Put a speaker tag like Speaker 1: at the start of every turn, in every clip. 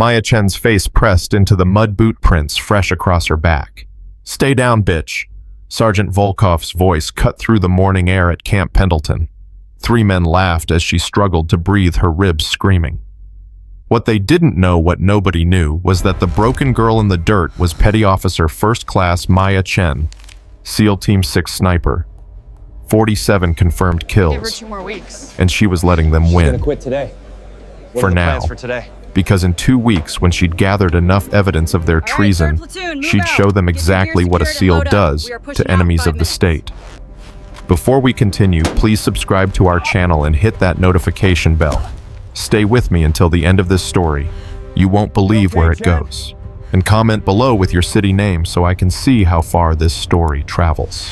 Speaker 1: Maya Chen's face pressed into the mud boot prints fresh across her back. "Stay down, bitch." Sergeant Volkov's voice cut through the morning air at Camp Pendleton. 3 men laughed as she struggled to breathe, her ribs screaming. What they didn't know, what nobody knew, was that the broken girl in the dirt was Petty Officer First Class Maya Chen, SEAL Team 6 sniper. 47 confirmed kills.
Speaker 2: Give her 2 more weeks.
Speaker 1: And she was letting them win.
Speaker 3: She's gonna quit today.
Speaker 1: For now.
Speaker 3: For today?
Speaker 1: Because in 2 weeks, when she'd gathered enough evidence of their treason, she'd show them exactly what a SEAL does to enemies of the state. Before we continue, please subscribe to our channel and hit that notification bell. Stay with me until the end of this story. You won't believe where it goes. And comment below with your city name so I can see how far this story travels.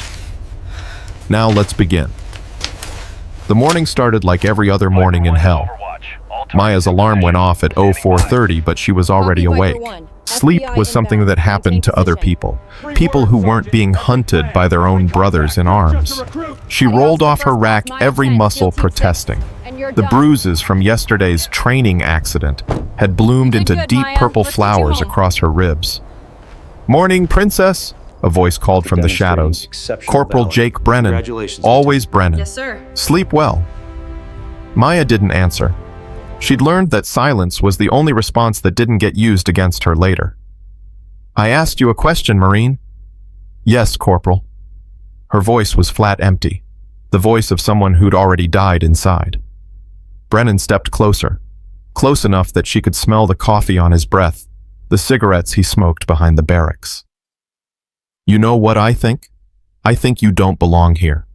Speaker 1: Now let's begin. The morning started like every other morning in hell. Maya's alarm went off at 04:30, but she was already awake. Sleep was something that happened to other people. People who weren't being hunted by their own brothers in arms. She rolled off her rack, every muscle protesting. The bruises from yesterday's training accident had bloomed into deep purple flowers across her ribs. "Morning, Princess," a voice called from the shadows. "Corporal Jake Brennan. Always Brennan.
Speaker 2: Yes, sir.
Speaker 1: Sleep well." Maya didn't answer. She'd learned that silence was the only response that didn't get used against her later. "I asked you a question, Marine." "Yes, Corporal." Her voice was flat empty, the voice of someone who'd already died inside. Brennan stepped closer, close enough that she could smell the coffee on his breath, the cigarettes he smoked behind the barracks. "You know what I think? I think you don't belong here.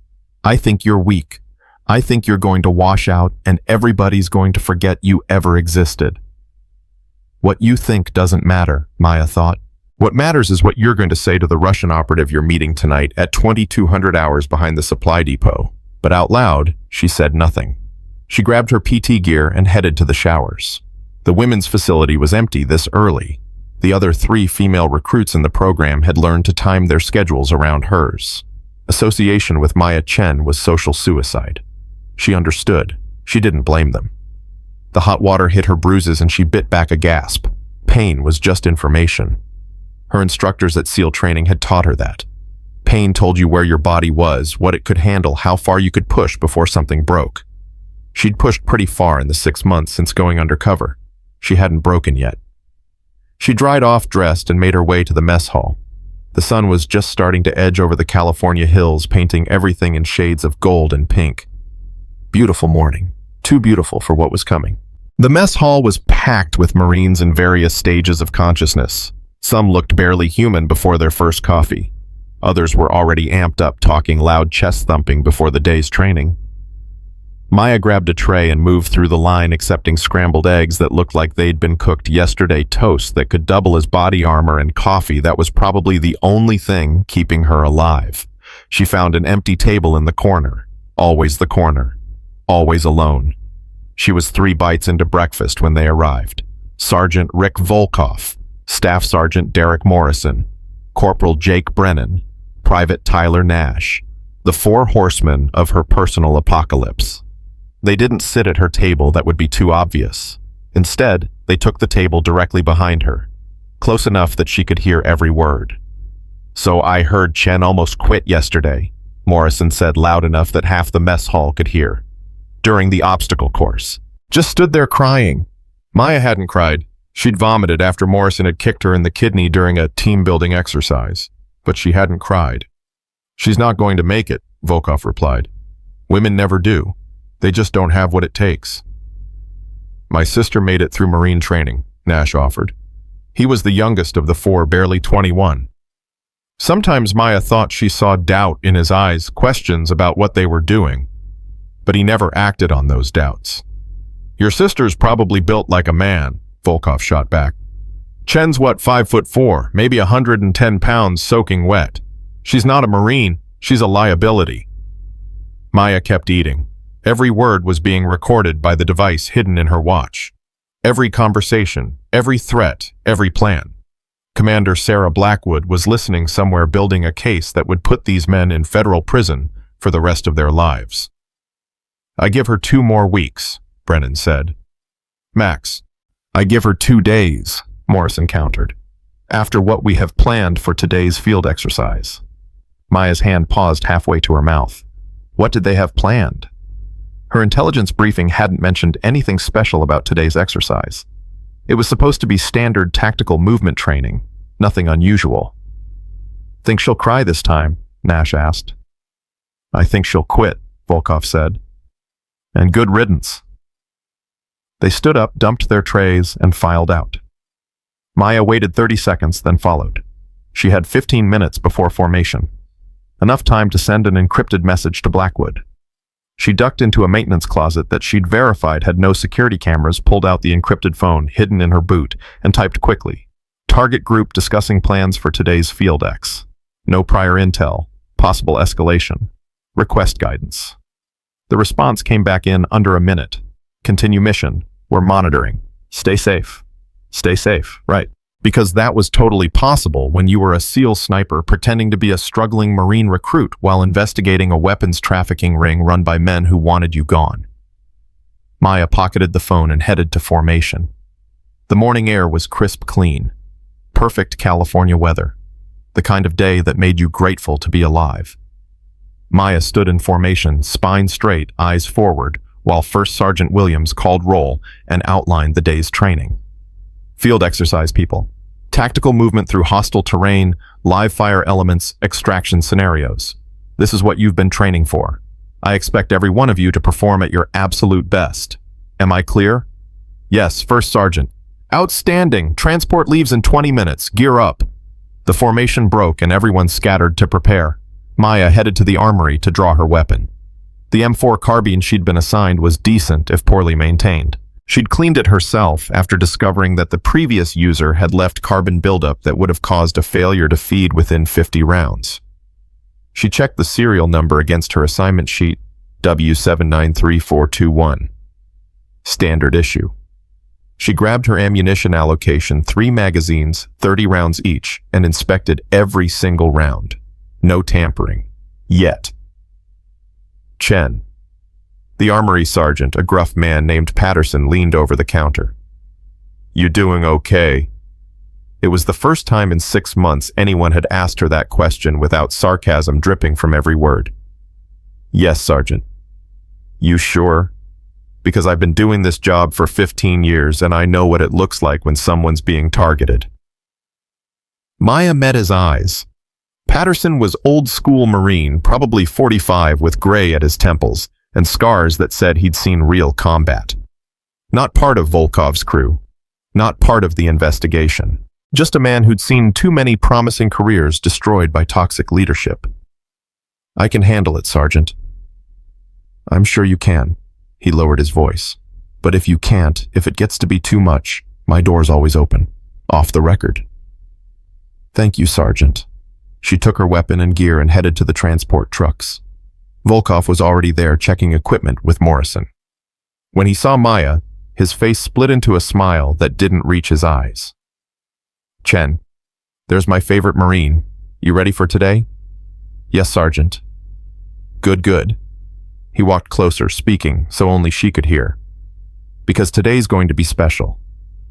Speaker 1: I think you're weak. I think you're going to wash out and everybody's going to forget you ever existed." What you think doesn't matter, Maya thought. What matters is what you're going to say to the Russian operative you're meeting tonight at 2200 hours behind the supply depot. But out loud, she said nothing. She grabbed her PT gear and headed to the showers. The women's facility was empty this early. The other 3 female recruits in the program had learned to time their schedules around hers. Association with Maya Chen was social suicide. She understood. She didn't blame them. The hot water hit her bruises and she bit back a gasp. Pain was just information. Her instructors at SEAL training had taught her that. Pain told you where your body was, what it could handle, how far you could push before something broke. She'd pushed pretty far in the 6 months since going undercover. She hadn't broken yet. She dried off, dressed, and made her way to the mess hall. The sun was just starting to edge over the California hills, painting everything in shades of gold and pink. Beautiful morning. Too beautiful for what was coming. The mess hall was packed with Marines in various stages of consciousness. Some looked barely human before their first coffee. Others were already amped up, talking loud, chest thumping before the day's training. Maya grabbed a tray and moved through the line, accepting scrambled eggs that looked like they'd been cooked yesterday, toast that could double as body armor, and coffee that was probably the only thing keeping her alive. She found an empty table in the corner. Always the corner. Always alone. She was 3 bites into breakfast when they arrived. Sergeant Rick Volkov, Staff Sergeant Derek Morrison, Corporal Jake Brennan, Private Tyler Nash, the 4 horsemen of her personal apocalypse. They didn't sit at her table, that would be too obvious. Instead, they took the table directly behind her, close enough that she could hear every word. "So I heard Chen almost quit yesterday," Morrison said loud enough that half the mess hall could hear. "During the obstacle course. Just stood there crying." Maya hadn't cried. She'd vomited after Morrison had kicked her in the kidney during a team-building exercise. But she hadn't cried. "She's not going to make it," Volkov replied. "Women never do. They just don't have what it takes." "My sister made it through Marine training," Nash offered. He was the youngest of the 4, barely 21. Sometimes Maya thought she saw doubt in his eyes, questions about what they were doing. But he never acted on those doubts. "Your sister's probably built like a man," Volkov shot back. "Chen's what, 5'4", maybe 110 pounds soaking wet. She's not a Marine, she's a liability." Maya kept eating. Every word was being recorded by the device hidden in her watch. Every conversation, every threat, every plan. Commander Sarah Blackwood was listening somewhere, building a case that would put these men in federal prison for the rest of their lives. "I give her 2 more weeks," Brennan said. "Max, I give her 2 days, Morrison countered, after what we have planned for today's field exercise. Maya's hand paused halfway to her mouth. What did they have planned? Her intelligence briefing hadn't mentioned anything special about today's exercise. It was supposed to be standard tactical movement training, nothing unusual. Think she'll cry this time? Nash asked. I think she'll quit, Volkov said. And good riddance. They stood up, dumped their trays, and filed out. Maya waited 30 seconds, then followed. She had 15 minutes before formation. Enough time to send an encrypted message to Blackwood. She ducked into a maintenance closet that she'd verified had no security cameras, pulled out the encrypted phone hidden in her boot, and typed quickly. Target group discussing plans for today's field X. No prior intel. Possible escalation. Request guidance. The response came back in under a minute. Continue mission. We're monitoring. Stay safe. Stay safe, right. Because that was totally possible when you were a SEAL sniper pretending to be a struggling Marine recruit while investigating a weapons trafficking ring run by men who wanted you gone. Maya pocketed the phone and headed to formation. The morning air was crisp clean. Perfect California weather. The kind of day that made you grateful to be alive. Maya stood in formation, spine straight, eyes forward, while First Sergeant Williams called roll and outlined the day's training. Field exercise, people. Tactical movement through hostile terrain, live fire elements, extraction scenarios. This is what you've been training for. I expect every one of you to perform at your absolute best. Am I clear? Yes, First Sergeant. Outstanding. Transport leaves in 20 minutes. Gear up. The formation broke and everyone scattered to prepare. Maya headed to the armory to draw her weapon. The M4 carbine she'd been assigned was decent if poorly maintained. She'd cleaned it herself after discovering that the previous user had left carbon buildup that would have caused a failure to feed within 50 rounds. She checked the serial number against her assignment sheet, W793421. Standard issue. She grabbed her ammunition allocation, 3 magazines, 30 rounds each, and inspected every single round. No tampering. Yet. Chen. The armory sergeant, a gruff man named Patterson, leaned over the counter. You doing okay? It was the first time in 6 months anyone had asked her that question without sarcasm dripping from every word. Yes, Sergeant. You sure? Because I've been doing this job for 15 years and I know what it looks like when someone's being targeted. Maya met his eyes. Patterson was old-school Marine, probably 45 with gray at his temples, and scars that said he'd seen real combat. Not part of Volkov's crew. Not part of the investigation. Just a man who'd seen too many promising careers destroyed by toxic leadership. I can handle it, Sergeant. I'm sure you can. He lowered his voice. But if you can't, if it gets to be too much, my door's always open. Off the record. Thank you, Sergeant. She took her weapon and gear and headed to the transport trucks. Volkov was already there checking equipment with Morrison. When he saw Maya, his face split into a smile that didn't reach his eyes. Chen, there's my favorite Marine. You ready for today? Yes, Sergeant. Good, good. He walked closer, speaking so only she could hear. Because today's going to be special.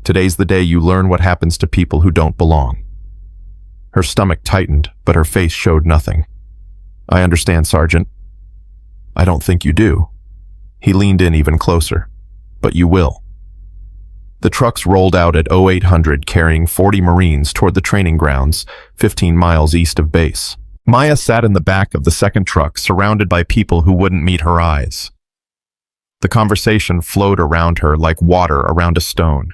Speaker 1: Today's the day you learn what happens to people who don't belong. Her stomach tightened, but her face showed nothing. I understand, Sergeant. I don't think you do. He leaned in even closer. But you will. The trucks rolled out at 0800 carrying 40 Marines toward the training grounds, 15 miles east of base. Maya sat in the back of the second truck, surrounded by people who wouldn't meet her eyes. The conversation flowed around her like water around a stone.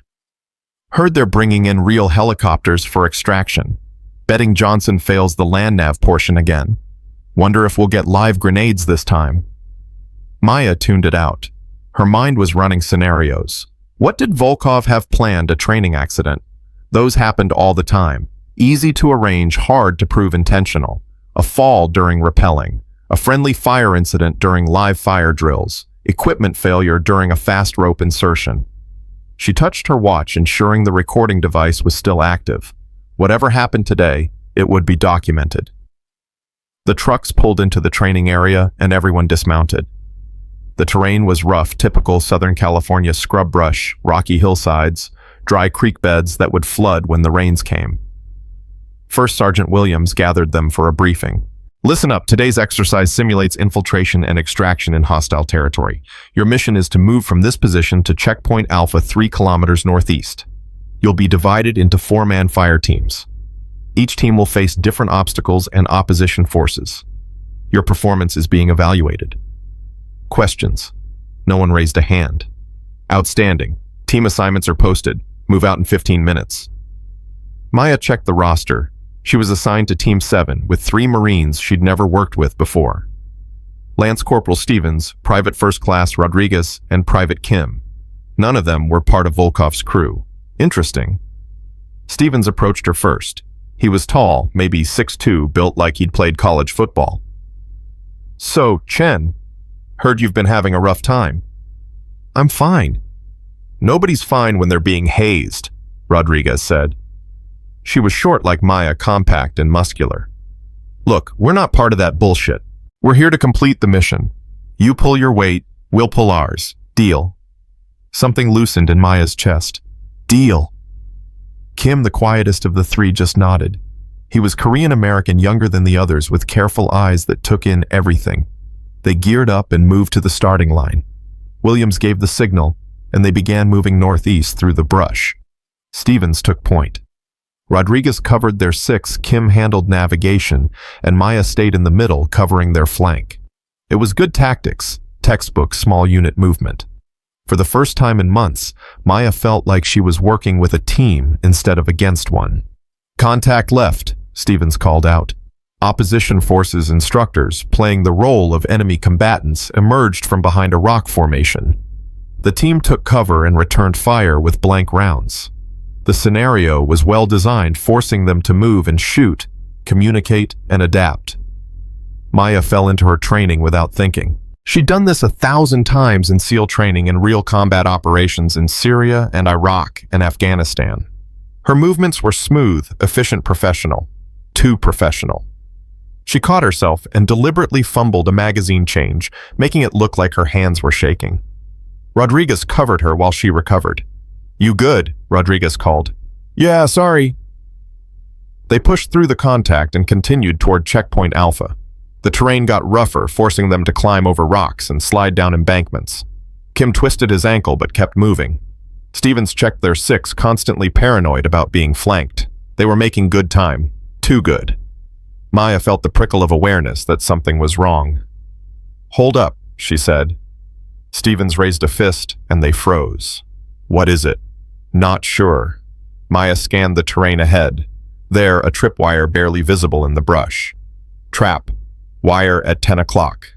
Speaker 1: Heard they're bringing in real helicopters for extraction. Betting Johnson fails the land nav portion again. Wonder if we'll get live grenades this time. Maya tuned it out. Her mind was running scenarios. What did Volkov have planned? A training accident? Those happened all the time. Easy to arrange, hard to prove intentional. A fall during rappelling. A friendly fire incident during live fire drills. Equipment failure during a fast rope insertion. She touched her watch, ensuring the recording device was still active. Whatever happened today, it would be documented. The trucks pulled into the training area and everyone dismounted. The terrain was rough, typical Southern California scrub brush, rocky hillsides, dry creek beds that would flood when the rains came. First Sergeant Williams gathered them for a briefing. Listen up, today's exercise simulates infiltration and extraction in hostile territory. Your mission is to move from this position to checkpoint Alpha 3 kilometers northeast. You'll be divided into 4-man fire teams. Each team will face different obstacles and opposition forces. Your performance is being evaluated. Questions? No one raised a hand. Outstanding. Team assignments are posted. Move out in 15 minutes. Maya checked the roster. She was assigned to Team 7 with 3 Marines she'd never worked with before. Lance Corporal Stevens, Private First Class Rodriguez, and Private Kim. None of them were part of Volkov's crew. Interesting. Stevens approached her first. He was tall, maybe 6'2", built like he'd played college football. So, Chen, heard you've been having a rough time. I'm fine. Nobody's fine when they're being hazed, Rodriguez said. She was short like Maya, compact and muscular. Look, we're not part of that bullshit. We're here to complete the mission. You pull your weight, we'll pull ours. Deal. Something loosened in Maya's chest. Deal. Kim, the quietest of the 3, just nodded. He was Korean-American, younger than the others, with careful eyes that took in everything. They geared up and moved to the starting line. Williams gave the signal, and they began moving northeast through the brush. Stevens took point. Rodriguez covered their 6, Kim handled navigation, and Maya stayed in the middle, covering their flank. It was good tactics, textbook small unit movement. For the first time in months, Maya felt like she was working with a team instead of against one. Contact left, Stevens called out. Opposition forces instructors, playing the role of enemy combatants, emerged from behind a rock formation. The team took cover and returned fire with blank rounds. The scenario was well designed, forcing them to move and shoot, communicate, and adapt. Maya fell into her training without thinking. She'd done this 1,000 times in SEAL training and real combat operations in Syria and Iraq and Afghanistan. Her movements were smooth, efficient, professional. Too professional. She caught herself and deliberately fumbled a magazine change, making it look like her hands were shaking. Rodriguez covered her while she recovered. You good? Rodriguez called. Yeah, sorry. They pushed through the contact and continued toward checkpoint Alpha. The terrain got rougher, forcing them to climb over rocks and slide down embankments. Kim twisted his ankle but kept moving. Stevens checked their 6, constantly paranoid about being flanked. They were making good time. Too good. Maya felt the prickle of awareness that something was wrong. Hold up, she said. Stevens raised a fist, and they froze. What is it? Not sure. Maya scanned the terrain ahead. There, a tripwire barely visible in the brush. Trap. Wire at 10 o'clock.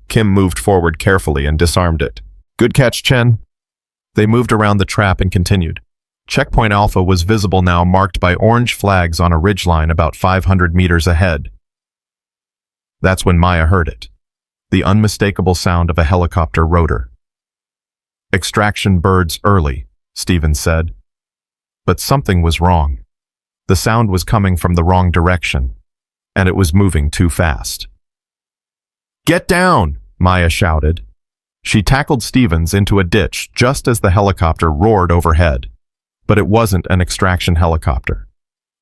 Speaker 1: Kim moved forward carefully and disarmed it. Good catch, Chen. They moved around the trap and continued. Checkpoint Alpha was visible now, marked by orange flags on a ridgeline about 500 meters ahead. That's when Maya heard it. The unmistakable sound of a helicopter rotor. Extraction birds early, Stevens said. But something was wrong. The sound was coming from the wrong direction, and it was moving too fast. Get down, Maya shouted. She tackled Stevens into a ditch just as the helicopter roared overhead. But it wasn't an extraction helicopter.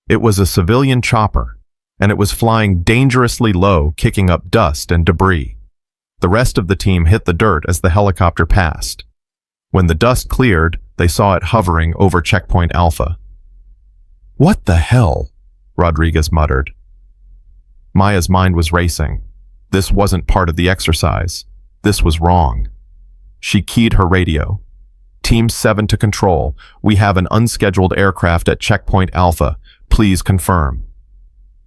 Speaker 1: It was a civilian chopper, and it was flying dangerously low, kicking up dust and debris. The rest of the team hit the dirt as the helicopter passed. When the dust cleared, they saw it hovering over checkpoint Alpha. What the hell? Rodriguez muttered. Maya's mind was racing. This wasn't part of the exercise. This was wrong. She keyed her radio. Team 7 to control. We have an unscheduled aircraft at checkpoint Alpha. Please confirm.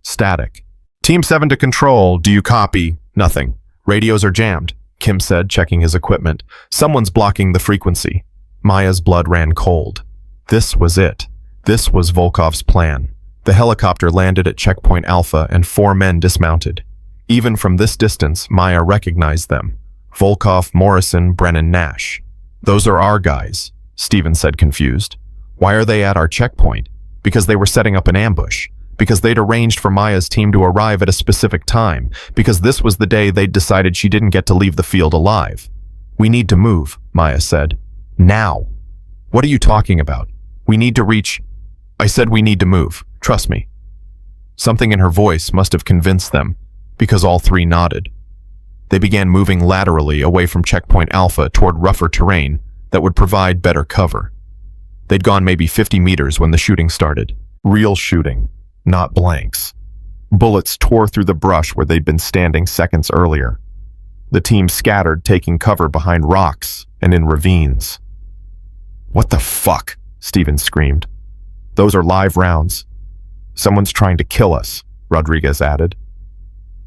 Speaker 1: Static. Team 7 to control. Do you copy? Nothing. Radios are jammed, Kim said, checking his equipment. Someone's blocking the frequency. Maya's blood ran cold. This was it. This was Volkov's plan. The helicopter landed at checkpoint Alpha and 4 men dismounted. Even from this distance, Maya recognized them. Volkov, Morrison, Brennan, Nash. Those are our guys, Stevens said, confused. Why are they at our checkpoint? Because they were setting up an ambush. Because they'd arranged for Maya's team to arrive at a specific time. Because this was the day they'd decided she didn't get to leave the field alive. We need to move, Maya said. Now. What are you talking about? We need to reach... I said we need to move. Trust me. Something in her voice must have convinced them, because all three nodded. They began moving laterally away from Checkpoint Alpha toward rougher terrain that would provide better cover. They'd gone maybe 50 meters when the shooting started. Real shooting, not blanks. Bullets tore through the brush where they'd been standing seconds earlier. The team scattered, taking cover behind rocks and in ravines. "What the fuck?" Stevens screamed. "Those are live rounds. Someone's trying to kill us," Rodriguez added.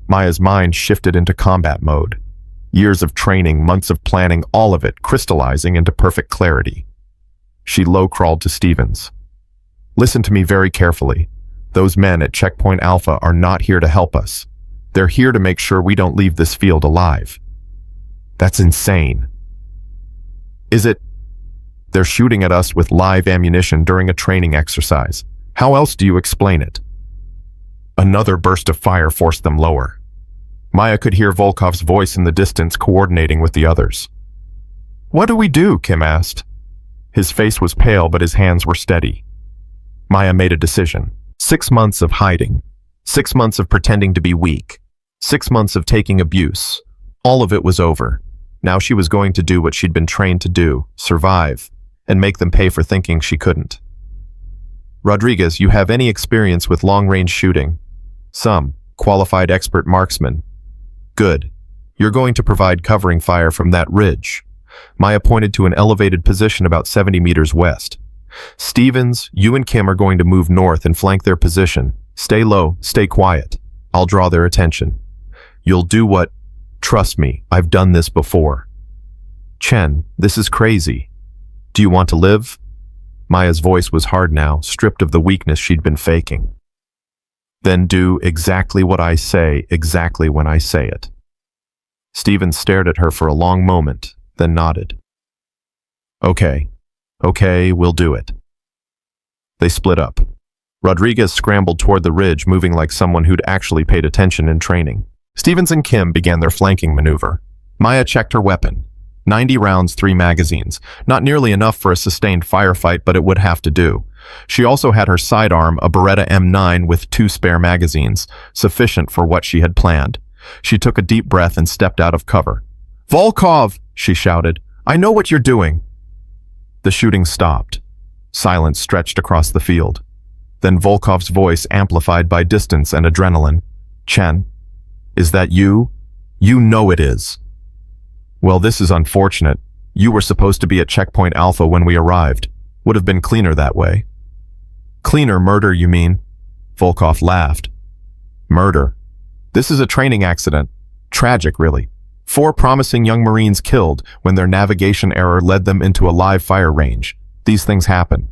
Speaker 1: Maya's mind shifted into combat mode. Years of training, months of planning, all of it crystallizing into perfect clarity. She low-crawled to Stevens. "Listen to me very carefully. Those men at Checkpoint Alpha are not here to help us. They're here to make sure we don't leave this field alive." "That's insane." "Is it? They're shooting at us with live ammunition during a training exercise. How else do you explain it?" Another burst of fire forced them lower. Maya could hear Volkov's voice in the distance coordinating with the others. "What do we do?" Kim asked. His face was pale, but his hands were steady. Maya made a decision. 6 months of hiding. 6 months of pretending to be weak. 6 months of taking abuse. All of it was over. Now she was going to do what she'd been trained to do, survive, and make them pay for thinking she couldn't. "Rodriguez, you have any experience with long-range shooting?" "Some. Qualified expert marksman." "Good. You're going to provide covering fire from that ridge." Maya pointed to an elevated position about 70 meters west. "Stevens, you and Kim are going to move north and flank their position. Stay low, stay quiet. I'll draw their attention. You'll do what... Trust me, I've done this before." "Chen, this is crazy. Do you want to live?" Maya's voice was hard now, stripped of the weakness she'd been faking. "Then do exactly what I say, exactly when I say it." Stevens stared at her for a long moment, then nodded. Okay, we'll do it." They split up. Rodriguez scrambled toward the ridge, moving like someone who'd actually paid attention in training. Stevens and Kim began their flanking maneuver. Maya checked her weapon. 90 rounds, 3 magazines. Not nearly enough for a sustained firefight, but it would have to do. She also had her sidearm, a Beretta M9 with 2 spare magazines, sufficient for what she had planned. She took a deep breath and stepped out of cover. "Volkov!" she shouted. "I know what you're doing!" The shooting stopped. Silence stretched across the field. Then Volkov's voice amplified by distance and adrenaline. "Chen, is that you? You know it is." "Well, this is unfortunate. You were supposed to be at Checkpoint Alpha when we arrived. Would have been cleaner that way." "Cleaner murder, you mean?" Volkov laughed. "Murder. This is a training accident. Tragic, really. 4 promising young Marines killed when their navigation error led them into a live fire range. These things happen.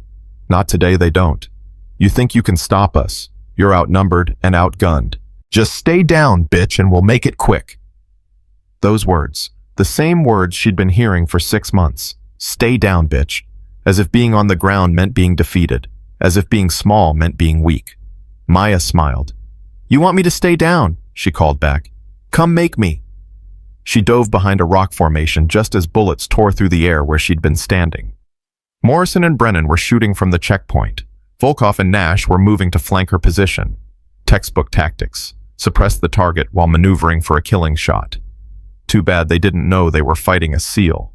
Speaker 1: Not today, they don't. You think you can stop us. You're outnumbered and outgunned. Just stay down, bitch, and we'll make it quick." Those words. The same words she'd been hearing for 6 months. Stay down, bitch. As if being on the ground meant being defeated. As if being small meant being weak. Maya smiled. "You want me to stay down?" she called back. "Come make me." She dove behind a rock formation just as bullets tore through the air where she'd been standing. Morrison and Brennan were shooting from the checkpoint. Volkov and Nash were moving to flank her position. Textbook tactics. Suppress the target while maneuvering for a killing shot. Too bad they didn't know they were fighting a SEAL.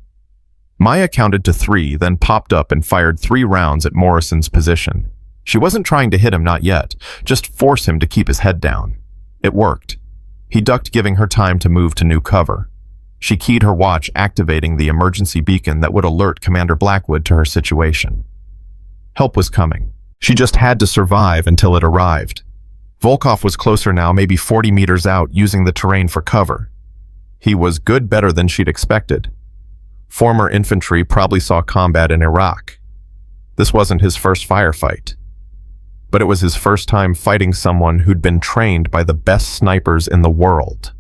Speaker 1: Maya counted to 3, then popped up and fired 3 rounds at Morrison's position. She wasn't trying to hit him, not yet, just force him to keep his head down. It worked. He ducked, giving her time to move to new cover. She keyed her watch, activating the emergency beacon that would alert Commander Blackwood to her situation. Help was coming. She just had to survive until it arrived. Volkov was closer now, maybe 40 meters out, using the terrain for cover. He was good, better than she'd expected. Former infantry, probably saw combat in Iraq. This wasn't his first firefight. But it was his first time fighting someone who'd been trained by the best snipers in the world.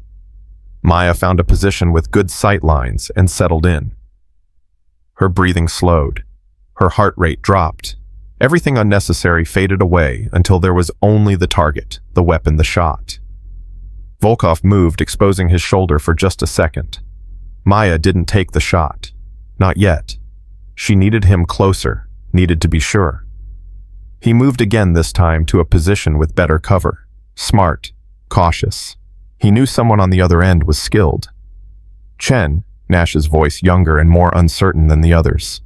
Speaker 1: Maya found a position with good sight lines and settled in. Her breathing slowed. Her heart rate dropped. Everything unnecessary faded away until there was only the target, the weapon, the shot. Volkov moved, exposing his shoulder for just a second. Maya didn't take the shot. Not yet. She needed him closer, needed to be sure. He moved again this time to a position with better cover. Smart, cautious. He knew someone on the other end was skilled. Chen, Nash's voice younger and more uncertain than the others.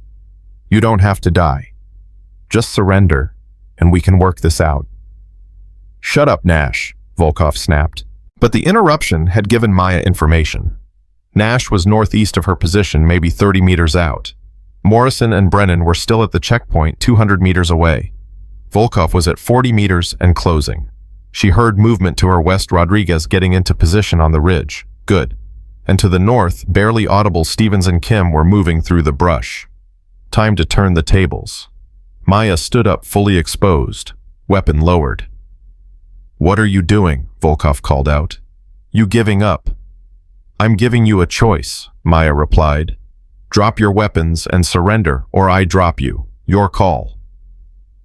Speaker 1: You don't have to die. Just surrender, and we can work this out. Shut up, Nash, Volkov snapped. But the interruption had given Maya information. Nash was northeast of her position, maybe 30 meters out. Morrison and Brennan were still at the checkpoint 200 meters away. Volkov was at 40 meters and closing. She heard movement to her west, Rodriguez getting into position on the ridge. Good. And to the north, barely audible Stevens and Kim were moving through the brush. Time to turn the tables. Maya stood up fully exposed, weapon lowered. What are you doing? Volkov called out. You giving up? I'm giving you a choice, Maya replied. Drop your weapons and surrender, or I drop you. Your call.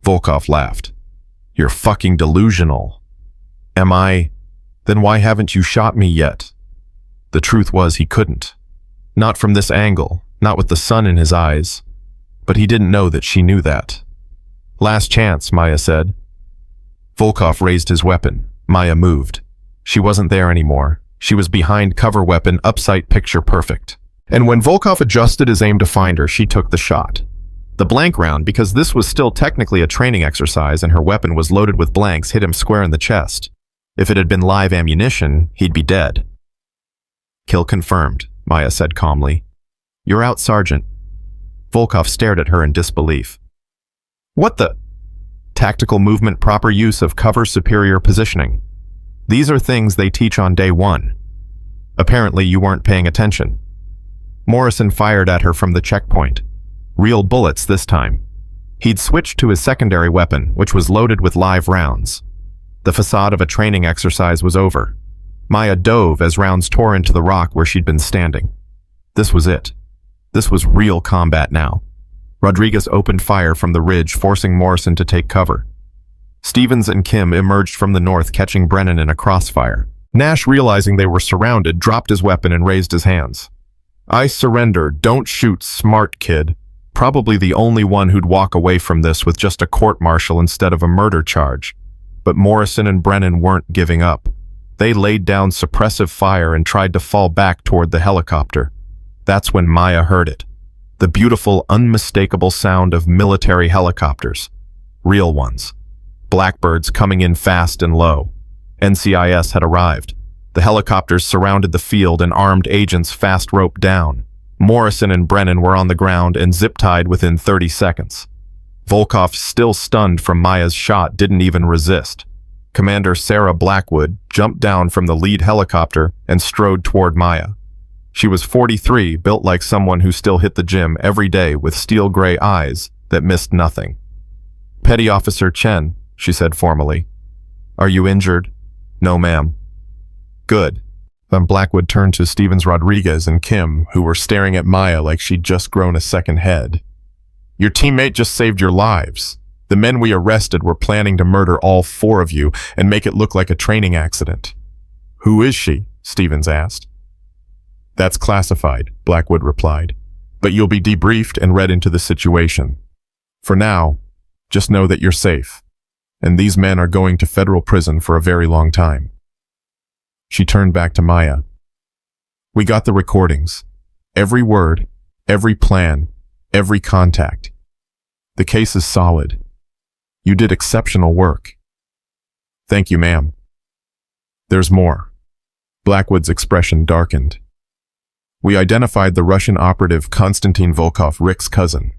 Speaker 1: Volkov laughed. You're fucking delusional. Am I? Then why haven't you shot me yet? The truth was he couldn't. Not from this angle, not with the sun in his eyes. But he didn't know that she knew that. Last chance, Maya said. Volkov raised his weapon. Maya moved. She wasn't there anymore. She was behind cover weapon, upsight picture perfect. And when Volkov adjusted his aim to find her, she took the shot. The blank round, because this was still technically a training exercise and her weapon was loaded with blanks, hit him square in the chest. If it had been live ammunition, he'd be dead. Kill confirmed, Maya said calmly. You're out, Sergeant. Volkov stared at her in disbelief. What the? Tactical movement, proper use of cover, superior positioning. These are things they teach on day one. Apparently you weren't paying attention. Morrison fired at her from the checkpoint. Real bullets this time. He'd switched to his secondary weapon, which was loaded with live rounds. The facade of a training exercise was over. Maya dove as rounds tore into the rock where she'd been standing. This was it. This was real combat now. Rodriguez opened fire from the ridge, forcing Morrison to take cover. Stevens and Kim emerged from the north, catching Brennan in a crossfire. Nash, realizing they were surrounded, dropped his weapon and raised his hands. I surrender. Don't shoot, smart kid. Probably the only one who'd walk away from this with just a court-martial instead of a murder charge. But Morrison and Brennan weren't giving up. They laid down suppressive fire and tried to fall back toward the helicopter. That's when Maya heard it. The beautiful, unmistakable sound of military helicopters. Real ones. Blackbirds coming in fast and low. NCIS had arrived. The helicopters surrounded the field and armed agents fast roped down. Morrison and Brennan were on the ground and zip-tied within 30 seconds. Volkov, still stunned from Maya's shot, didn't even resist. Commander Sarah Blackwood jumped down from the lead helicopter and strode toward Maya. She was 43, built like someone who still hit the gym every day with steel-gray eyes that missed nothing. Petty Officer Chen, she said formally. Are you injured? No, ma'am. Good. Then Blackwood turned to Stevens, Rodriguez, and Kim, who were staring at Maya like she'd just grown a second head. Your teammate just saved your lives. The men we arrested were planning to murder all four of you and make it look like a training accident. Who is she? Stevens asked. That's classified, Blackwood replied. But you'll be debriefed and read into the situation. For now, just know that you're safe. And these men are going to federal prison for a very long time. She turned back to Maya. We got the recordings. Every word, every plan, every contact. The case is solid. You did exceptional work. Thank you, ma'am. There's more. Blackwood's expression darkened. We identified the Russian operative Konstantin Volkov, Rick's cousin.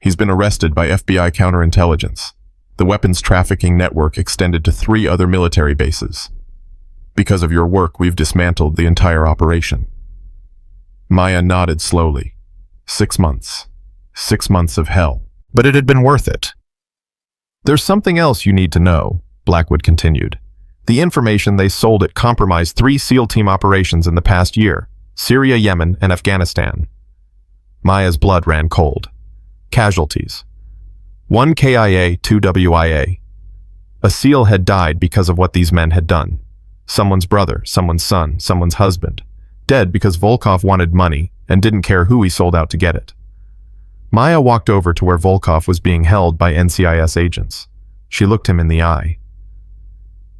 Speaker 1: He's been arrested by FBI counterintelligence. The weapons trafficking network extended to 3 other military bases. Because of your work, we've dismantled the entire operation. Maya nodded slowly. 6 months. 6 months of hell. But it had been worth it. There's something else you need to know, Blackwood continued. The information they sold it compromised 3 SEAL team operations in the past year: Syria, Yemen, and Afghanistan. Maya's blood ran cold. Casualties. 1 KIA, 2 WIA. A SEAL had died because of what these men had done. Someone's brother, someone's son, someone's husband. Dead because Volkov wanted money and didn't care who he sold out to get it. Maya walked over to where Volkov was being held by NCIS agents. She looked him in the eye.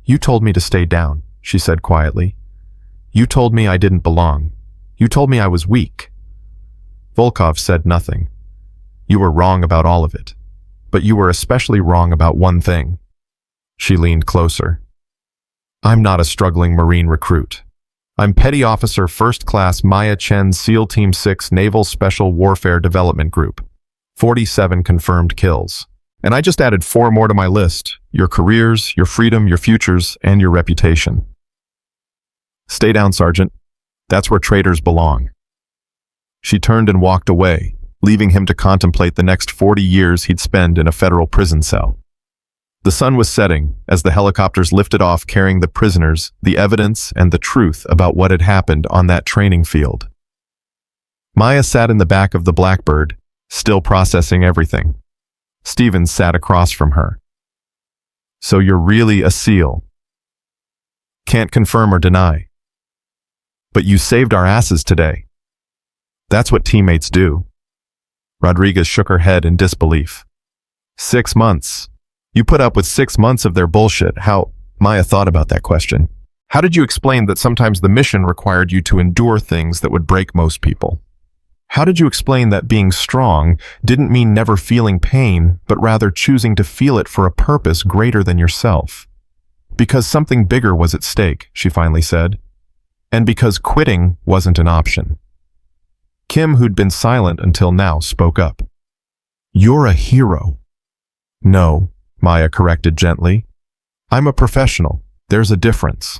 Speaker 1: "You told me to stay down," she said quietly. "You told me I didn't belong. You told me I was weak." Volkov said nothing. "You were wrong about all of it. But you were especially wrong about one thing." She leaned closer. "I'm not a struggling Marine recruit. I'm Petty Officer First Class Maya Chen, SEAL Team 6 Naval Special Warfare Development Group. 47 confirmed kills. And I just added 4 more to my list. Your careers, your freedom, your futures, and your reputation. Stay down, Sergeant. That's where traitors belong." She turned and walked away, leaving him to contemplate the next 40 years he'd spend in a federal prison cell. The sun was setting as the helicopters lifted off carrying the prisoners, the evidence, and the truth about what had happened on that training field. Maya sat in the back of the Blackbird, still processing everything. Stevens sat across from her. "So you're really a SEAL?" "Can't confirm or deny." "But you saved our asses today." "That's what teammates do." Rodriguez shook her head in disbelief. 6 months. You put up with 6 months of their bullshit. How? Maya thought about that question. How did you explain that sometimes the mission required you to endure things that would break most people? How did you explain that being strong didn't mean never feeling pain, but rather choosing to feel it for a purpose greater than yourself? Because something bigger was at stake, she finally said. And because quitting wasn't an option. Kim, who'd been silent until now, spoke up. "You're a hero." "No," Maya corrected gently. "I'm a professional. There's a difference."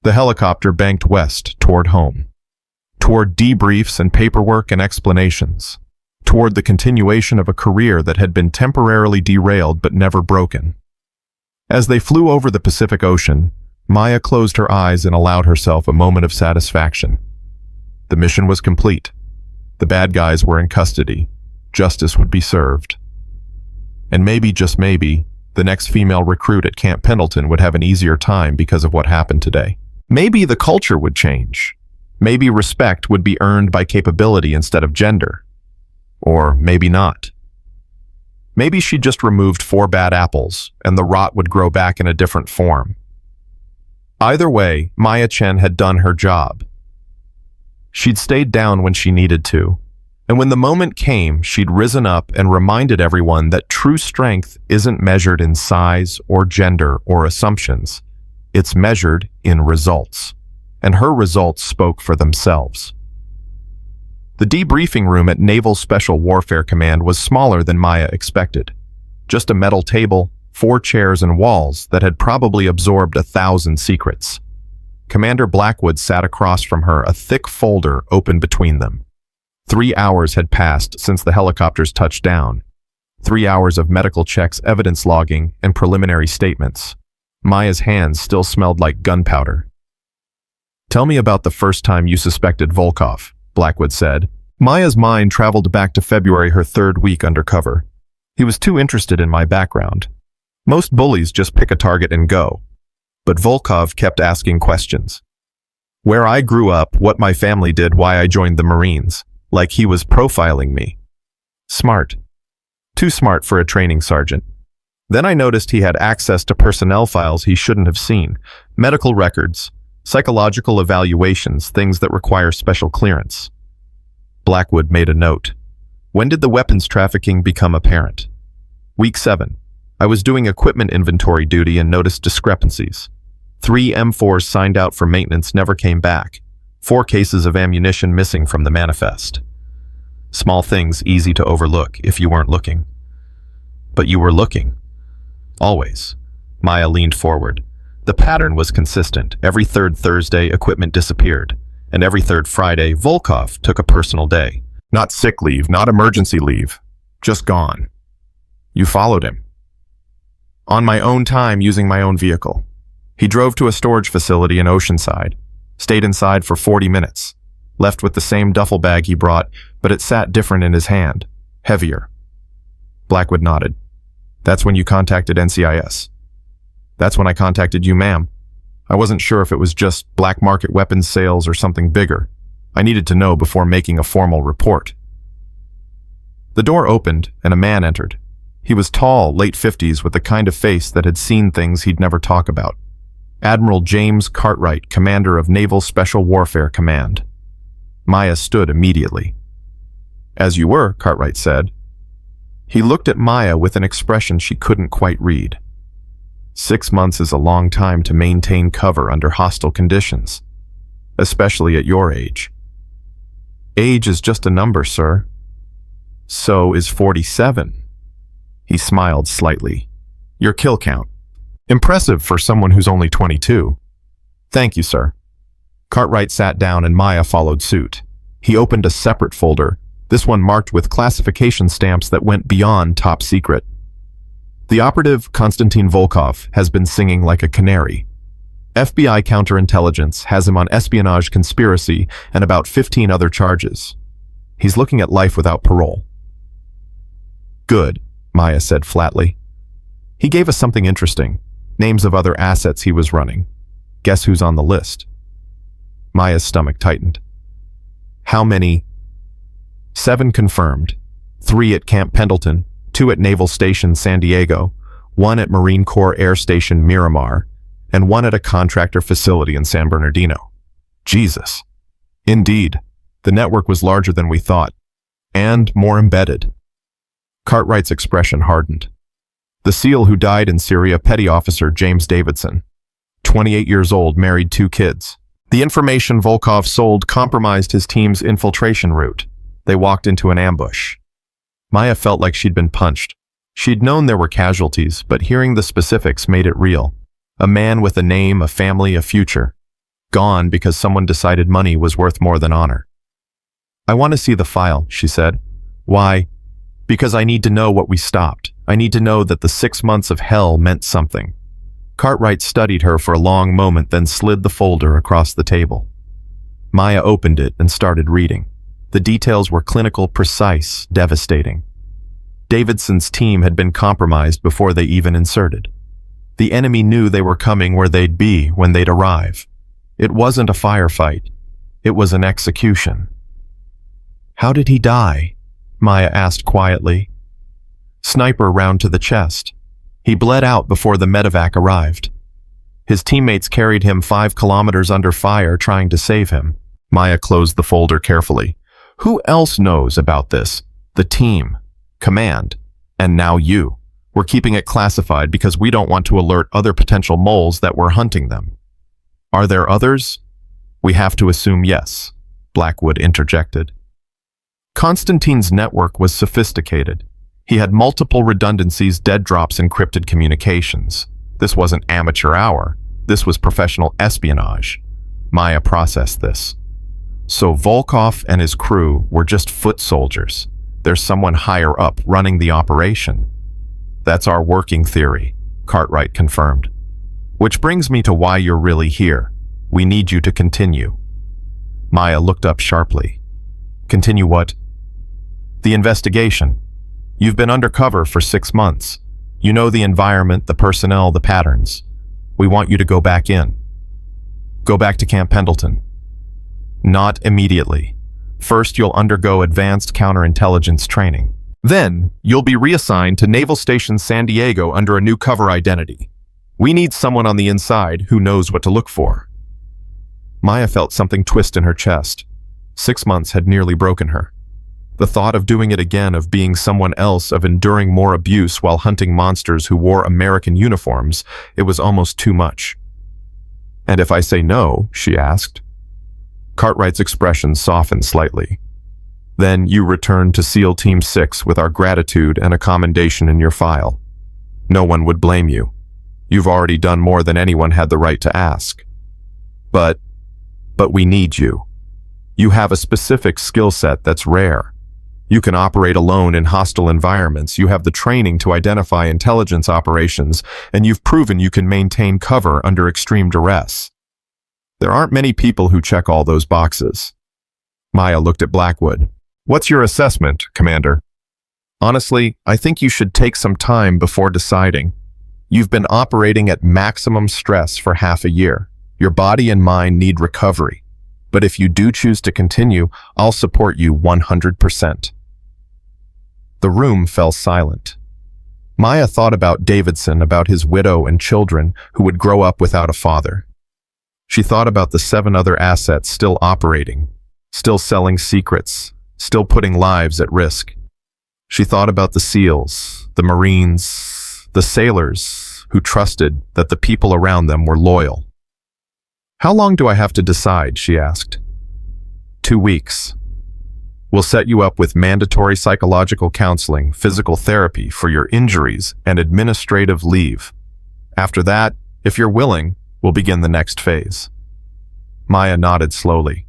Speaker 1: The helicopter banked west toward home. Toward debriefs and paperwork and explanations. Toward the continuation of a career that had been temporarily derailed but never broken. As they flew over the Pacific Ocean, Maya closed her eyes and allowed herself a moment of satisfaction. The mission was complete. The bad guys were in custody. Justice would be served. And maybe, just maybe, the next female recruit at Camp Pendleton would have an easier time because of what happened today. Maybe the culture would change. Maybe respect would be earned by capability instead of gender. Or maybe not. Maybe she just removed 4 bad apples, and the rot would grow back in a different form. Either way, Maya Chen had done her job. She'd stayed down when she needed to, and when the moment came, she'd risen up and reminded everyone that true strength isn't measured in size or gender or assumptions. It's measured in results, and her results spoke for themselves. The debriefing room at Naval Special Warfare Command was smaller than Maya expected. Just a metal table, 4 chairs and walls that had probably absorbed 1,000 secrets. Commander Blackwood sat across from her, a thick folder open between them. 3 hours had passed since the helicopters touched down. 3 hours of medical checks, evidence logging, and preliminary statements. Maya's hands still smelled like gunpowder. "Tell me about the first time you suspected Volkov," Blackwood said. Maya's mind traveled back to February, her 3rd week undercover. "He was too interested in my background. Most bullies just pick a target and go. But Volkov kept asking questions. Where I grew up, what my family did, why I joined the Marines. Like he was profiling me. Smart. Too smart for a training sergeant. Then I noticed he had access to personnel files he shouldn't have seen. Medical records, psychological evaluations, things that require special clearance." Blackwood made a note. "When did the weapons trafficking become apparent?" "Week 7. I was doing equipment inventory duty and noticed discrepancies. 3 M4s signed out for maintenance never came back. 4 cases of ammunition missing from the manifest. Small things easy to overlook if you weren't looking." "But you were looking." "Always." Maya leaned forward. The pattern was consistent. Every 3rd Thursday, equipment disappeared. And every 3rd Friday, Volkov took a personal day. Not sick leave, not emergency leave. Just gone. "You followed him." "On my own time, using my own vehicle. He drove to a storage facility in Oceanside. Stayed inside for 40 minutes. Left with the same duffel bag he brought, but it sat different in his hand. Heavier." Blackwood nodded. "That's when you contacted NCIS." "That's when I contacted you, ma'am. I wasn't sure if it was just black market weapons sales or something bigger. I needed to know before making a formal report." The door opened, and a man entered. He was tall, late 50s, with the kind of face that had seen things he'd never talk about. Admiral James Cartwright, commander of Naval Special Warfare Command. Maya stood immediately. "As you were," Cartwright said. He looked at Maya with an expression she couldn't quite read. 6 months is a long time to maintain cover under hostile conditions, especially at your age. Age is just a number, sir. So is 47. He smiled slightly. Your kill count. Impressive for someone who's only 22. Thank you, sir. Cartwright sat down and Maya followed suit. He opened a separate folder, this one marked with classification stamps that went beyond top secret. The operative, Konstantin Volkov, has been singing like a canary. FBI counterintelligence has him on espionage, conspiracy, and about 15 other charges. He's looking at life without parole. Good, Maya said flatly. He gave us something interesting, names of other assets he was running. Guess who's on the list? Maya's stomach tightened. How many? 7 confirmed. 3 at Camp Pendleton, 2 at Naval Station San Diego, 1 at Marine Corps Air Station Miramar, and 1 at a contractor facility in San Bernardino. Jesus. Indeed, the network was larger than we thought, and more embedded. Cartwright's expression hardened. The SEAL who died in Syria, Petty Officer James Davidson. 28 years old, married 2 kids. The information Volkov sold compromised his team's infiltration route. They walked into an ambush. Maya felt like she'd been punched. She'd known there were casualties, but hearing the specifics made it real. A man with a name, a family, a future. Gone because someone decided money was worth more than honor. I want to see the file, she said. Why? Because I need to know what we stopped. I need to know that the 6 months of hell meant something. Cartwright studied her for a long moment, then slid the folder across the table. Maya opened it and started reading. The details were clinical, precise, devastating. Davidson's team had been compromised before they even inserted. The enemy knew they were coming where they'd be when they'd arrive. It wasn't a firefight. It was an execution. How did he die? Maya asked quietly. Sniper round to the chest. He bled out before the medevac arrived. His teammates carried him 5 kilometers under fire trying to save him. Maya closed the folder carefully. Who else knows about this? The team, command, and now you. We're keeping it classified because we don't want to alert other potential moles that we're hunting them. Are there others? We have to assume yes, Blackwood interjected. Konstantin's network was sophisticated. He had multiple redundancies, dead drops, encrypted communications. This wasn't amateur hour. This was professional espionage. Maya processed this. So Volkov and his crew were just foot soldiers. There's someone higher up running the operation. That's our working theory, Cartwright confirmed. Which brings me to why you're really here. We need you to continue. Maya looked up sharply. Continue what? The investigation. You've been undercover for 6 months. You know the environment, the personnel, the patterns. We want you to go back in. Go back to Camp Pendleton. Not immediately. First, you'll undergo advanced counterintelligence training. Then, you'll be reassigned to Naval Station San Diego under a new cover identity. We need someone on the inside who knows what to look for. Maya felt something twist in her chest. 6 months had nearly broken her. The thought of doing it again, of being someone else, of enduring more abuse while hunting monsters who wore American uniforms, it was almost too much. And if I say no, she asked. Cartwright's expression softened slightly. Then you return to SEAL Team 6 with our gratitude and a commendation in your file. No one would blame you. You've already done more than anyone had the right to ask. But we need you. You have a specific skill set that's rare. You can operate alone in hostile environments, you have the training to identify intelligence operations, and you've proven you can maintain cover under extreme duress. There aren't many people who check all those boxes. Maya looked at Blackwood. What's your assessment, Commander? Honestly, I think you should take some time before deciding. You've been operating at maximum stress for half a year. Your body and mind need recovery. But if you do choose to continue, I'll support you 100%. The room fell silent. Maya thought about Davidson, about his widow and children who would grow up without a father. She thought about the 7 other assets still operating, still selling secrets, still putting lives at risk. She thought about the SEALs, the Marines, the sailors who trusted that the people around them were loyal. "How long do I have to decide?" she asked. 2 weeks. We'll set you up with mandatory psychological counseling, physical therapy for your injuries, and administrative leave. After that, if you're willing, we'll begin the next phase. Maya nodded slowly.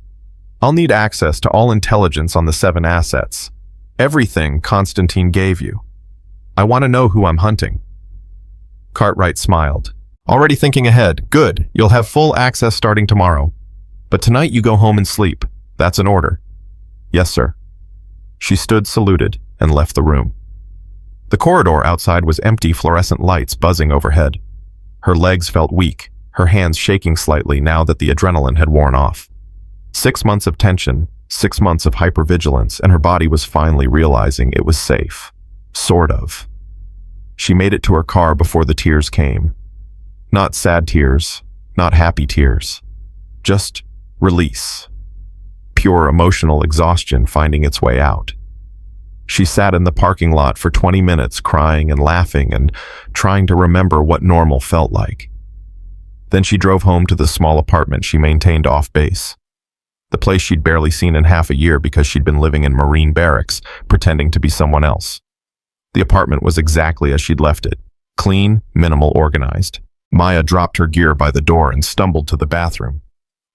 Speaker 1: "I'll need access to all intelligence on the 7 assets. Everything Constantine gave you. I want to know who I'm hunting." Cartwright smiled. "Already thinking ahead. Good. You'll have full access starting tomorrow. But tonight you go home and sleep. That's an order." "Yes, sir." She stood, saluted, and left the room. The corridor outside was empty, fluorescent lights buzzing overhead. Her legs felt weak, her hands shaking slightly now that the adrenaline had worn off. 6 months of tension, 6 months of hypervigilance, and her body was finally realizing it was safe. Sort of. She made it to her car before the tears came. Not sad tears, not happy tears. Just release. Pure emotional exhaustion finding its way out. She sat in the parking lot for 20 minutes crying and laughing and trying to remember what normal felt like. Then she drove home to the small apartment she maintained off base. The place she'd barely seen in half a year because she'd been living in Marine barracks, pretending to be someone else. The apartment was exactly as she'd left it. Clean, minimal, organized. Maya dropped her gear by the door and stumbled to the bathroom.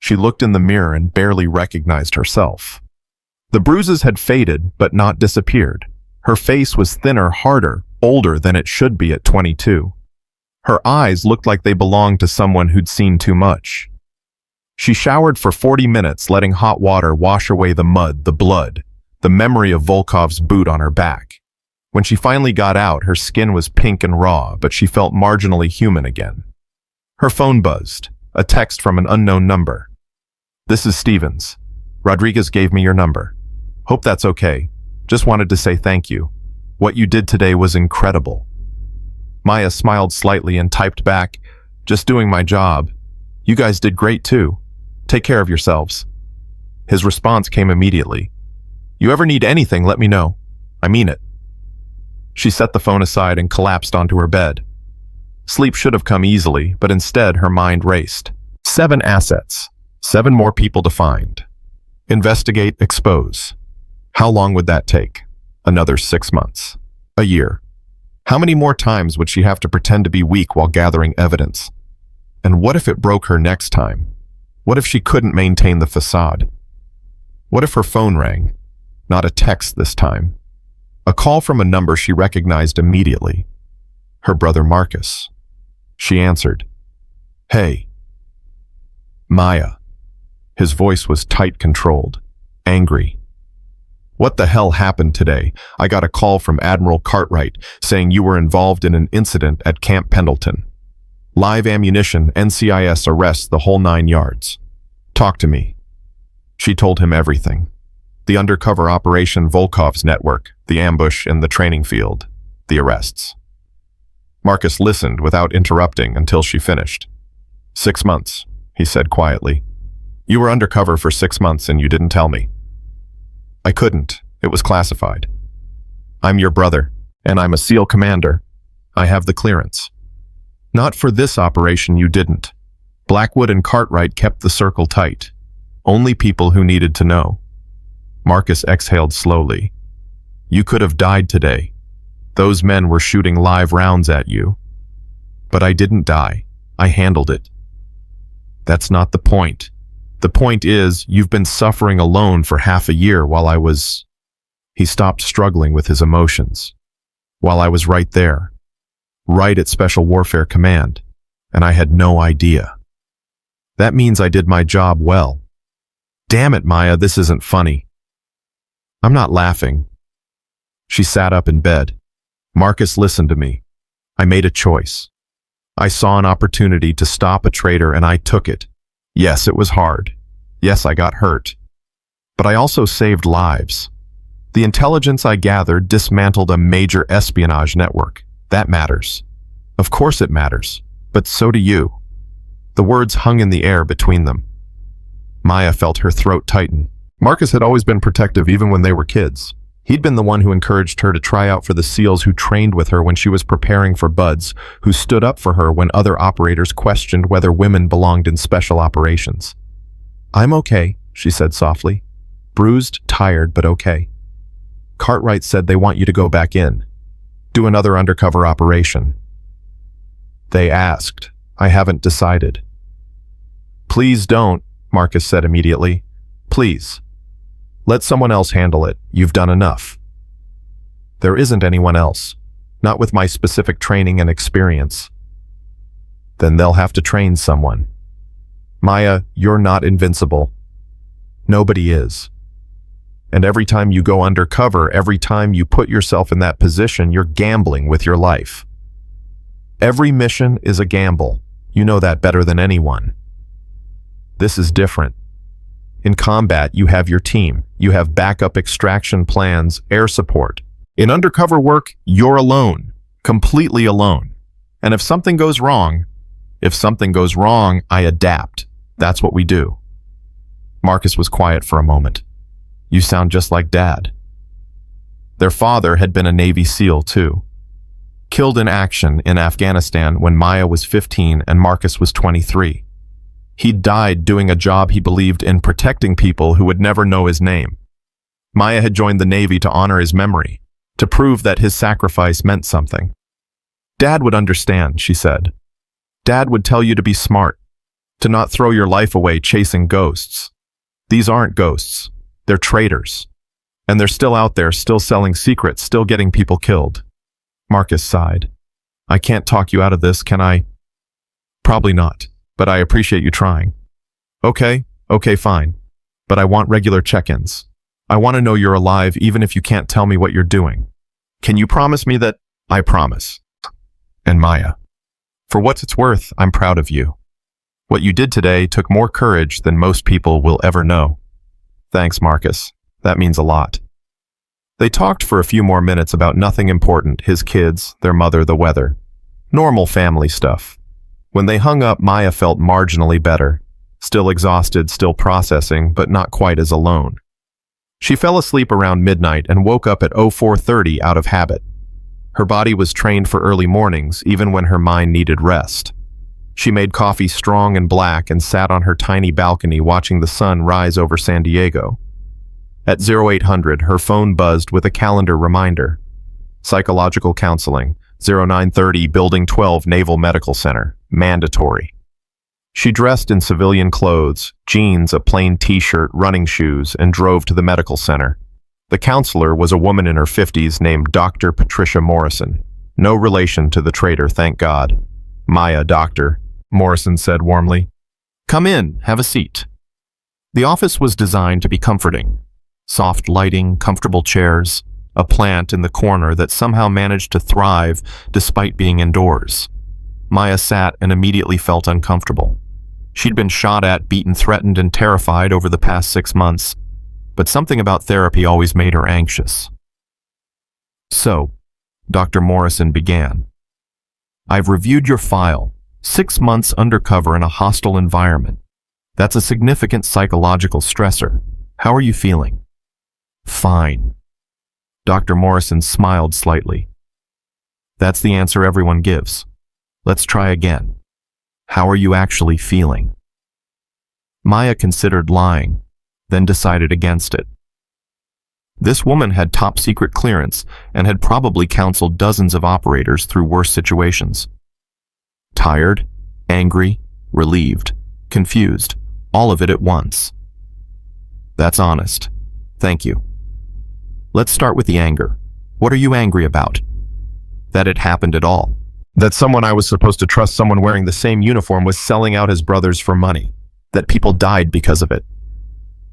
Speaker 1: She looked in the mirror and barely recognized herself. The bruises had faded, but not disappeared. Her face was thinner, harder, older than it should be at 22. Her eyes looked like they belonged to someone who'd seen too much. She showered for 40 minutes, letting hot water wash away the mud, the blood, the memory of Volkov's boot on her back. When she finally got out, her skin was pink and raw, but she felt marginally human again. Her phone buzzed, a text from an unknown number. "This is Stevens. Rodriguez gave me your number. Hope that's okay. Just wanted to say thank you. What you did today was incredible." Maya smiled slightly and typed back, "Just doing my job. You guys did great too. Take care of yourselves." His response came immediately. "You ever need anything, let me know. I mean it." She set the phone aside and collapsed onto her bed. Sleep should have come easily, but instead her mind raced. 7 assets. 7 more people to find. Investigate, expose. How long would that take? Another 6 months. A year. How many more times would she have to pretend to be weak while gathering evidence? And what if it broke her next time? What if she couldn't maintain the facade? What if her phone rang? Not a text this time. A call from a number she recognized immediately. Her brother Marcus. She answered. "Hey." "Maya." His voice was tight, controlled, angry. "What the hell happened today? I got a call from Admiral Cartwright saying you were involved in an incident at Camp Pendleton. Live ammunition, NCIS arrests, the whole 9 yards. Talk to me." She told him everything. The undercover operation, Volkov's network, the ambush in the training field, the arrests. Marcus listened without interrupting until she finished. 6 months, he said quietly. "You were undercover for 6 months and you didn't tell me." "I couldn't. It was classified." "I'm your brother, and I'm a SEAL commander. I have the clearance." "Not for this operation you didn't. Blackwood and Cartwright kept the circle tight. Only people who needed to know." Marcus exhaled slowly. "You could have died today. Those men were shooting live rounds at you. But I didn't die. I handled it." "That's not the point. The point is, you've been suffering alone for half a year while I was..." He stopped, struggling with his emotions. "While I was right there. Right at Special Warfare Command. And I had no idea. That means I did my job well. Damn it, Maya, this isn't funny." "I'm not laughing." She sat up in bed. "Marcus, listen to me. I made a choice. I saw an opportunity to stop a traitor and I took it. Yes, it was hard. Yes, I got hurt. But I also saved lives. The intelligence I gathered dismantled a major espionage network. That matters. Of course it matters, but so do you. The words hung in the air between them. Maya felt her throat tighten. Marcus had always been protective even when they were kids. He'd been the one who encouraged her to try out for the SEALs, who trained with her when she was preparing for buds, who stood up for her when other operators questioned whether women belonged in special operations. "I'm okay," she said softly. "Bruised, tired, but okay. Cartwright said they want you to go back in. Do another undercover operation." "They asked. I haven't decided." "Please don't," Marcus said immediately. "Please. Let someone else handle it. You've done enough." "There isn't anyone else. Not with my specific training and experience." "Then they'll have to train someone." "Maya, you're not invincible. Nobody is. And every time you go undercover, every time you put yourself in that position, you're gambling with your life. Every mission is a gamble. You know that better than anyone. This is different. In combat, you have your team. You have backup extraction plans, air support. In undercover work, you're alone, completely alone. And if something goes wrong, I adapt. That's what we do." Marcus was quiet for a moment. "You sound just like Dad." Their father had been a Navy SEAL too. Killed in action in Afghanistan when Maya was 15 and Marcus was 23. He died doing a job he believed in, protecting people who would never know his name. Maya had joined the Navy to honor his memory, to prove that his sacrifice meant something. "Dad would understand," she said. "Dad would tell you to be smart, to not throw your life away chasing ghosts. These aren't ghosts. They're traitors. And they're still out there, still selling secrets, still getting people killed." Marcus sighed. "I can't talk you out of this, can I?" "Probably not. But I appreciate you trying." Okay, fine. But I want regular check-ins. I want to know you're alive even if you can't tell me what you're doing. Can you promise me that?" "I promise." "And Maya, for what it's worth, I'm proud of you. What you did today took more courage than most people will ever know." "Thanks, Marcus. That means a lot." They talked for a few more minutes about nothing important, his kids, their mother, the weather. Normal family stuff. When they hung up, Maya felt marginally better. Still exhausted, still processing, but not quite as alone. She fell asleep around midnight and woke up at 04:30 out of habit. Her body was trained for early mornings, even when her mind needed rest. She made coffee strong and black and sat on her tiny balcony watching the sun rise over San Diego. At 0800, her phone buzzed with a calendar reminder. Psychological counseling, 0930 Building 12 Naval Medical Center, mandatory. She dressed in civilian clothes, jeans, a plain t-shirt, running shoes, and drove to the medical center. The counselor was a woman in her 50s named Dr. Patricia Morrison. No relation to the traitor, thank God. "Maya, doctor," Morrison said warmly. "Come in, have a seat." The office was designed to be comforting. Soft lighting, comfortable chairs, a plant in the corner that somehow managed to thrive despite being indoors. Maya sat and immediately felt uncomfortable. She'd been shot at, beaten, threatened, and terrified over the past 6 months, but something about therapy always made her anxious. "So," Dr. Morrison began, "I've reviewed your file. 6 months undercover in a hostile environment. That's a significant psychological stressor. How are you feeling?" "Fine." Dr. Morrison smiled slightly. "That's the answer everyone gives. Let's try again. How are you actually feeling?" Maya considered lying, then decided against it. This woman had top-secret clearance and had probably counseled dozens of operators through worse situations. Tired, angry, relieved, confused, all of it at once. "That's honest. Thank you. Let's start with the anger. What are you angry about?" "That it happened at all. That someone I was supposed to trust, someone wearing the same uniform, was selling out his brothers for money. That people died because of it.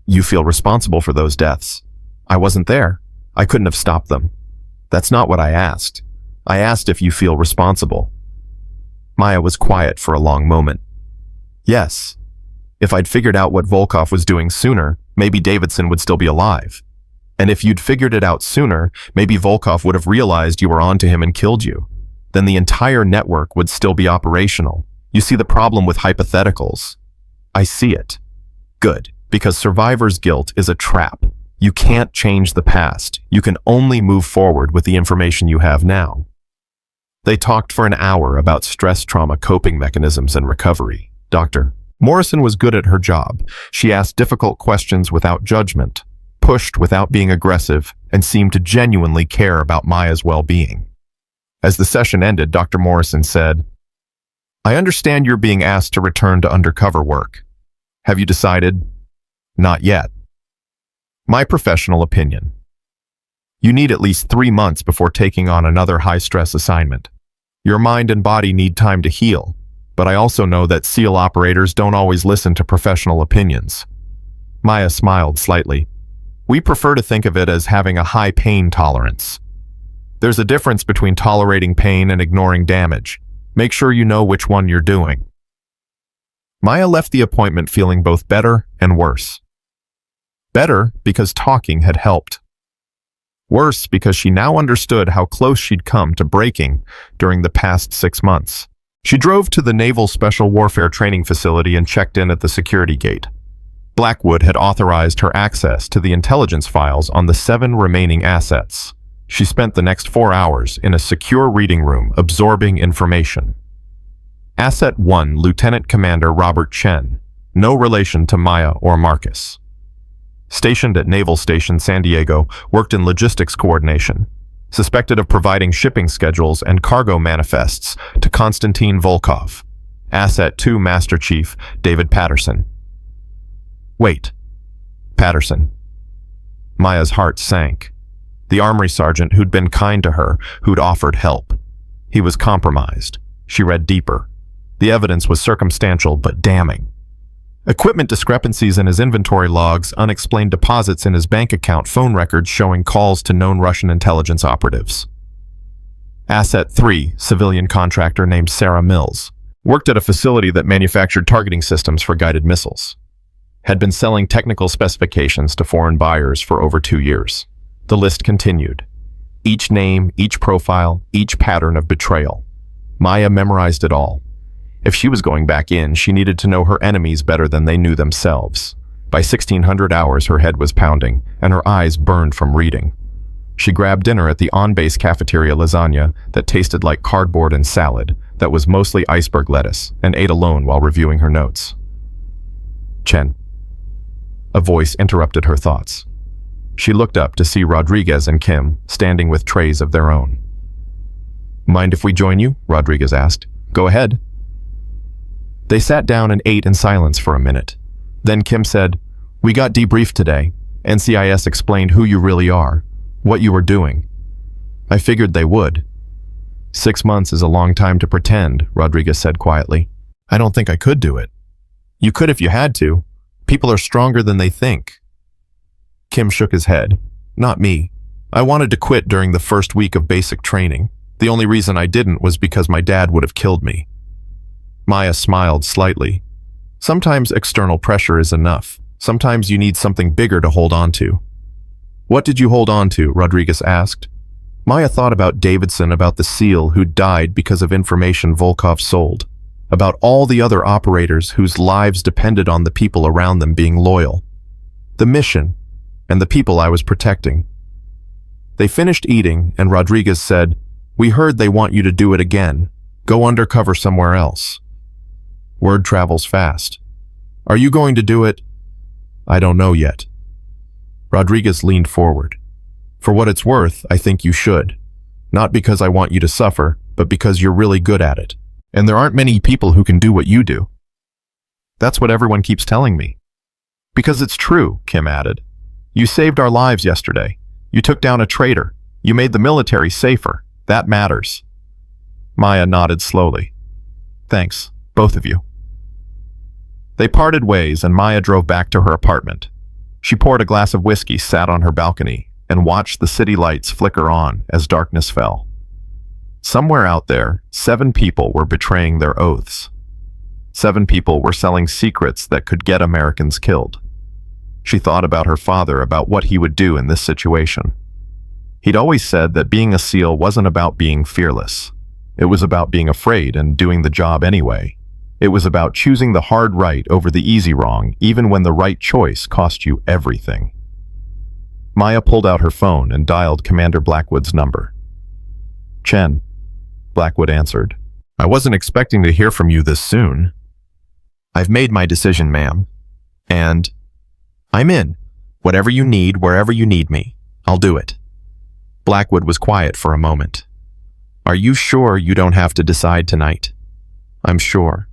Speaker 1: You feel responsible for those deaths. I wasn't there. I couldn't have stopped them. That's not what I asked. I asked if you feel responsible." Maya was quiet for a long moment. "Yes. If I'd figured out what Volkov was doing sooner, maybe Davidson would still be alive. And if you'd figured it out sooner, maybe Volkov would have realized you were onto him and killed you. Then the entire network would still be operational. You see the problem with hypotheticals? I see it. Good, because survivor's guilt is a trap. You can't change the past. You can only move forward with the information you have now. They talked for an hour about stress trauma coping mechanisms and recovery. Dr. Morrison was good at her job. She asked difficult questions without judgment, pushed without being aggressive, and seemed to genuinely care about Maya's well-being. As the session ended, Dr. Morrison said, "I understand you're being asked to return to undercover work. Have you decided?" "Not yet." "My professional opinion. You need at least 3 months before taking on another high-stress assignment. Your mind and body need time to heal, but I also know that SEAL operators don't always listen to professional opinions." Maya smiled slightly. "We prefer to think of it as having a high pain tolerance. There's a difference between tolerating pain and ignoring damage. Make sure you know which one you're doing." Maya left the appointment feeling both better and worse. Better because talking had helped. Worse because she now understood how close she'd come to breaking during the past 6 months. She drove to the Naval Special Warfare Training Facility and checked in at the security gate. Blackwood had authorized her access to the intelligence files on the 7 remaining assets. She spent the next 4 hours in a secure reading room absorbing information. Asset 1, Lieutenant Commander Robert Chen, no relation to Maya or Marcus. Stationed at Naval Station San Diego, worked in logistics coordination. Suspected of providing shipping schedules and cargo manifests to Konstantin Volkov. Asset 2, Master Chief David Patterson. Wait. Patterson. Maya's heart sank. The armory sergeant who'd been kind to her, who'd offered help. He was compromised. She read deeper. The evidence was circumstantial but damning. Equipment discrepancies in his inventory logs, unexplained deposits in his bank account, phone records showing calls to known Russian intelligence operatives. Asset 3, civilian contractor named Sarah Mills. Worked at a facility that manufactured targeting systems for guided missiles. Had been selling technical specifications to foreign buyers for over 2 years. The list continued. Each name, each profile, each pattern of betrayal. Maya memorized it all. If she was going back in, she needed to know her enemies better than they knew themselves. By 1600 hours, her head was pounding, and her eyes burned from reading. She grabbed dinner at the on-base cafeteria lasagna that tasted like cardboard and salad, that was mostly iceberg lettuce, and ate alone while reviewing her notes. "Chen." A voice interrupted her thoughts. She looked up to see Rodriguez and Kim standing with trays of their own. "Mind if we join you?" Rodriguez asked. "Go ahead." They sat down and ate in silence for a minute. Then Kim said, "We got debriefed today. NCIS explained who you really are, what you were doing. I figured they would." 6 months is a long time to pretend," Rodriguez said quietly. "I don't think I could do it." "You could if you had to. People are stronger than they think." Kim shook his head. "Not me. I wanted to quit during the first week of basic training. The only reason I didn't was because my dad would have killed me." Maya smiled slightly. Sometimes external pressure is enough. Sometimes you need something bigger to hold on to. "What did you hold on to?" Rodriguez asked. Maya thought about Davidson, about the SEAL who died because of information Volkov sold, about all the other operators whose lives depended on the people around them being loyal, the mission, and the people I was protecting. They finished eating, and Rodriguez said, "We heard they want you to do it again. Go undercover somewhere else." Word travels fast. "Are you going to do it?" "I don't know yet." Rodriguez leaned forward. "For what it's worth, I think you should. Not because I want you to suffer, but because you're really good at it. And there aren't many people who can do what you do." "That's what everyone keeps telling me." "Because it's true," Kim added. "You saved our lives yesterday. You took down a traitor. You made the military safer. That matters." Maya nodded slowly. "Thanks, both of you." They parted ways, and Maya drove back to her apartment. She poured a glass of whiskey, sat on her balcony, and watched the city lights flicker on as darkness fell. Somewhere out there, 7 people were betraying their oaths. 7 people were selling secrets that could get Americans killed. She thought about her father, about what he would do in this situation. He'd always said that being a SEAL wasn't about being fearless. It was about being afraid and doing the job anyway. It was about choosing the hard right over the easy wrong, even when the right choice cost you everything. Maya pulled out her phone and dialed Commander Blackwood's number. "Chen," Blackwood answered. "I wasn't expecting to hear from you this soon." "I've made my decision, ma'am. And I'm in. Whatever you need, wherever you need me, I'll do it." Blackwood was quiet for a moment. "Are you sure you don't have to decide tonight?" "I'm sure.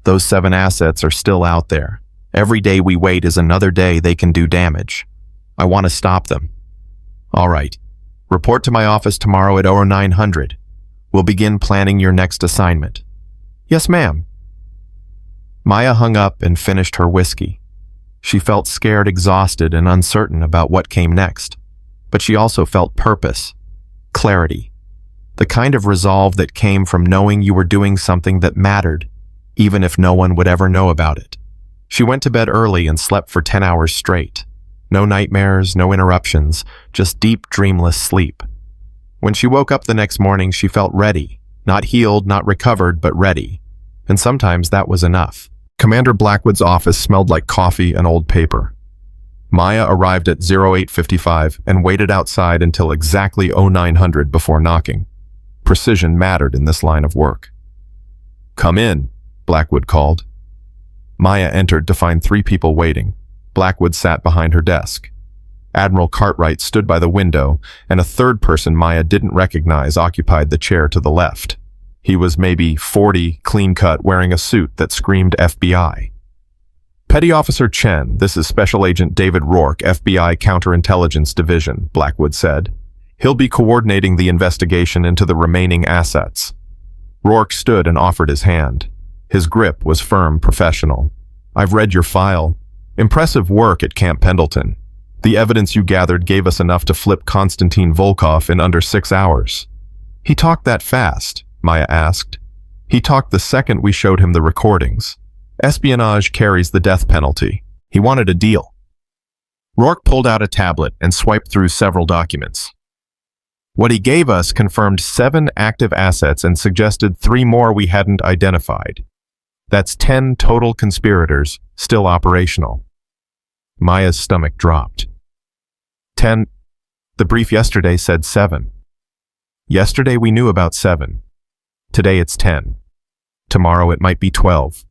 Speaker 1: Those 7 assets are still out there. Every day we wait is another day they can do damage. I want to stop them." "All right. Report to my office tomorrow at 0900. We'll begin planning your next assignment." "Yes, ma'am." Maya hung up and finished her whiskey. She felt scared, exhausted, and uncertain about what came next. But she also felt purpose, clarity, the kind of resolve that came from knowing you were doing something that mattered, even if no one would ever know about it. She went to bed early and slept for 10 hours straight. No nightmares, no interruptions, just deep, dreamless sleep. When she woke up the next morning, she felt ready, not healed, not recovered, but ready. And sometimes that was enough. Commander Blackwood's office smelled like coffee and old paper. Maya arrived at 0855 and waited outside until exactly 0900 before knocking. Precision mattered in this line of work. "Come in," Blackwood called. Maya entered to find 3 people waiting. Blackwood sat behind her desk. Admiral Cartwright stood by the window, and a third person Maya didn't recognize occupied the chair to the left. He was maybe 40, clean-cut, wearing a suit that screamed FBI. "Petty Officer Chen, this is Special Agent David Rourke, FBI Counterintelligence Division," Blackwood said. "He'll be coordinating the investigation into the remaining assets." Rourke stood and offered his hand. His grip was firm, professional. "I've read your file. Impressive work at Camp Pendleton. The evidence you gathered gave us enough to flip Konstantin Volkov in under 6 hours." "He talked that fast?" Maya asked. "He talked the second we showed him the recordings. Espionage carries the death penalty. He wanted a deal." Rourke pulled out a tablet and swiped through several documents. "What he gave us confirmed 7 active assets and suggested 3 more we hadn't identified. That's 10 total conspirators, still operational." Maya's stomach dropped. 10? The brief yesterday said 7. Yesterday we knew about 7. Today it's 10. Tomorrow it might be 12.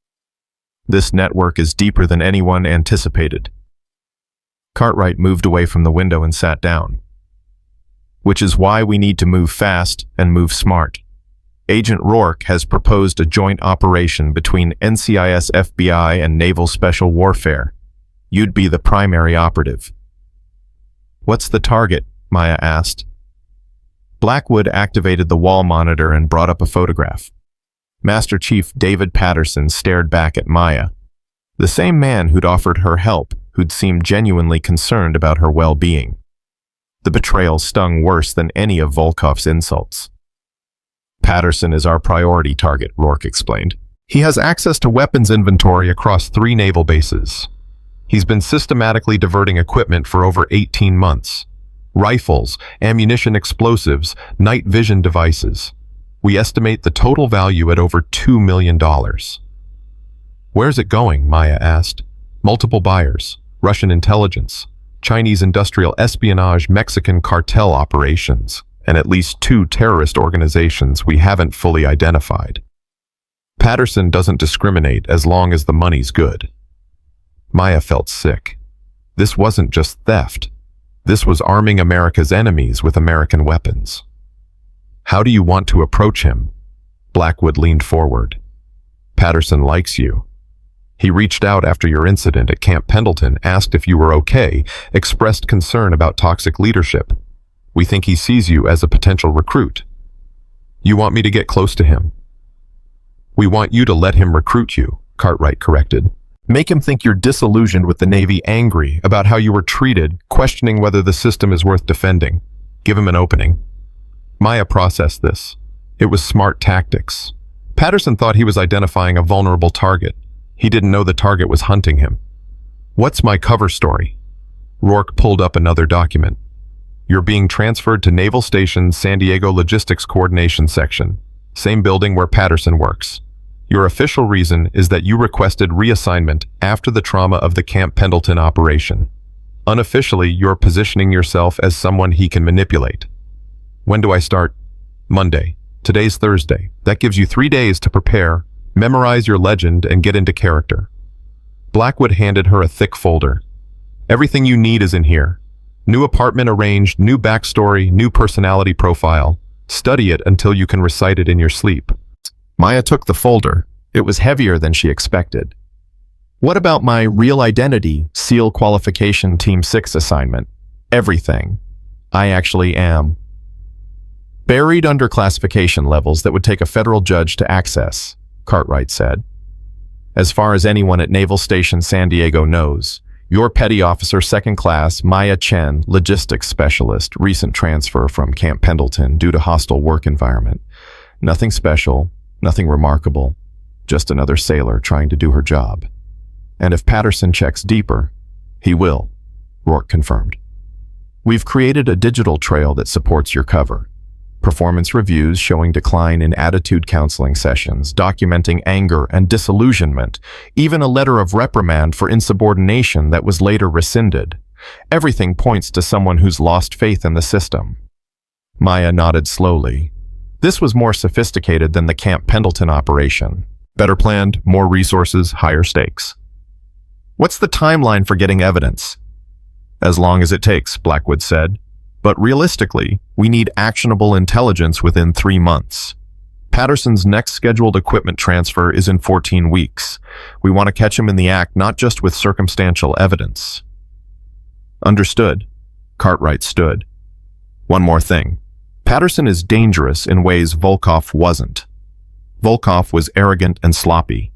Speaker 1: This network is deeper than anyone anticipated. Cartwright moved away from the window and sat down. "Which is why we need to move fast and move smart. Agent Rourke has proposed a joint operation between NCIS FBI and Naval Special Warfare. You'd be the primary operative." "What's the target?" Maya asked. Blackwood activated the wall monitor and brought up a photograph. Master Chief David Patterson stared back at Maya. The same man who'd offered her help, who'd seemed genuinely concerned about her well-being. The betrayal stung worse than any of Volkov's insults. "Patterson is our priority target," Rourke explained. "He has access to weapons inventory across 3 naval bases. He's been systematically diverting equipment for over 18 months. Rifles, ammunition, explosives, night vision devices. We estimate the total value at over $2 million. "Where's it going?" Maya asked. "Multiple buyers, Russian intelligence, Chinese industrial espionage, Mexican cartel operations, and at least 2 terrorist organizations we haven't fully identified. Patterson doesn't discriminate as long as the money's good." Maya felt sick. This wasn't just theft. This was arming America's enemies with American weapons. "How do you want to approach him?" Blackwood leaned forward. "Patterson likes you. He reached out after your incident at Camp Pendleton, asked if you were okay, expressed concern about toxic leadership. We think he sees you as a potential recruit. You want me to get close to him?" "We want you to let him recruit you," Cartwright corrected. "Make him think you're disillusioned with the Navy, angry about how you were treated, questioning whether the system is worth defending. Give him an opening." Maya processed this. It was smart tactics. Patterson thought he was identifying a vulnerable target. He didn't know the target was hunting him. "What's my cover story?" Rourke pulled up another document. You're being transferred to Naval Station San Diego Logistics Coordination Section, same building where Patterson works. Your official reason is that you requested reassignment after the trauma of the Camp Pendleton operation. Unofficially, you're positioning yourself as someone he can manipulate. When do I start? Monday. Today's Thursday. That gives you 3 days to prepare, memorize your legend, and get into character. Blackwood handed her a thick folder. Everything you need is in here. New apartment arranged, new backstory, new personality profile. Study it until you can recite it in your sleep. Maya took the folder. It was heavier than she expected. What about my real identity, SEAL qualification Team 6 assignment? Everything. I actually am. Buried under classification levels that would take a federal judge to access, Cartwright said. As far as anyone at Naval Station San Diego knows, you're Petty Officer Second Class Maya Chen, Logistics Specialist, recent transfer from Camp Pendleton due to hostile work environment. Nothing special, nothing remarkable, just another sailor trying to do her job. And if Patterson checks deeper, he will, Rourke confirmed. We've created a digital trail that supports your cover. Performance reviews showing decline in attitude counseling sessions, documenting anger and disillusionment, even a letter of reprimand for insubordination that was later rescinded. Everything points to someone who's lost faith in the system. Maya nodded slowly. This was more sophisticated than the Camp Pendleton operation. Better planned, more resources, higher stakes. What's the timeline for getting evidence? As long as it takes, Blackwood said. But realistically, we need actionable intelligence within 3 months. Patterson's next scheduled equipment transfer is in 14 weeks. We want to catch him in the act, not just with circumstantial evidence. Understood. Cartwright stood. One more thing. Patterson is dangerous in ways Volkov wasn't. Volkov was arrogant and sloppy.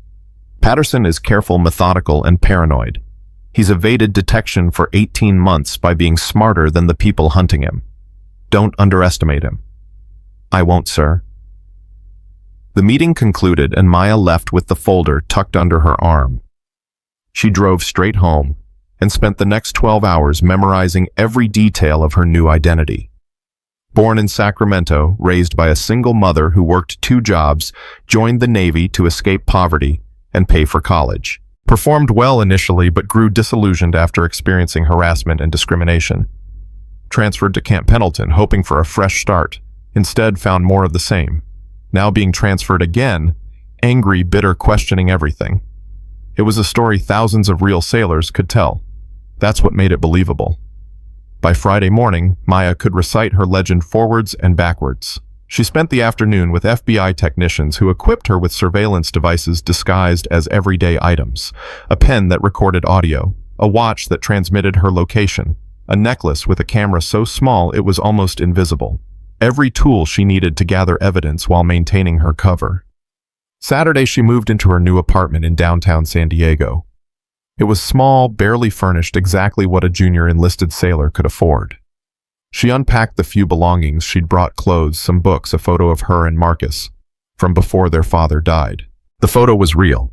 Speaker 1: Patterson is careful, methodical, and paranoid. He's evaded detection for 18 months by being smarter than the people hunting him. Don't underestimate him. I won't, sir. The meeting concluded and Maya left with the folder tucked under her arm. She drove straight home and spent the next 12 hours memorizing every detail of her new identity. Born in Sacramento, raised by a single mother who worked 2 jobs, joined the Navy to escape poverty and pay for college. Performed well initially but grew disillusioned after experiencing harassment and discrimination. Transferred to Camp Pendleton, hoping for a fresh start. Instead found more of the same. Now being transferred again, angry, bitter, questioning everything. It was a story thousands of real sailors could tell. That's what made it believable. By Friday morning, Maya could recite her legend forwards and backwards. She spent the afternoon with FBI technicians who equipped her with surveillance devices disguised as everyday items, a pen that recorded audio, a watch that transmitted her location, a necklace with a camera so small it was almost invisible. Every tool she needed to gather evidence while maintaining her cover. Saturday, she moved into her new apartment in downtown San Diego. It was small, barely furnished, exactly what a junior enlisted sailor could afford. She unpacked the few belongings she'd brought: clothes, some books, a photo of her and Marcus from before their father died. The photo was real.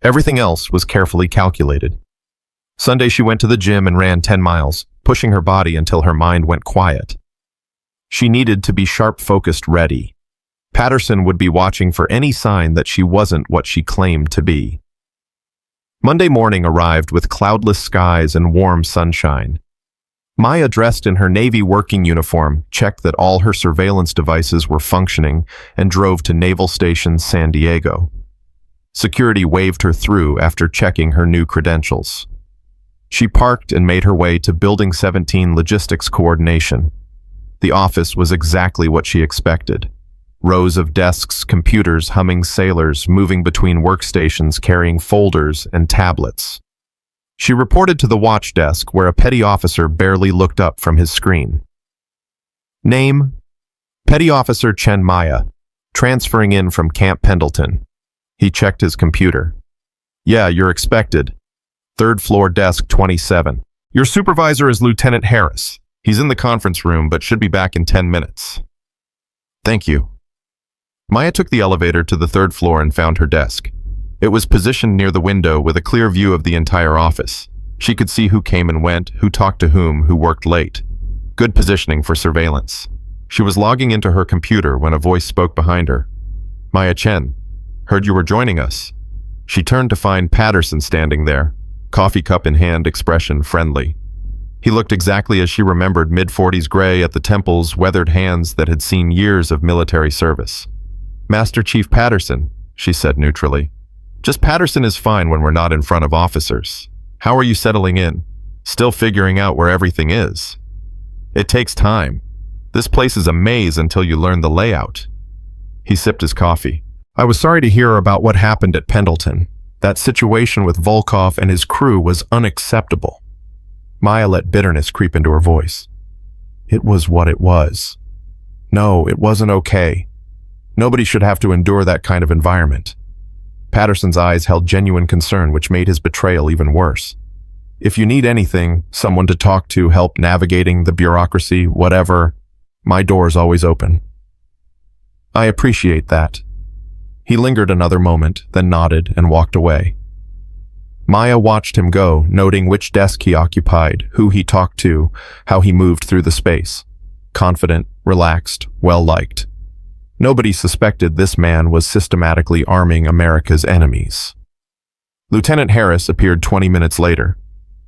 Speaker 1: Everything else was carefully calculated. Sunday, she went to the gym and ran 10 miles, pushing her body until her mind went quiet. She needed to be sharp, focused, ready. Patterson would be watching for any sign that she wasn't what she claimed to be. Monday morning arrived with cloudless skies and warm sunshine. Maya, dressed in her Navy working uniform, checked that all her surveillance devices were functioning and drove to Naval Station San Diego. Security waved her through after checking her new credentials. She parked and made her way to Building 17 Logistics Coordination. The office was exactly what she expected. Rows of desks, computers, humming sailors, moving between workstations carrying folders and tablets. She reported to the watch desk, where a petty officer barely looked up from his screen. Name: Petty Officer Chen Maya, transferring in from Camp Pendleton. He checked his computer. Yeah, you're expected. 3rd floor, desk 27. Your supervisor is Lieutenant Harris. He's in the conference room, but should be back in 10 minutes. Thank you. Maya took the elevator to the 3rd floor and found her desk. It was positioned near the window with a clear view of the entire office. She could see who came and went, who talked to whom, who worked late. Good positioning for surveillance. She was logging into her computer when a voice spoke behind her. Maya Chen, heard you were joining us. She turned to find Patterson standing there, coffee cup in hand, expression friendly. He looked exactly as she remembered, mid-40s gray at the temples, weathered hands that had seen years of military service. Master Chief Patterson, she said neutrally. Just Patterson is fine when we're not in front of officers. How are you settling in? Still figuring out where everything is? It takes time. This place is a maze until you learn the layout. He sipped his coffee. I was sorry to hear about what happened at Pendleton. That situation with Volkov and his crew was unacceptable. Maya let bitterness creep into her voice. It was what it was. No, it wasn't okay. Nobody should have to endure that kind of environment. Patterson's eyes held genuine concern, which made his betrayal even worse. If you need anything, someone to talk to, help navigating the bureaucracy, whatever, my door's always open. I appreciate that. He lingered another moment, then nodded and walked away. Maya watched him go, noting which desk he occupied, who he talked to, how he moved through the space. Confident, relaxed, well-liked. Nobody suspected this man was systematically arming America's enemies. Lieutenant Harris appeared 20 minutes later.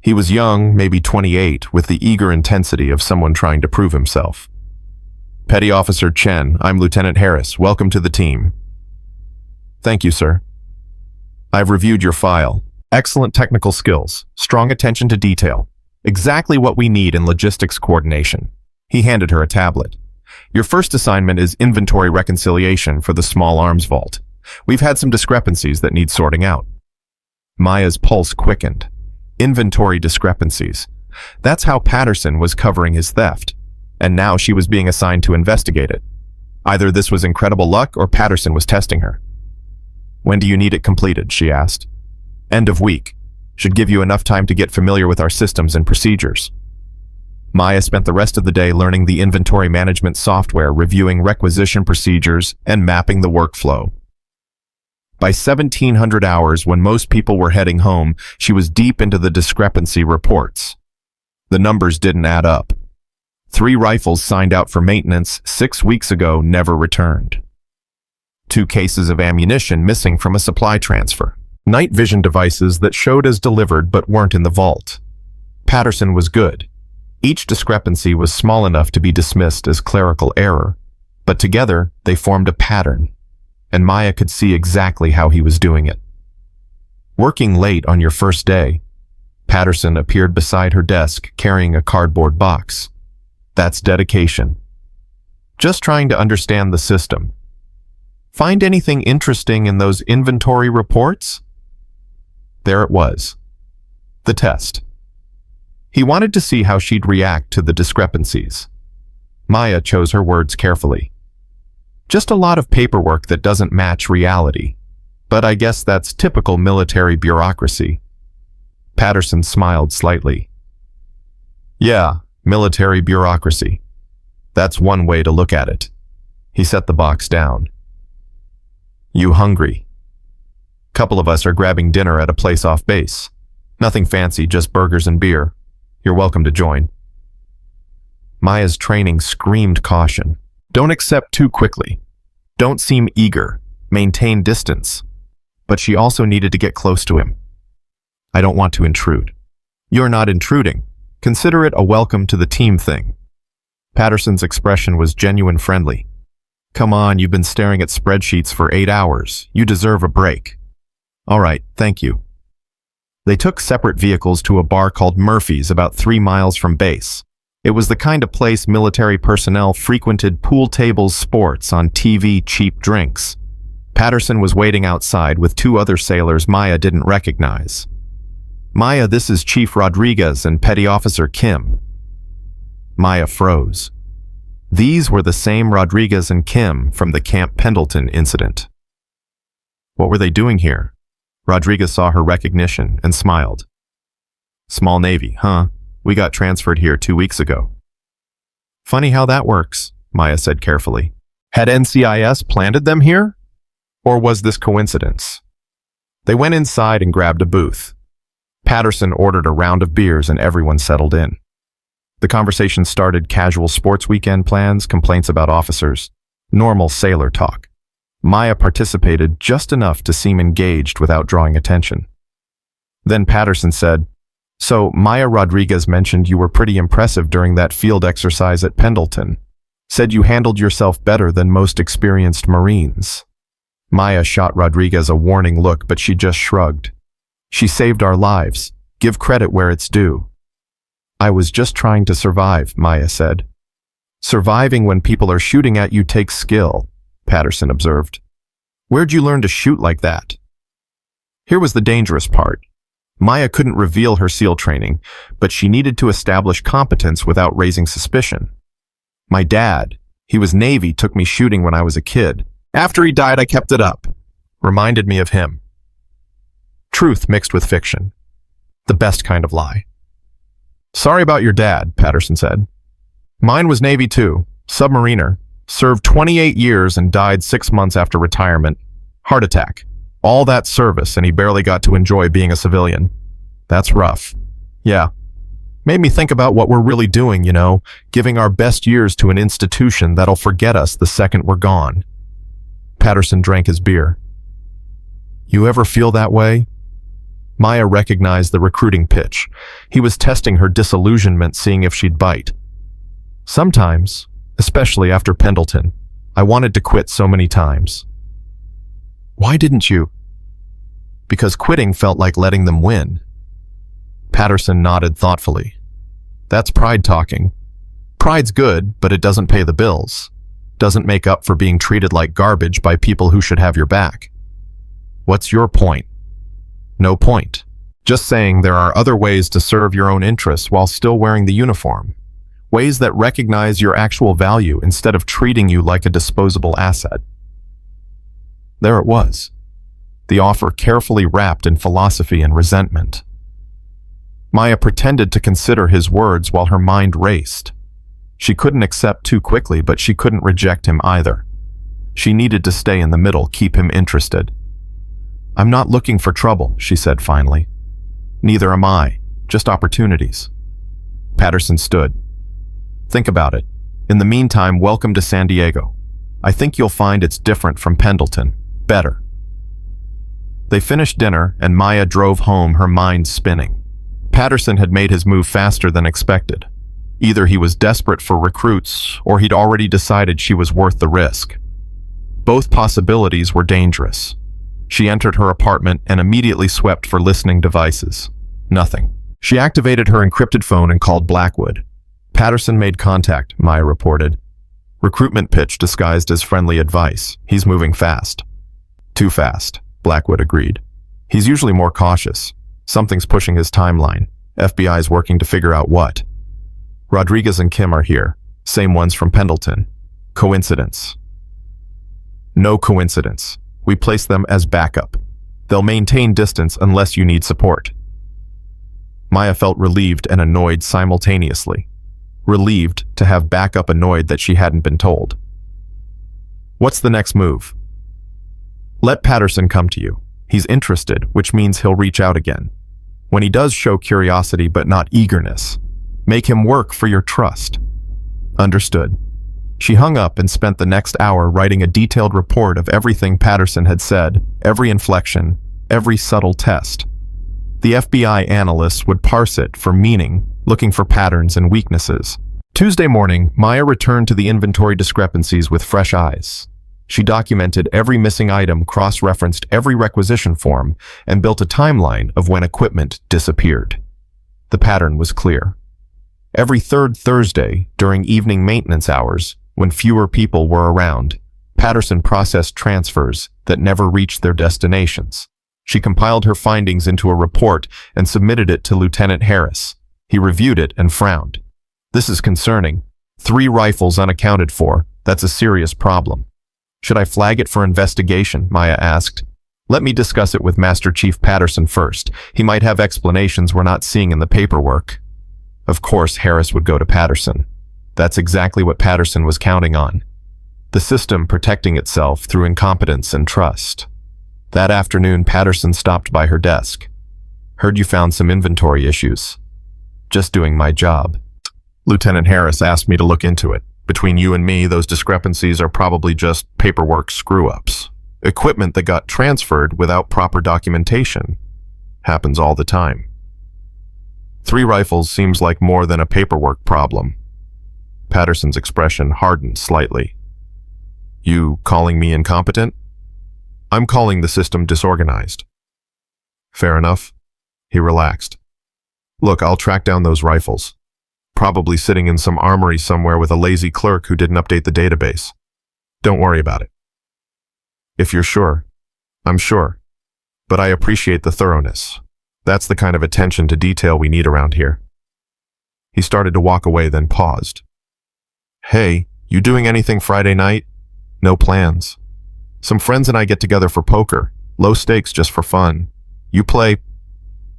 Speaker 1: He was young, maybe 28, with the eager intensity of someone trying to prove himself. Petty Officer Chen, I'm Lieutenant Harris. Welcome to the team. Thank you, sir. I've reviewed your file. Excellent technical skills, strong attention to detail. Exactly what we need in logistics coordination. He handed her a tablet. Your first assignment is inventory reconciliation for the small arms vault. We've had some discrepancies that need sorting out. Maya's pulse quickened. Inventory discrepancies. That's how Patterson was covering his theft. And now she was being assigned to investigate it. Either this was incredible luck or Patterson was testing her. When do you need it completed? She asked. End of week. Should give you enough time to get familiar with our systems and procedures. Maya spent the rest of the day learning the inventory management software, reviewing requisition procedures, and mapping the workflow. By 1700 hours, when most people were heading home, she was deep into the discrepancy reports. The numbers didn't add up. 3 rifles signed out for maintenance 6 weeks ago never returned. 2 cases of ammunition missing from a supply transfer. Night vision devices that showed as delivered but weren't in the vault. Patterson was good. Each discrepancy was small enough to be dismissed as clerical error, but together they formed a pattern, and Maya could see exactly how he was doing it. Working late on your first day, Patterson appeared beside her desk carrying a cardboard box. That's dedication. Just trying to understand the system. Find anything interesting in those inventory reports? There it was. The test. He wanted to see how she'd react to the discrepancies. Maya chose her words carefully. Just a lot of paperwork that doesn't match reality. But I guess that's typical military bureaucracy. Patterson smiled slightly. Yeah, military bureaucracy. That's one way to look at it. He set the box down. You hungry? Couple of us are grabbing dinner at a place off base. Nothing fancy, just burgers and beer. You're welcome to join. Maya's training screamed caution. Don't accept too quickly. Don't seem eager. Maintain distance. But she also needed to get close to him. I don't want to intrude. You're not intruding. Consider it a welcome to the team thing. Patterson's expression was genuine friendly. Come on, you've been staring at spreadsheets for 8 hours. You deserve a break. All right, thank you. They took separate vehicles to a bar called Murphy's about 3 miles from base. It was the kind of place military personnel frequented, pool tables, sports, on TV, cheap drinks. Patterson was waiting outside with 2 other sailors Maya didn't recognize. Maya, this is Chief Rodriguez and Petty Officer Kim. Maya froze. These were the same Rodriguez and Kim from the Camp Pendleton incident. What were they doing here? Rodriguez saw her recognition and smiled. Small Navy, huh? We got transferred here 2 weeks ago. Funny how that works, Maya said carefully. Had NCIS planted them here? Or was this coincidence? They went inside and grabbed a booth. Patterson ordered a round of beers and everyone settled in. The conversation started casual sports weekend plans, complaints about officers, normal sailor talk. Maya participated just enough to seem engaged without drawing attention. Then Patterson said, "So, Maya Rodriguez mentioned you were pretty impressive during that field exercise at Pendleton. Said you handled yourself better than most experienced Marines." Maya shot Rodriguez a warning look, but she just shrugged. "She saved our lives. Give credit where it's due." "I was just trying to survive," Maya said. "Surviving when people are shooting at you takes skill," Patterson observed. "Where'd you learn to shoot like that?" Here was the dangerous part. Maya couldn't reveal her SEAL training, but she needed to establish competence without raising suspicion. "My dad, he was Navy, took me shooting when I was a kid. After he died, I kept it up." Reminded me of him. Truth mixed with fiction. The best kind of lie. "Sorry about your dad," Patterson said. "Mine was Navy too, submariner. Served 28 years and died 6 months after retirement. Heart attack. All that service and he barely got to enjoy being a civilian. That's rough. Yeah. Made me think about what we're really doing, giving our best years to an institution that'll forget us the second we're gone." Patterson drank his beer. "You ever feel that way?" Maya recognized the recruiting pitch. He was testing her disillusionment, seeing if she'd bite. "Sometimes, especially after Pendleton. I wanted to quit so many times." "Why didn't you?" "Because quitting felt like letting them win." Patterson nodded thoughtfully. "That's pride talking. Pride's good, but it doesn't pay the bills. Doesn't make up for being treated like garbage by people who should have your back." "What's your point?" "No point. Just saying there are other ways to serve your own interests while still wearing the uniform. Ways that recognize your actual value instead of treating you like a disposable asset." There it was. The offer carefully wrapped in philosophy and resentment. Maya pretended to consider his words while her mind raced. She couldn't accept too quickly, but she couldn't reject him either. She needed to stay in the middle, keep him interested. "I'm not looking for trouble," she said finally. "Neither am I, just opportunities." Patterson stood. "Think about it. In the meantime, welcome to San Diego. I think you'll find it's different from Pendleton. Better." They finished dinner, and Maya drove home, her mind spinning. Patterson had made his move faster than expected. Either he was desperate for recruits, or he'd already decided she was worth the risk. Both possibilities were dangerous. She entered her apartment and immediately swept for listening devices. Nothing. She activated her encrypted phone and called Blackwood. "Patterson made contact," Maya reported. "Recruitment pitch disguised as friendly advice. He's moving fast." "Too fast," Blackwood agreed. "He's usually more cautious. Something's pushing his timeline. FBI's working to figure out what." "Rodriguez and Kim are here. Same ones from Pendleton. Coincidence?" "No coincidence. We place them as backup. They'll maintain distance unless you need support." Maya felt relieved and annoyed simultaneously. Relieved to have backup, annoyed that she hadn't been told. "What's the next move?" "Let Patterson come to you. He's interested, which means he'll reach out again. When he does show curiosity but not eagerness, make him work for your trust." "Understood." She hung up and spent the next hour writing a detailed report of everything Patterson had said, every inflection, every subtle test. The FBI analysts would parse it for meaning, looking for patterns and weaknesses. Tuesday morning, Maya returned to the inventory discrepancies with fresh eyes. She documented every missing item, cross-referenced every requisition form, and built a timeline of when equipment disappeared. The pattern was clear. Every third Thursday, during evening maintenance hours, when fewer people were around, Patterson processed transfers that never reached their destinations. She compiled her findings into a report and submitted it to Lieutenant Harris. He reviewed it and frowned. "This is concerning. 3 rifles unaccounted for. That's a serious problem." "Should I flag it for investigation?" Maya asked. "Let me discuss it with Master Chief Patterson first. He might have explanations we're not seeing in the paperwork." Of course, Harris would go to Patterson. That's exactly what Patterson was counting on. The system protecting itself through incompetence and trust. That afternoon, Patterson stopped by her desk. Heard you found some inventory issues. Just doing my job. Lieutenant Harris asked me to look into it. Between you and me, those discrepancies are probably just paperwork screw-ups. Equipment that got transferred without proper documentation. Happens all the time. 3 rifles seems like more than a paperwork problem. Patterson's expression hardened slightly. You calling me incompetent? I'm calling the system disorganized. Fair enough. He relaxed. Look, I'll track down those rifles. Probably sitting in some armory somewhere with a lazy clerk who didn't update the database. Don't worry about it. If you're sure, I'm sure. But I appreciate the thoroughness. That's the kind of attention to detail we need around here. He started to walk away, then paused. Hey, you doing anything Friday night? No plans. Some friends and I get together for poker. Low stakes just for fun. You play?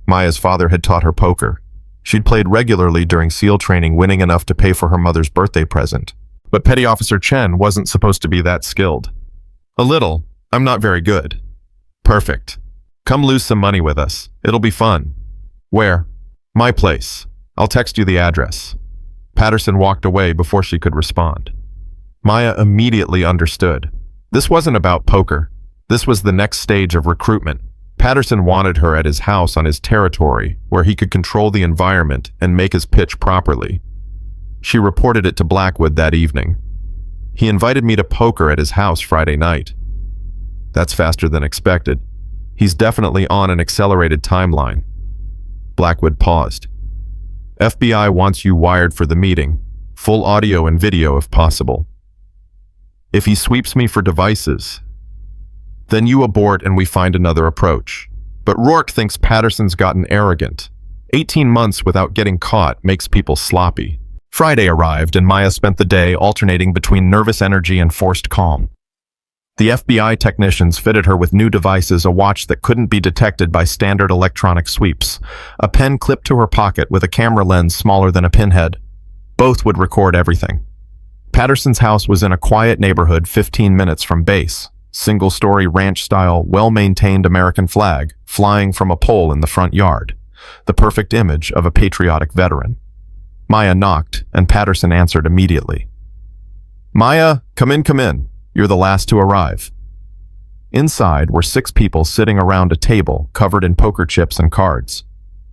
Speaker 1: Maya's father had taught her poker. She'd played regularly during SEAL training, winning enough to pay for her mother's birthday present. But Petty Officer Chen wasn't supposed to be that skilled. A little. I'm not very good. Perfect. Come lose some money with us. It'll be fun. Where? My place. I'll text you the address. Patterson walked away before she could respond. Maya immediately understood. This wasn't about poker. This was the next stage of recruitment. Patterson wanted her at his house on his territory, where he could control the environment and make his pitch properly. She reported it to Blackwood that evening. He invited me to poker at his house Friday night. That's faster than expected. He's definitely on an accelerated timeline. Blackwood paused. FBI wants you wired for the meeting, full audio and video if possible. If he sweeps me for devices, then you abort and we find another approach. But Rourke thinks Patterson's gotten arrogant. 18 months without getting caught makes people sloppy. Friday arrived and Maya spent the day alternating between nervous energy and forced calm. The FBI technicians fitted her with new devices, a watch that couldn't be detected by standard electronic sweeps, a pen clipped to her pocket with a camera lens smaller than a pinhead. Both would record everything. Patterson's house was in a quiet neighborhood 15 minutes from base. Single-story ranch-style, well-maintained American flag flying from a pole in the front yard, the perfect image of a patriotic veteran. Maya knocked, and Patterson answered immediately. Maya, come in, come in. You're the last to arrive. Inside were 6 people sitting around a table covered in poker chips and cards.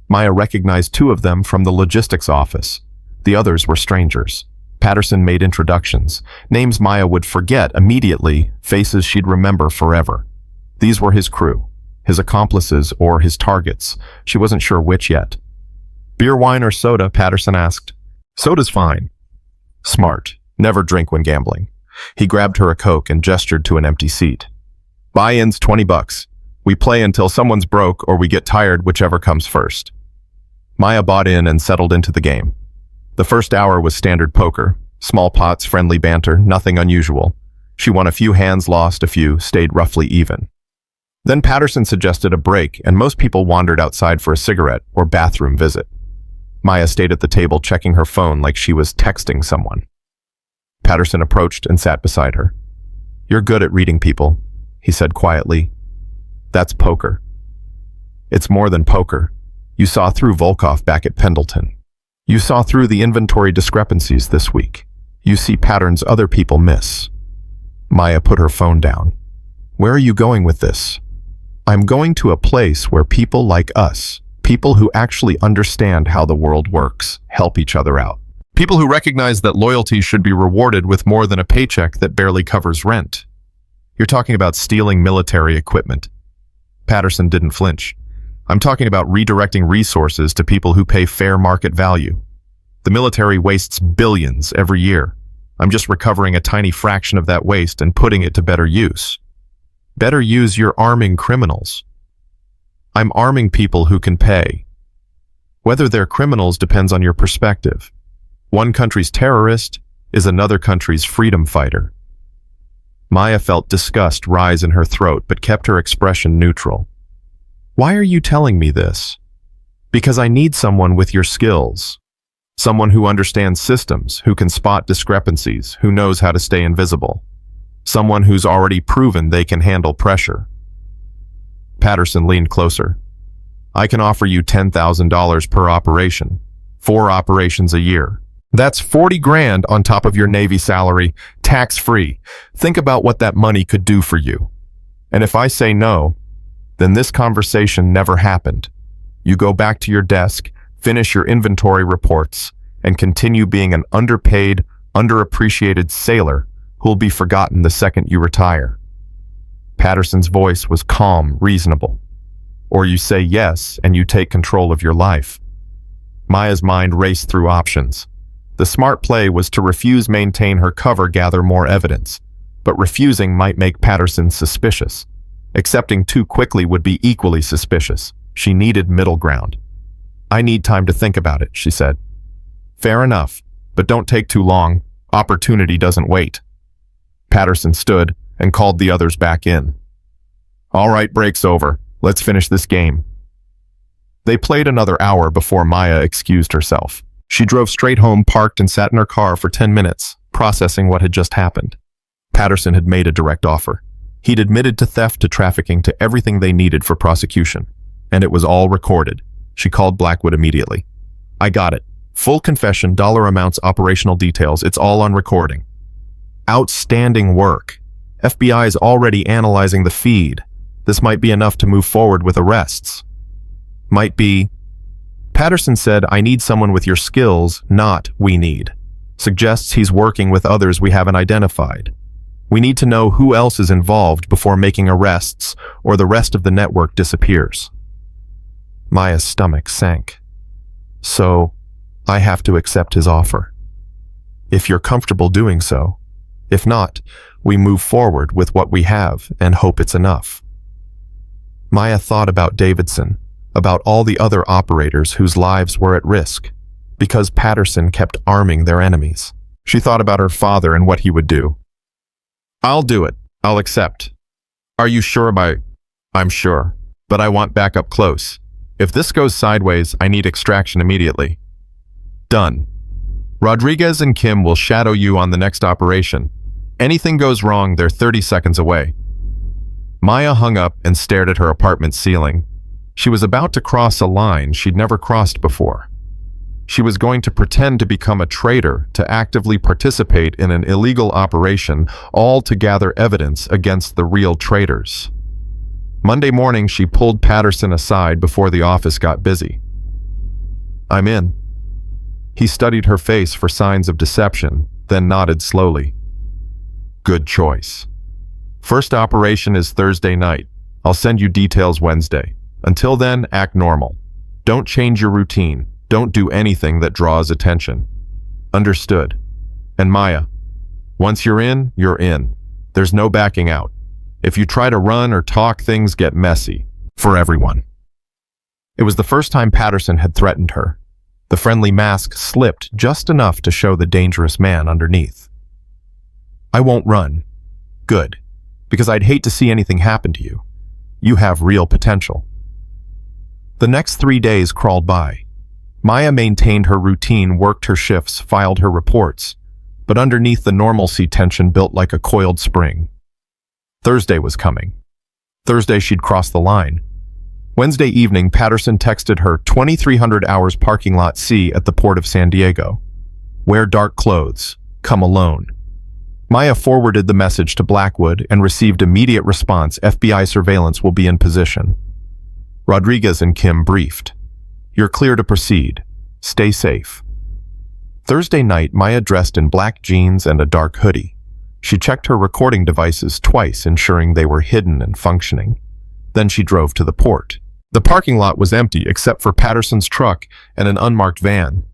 Speaker 1: Maya recognized 2 of them from the logistics office. The others were strangers. Patterson made introductions, names Maya would forget immediately, faces she'd remember forever. These were his crew, his accomplices or his targets. She wasn't sure which yet. Beer, wine, or soda? Patterson asked. Soda's fine. Smart. Never drink when gambling. He grabbed her a Coke and gestured to an empty seat. Buy-in's $20. We play until someone's broke or we get tired, whichever comes first. Maya bought in and settled into the game. The first hour was standard poker. Small pots, friendly banter, nothing unusual. She won a few hands, lost a few, stayed roughly even. Then Patterson suggested a break, and most people wandered outside for a cigarette or bathroom visit. Maya stayed at the table checking her phone like she was texting someone. Patterson approached and sat beside her. You're good at reading people, he said quietly. That's poker. It's more than poker. You saw through Volkov back at Pendleton. You saw through the inventory discrepancies this week. You see patterns other people miss. Maya put her phone down. Where are you going with this? I'm going to a place where people like us, people who actually understand how the world works, help each other out. People who recognize that loyalty should be rewarded with more than a paycheck that barely covers rent. You're talking about stealing military equipment. Patterson didn't flinch. I'm talking about redirecting resources to people who pay fair market value. The military wastes billions every year. I'm just recovering a tiny fraction of that waste and putting it to better use. Better use, you're arming criminals. I'm arming people who can pay. Whether they're criminals depends on your perspective. One country's terrorist is another country's freedom fighter. Maya felt disgust rise in her throat but kept her expression neutral. Why are you telling me this? Because I need someone with your skills. Someone who understands systems, who can spot discrepancies, who knows how to stay invisible. Someone who's already proven they can handle pressure. Patterson leaned closer. I can offer you $10,000 per operation, 4 operations a year. That's 40 grand on top of your Navy salary, tax-free. Think about what that money could do for you. And if I say no, then this conversation never happened. You go back to your desk, finish your inventory reports, and continue being an underpaid, underappreciated sailor who'll be forgotten the second you retire. Patterson's voice was calm, reasonable. Or you say yes and you take control of your life. Maya's mind raced through options. The smart play was to refuse, maintain her cover, gather more evidence. But refusing might make Patterson suspicious. Accepting too quickly would be equally suspicious. She needed middle ground. I need time to think about it, she said. Fair enough, but don't take too long. Opportunity doesn't wait. Patterson stood and called the others back in. All right, break's over. Let's finish this game. They played another hour before Maya excused herself. She drove straight home, parked, and sat in her car for 10 minutes, processing what had just happened. Patterson had made a direct offer. He'd admitted to theft, to trafficking, to everything they needed for prosecution. And it was all recorded. She called Blackwood immediately. I got it. Full confession, dollar amounts, operational details. It's all on recording. Outstanding work. FBI is already analyzing the feed. This might be enough to move forward with arrests. Might be. Patterson said, I need someone with your skills, not we need. Suggests he's working with others we haven't identified. We need to know who else is involved before making arrests, or the rest of the network disappears. Maya's stomach sank. So, I have to accept his offer. If you're comfortable doing so. If not, we move forward with what we have and hope it's enough. Maya thought about Davidson, about all the other operators whose lives were at risk, because Patterson kept arming their enemies. She thought about her father and what he would do. I'll do it. I'll accept. Are you sure I'm sure, but I want backup close. If this goes sideways, I need extraction immediately. Done. Rodriguez and Kim will shadow you on the next operation. Anything goes wrong, they're 30 seconds away. Maya hung up and stared at her apartment ceiling. She was about to cross a line she'd never crossed before. She was going to pretend to become a traitor, to actively participate in an illegal operation, all to gather evidence against the real traitors. Monday morning, she pulled Patterson aside before the office got busy. I'm in. He studied her face for signs of deception, then nodded slowly. Good choice. First operation is Thursday night. I'll send you details Wednesday. Until then, act normal. Don't change your routine. Don't do anything that draws attention. Understood. And Maya, once you're in, you're in. There's no backing out. If you try to run or talk, things get messy. For everyone. It was the first time Patterson had threatened her. The friendly mask slipped just enough to show the dangerous man underneath. I won't run. Good. Because I'd hate to see anything happen to you. You have real potential. The next 3 days crawled by. Maya maintained her routine, worked her shifts, filed her reports, but underneath the normalcy, tension built like a coiled spring. Thursday was coming. Thursday she'd cross the line. Wednesday evening, Patterson texted her 2300 hours parking lot C at the port of San Diego. Wear dark clothes. Come alone. Maya forwarded the message to Blackwood and received immediate response. FBI surveillance will be in position. Rodriguez and Kim briefed. You're clear to proceed. Stay safe. Thursday night, Maya dressed in black jeans and a dark hoodie. She checked her recording devices twice, ensuring they were hidden and functioning. Then she drove to the port. The parking lot was empty except for Patterson's truck and an unmarked van.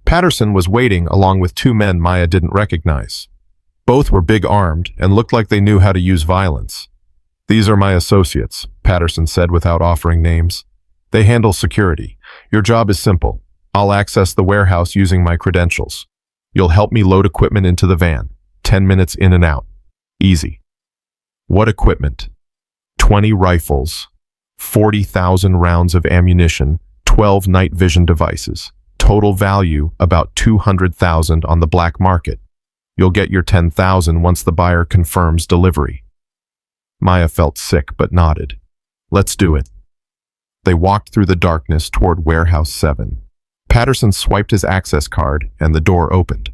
Speaker 1: Patterson was waiting along with 2 men Maya didn't recognize. Both were big-armed and looked like they knew how to use violence. These are my associates, Patterson said without offering names. They handle security. Your job is simple. I'll access the warehouse using my credentials. You'll help me load equipment into the van. 10 minutes in and out. Easy. What equipment? 20 rifles, 40,000 rounds of ammunition, 12 night vision devices. Total value about 200,000 on the black market. You'll get your 10,000 once the buyer confirms delivery. Maya felt sick but nodded. Let's do it. They walked through the darkness toward Warehouse 7. Patterson swiped his access card, and the door opened.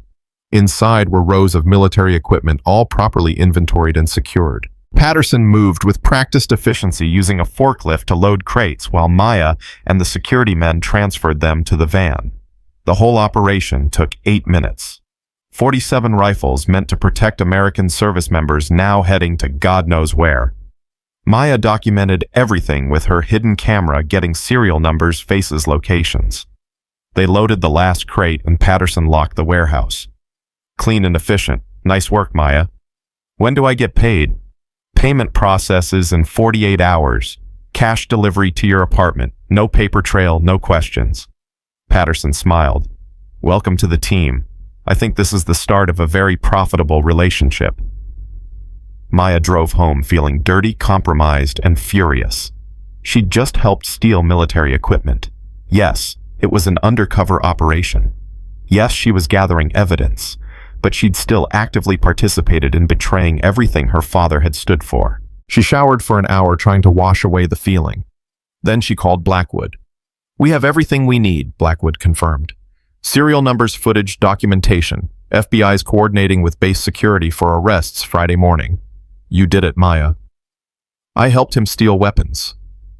Speaker 1: Inside were rows of military equipment, all properly inventoried and secured. Patterson moved with practiced efficiency, using a forklift to load crates, while Maya and the security men transferred them to the van. The whole operation took 8 minutes. 47 rifles meant to protect American service members now heading to God knows where. Maya documented everything with her hidden camera, getting serial numbers, faces, locations. They loaded the last crate and Patterson locked the warehouse. Clean and efficient. Nice work, Maya. When do I get paid? Payment processes in 48 hours. Cash delivery to your apartment. No paper trail, no questions. Patterson smiled. Welcome to the team. I think this is the start of a very profitable relationship. Maya drove home feeling dirty, compromised, and furious. She'd just helped steal military equipment. Yes, it was an undercover operation. Yes, she was gathering evidence, but she'd still actively participated in betraying everything her father had stood for. She showered for an hour trying to wash away the feeling. Then she called Blackwood. We have everything we need, Blackwood confirmed. Serial numbers, footage, documentation. FBI's coordinating with base security for arrests Friday morning. You did it, Maya. I helped him steal weapons.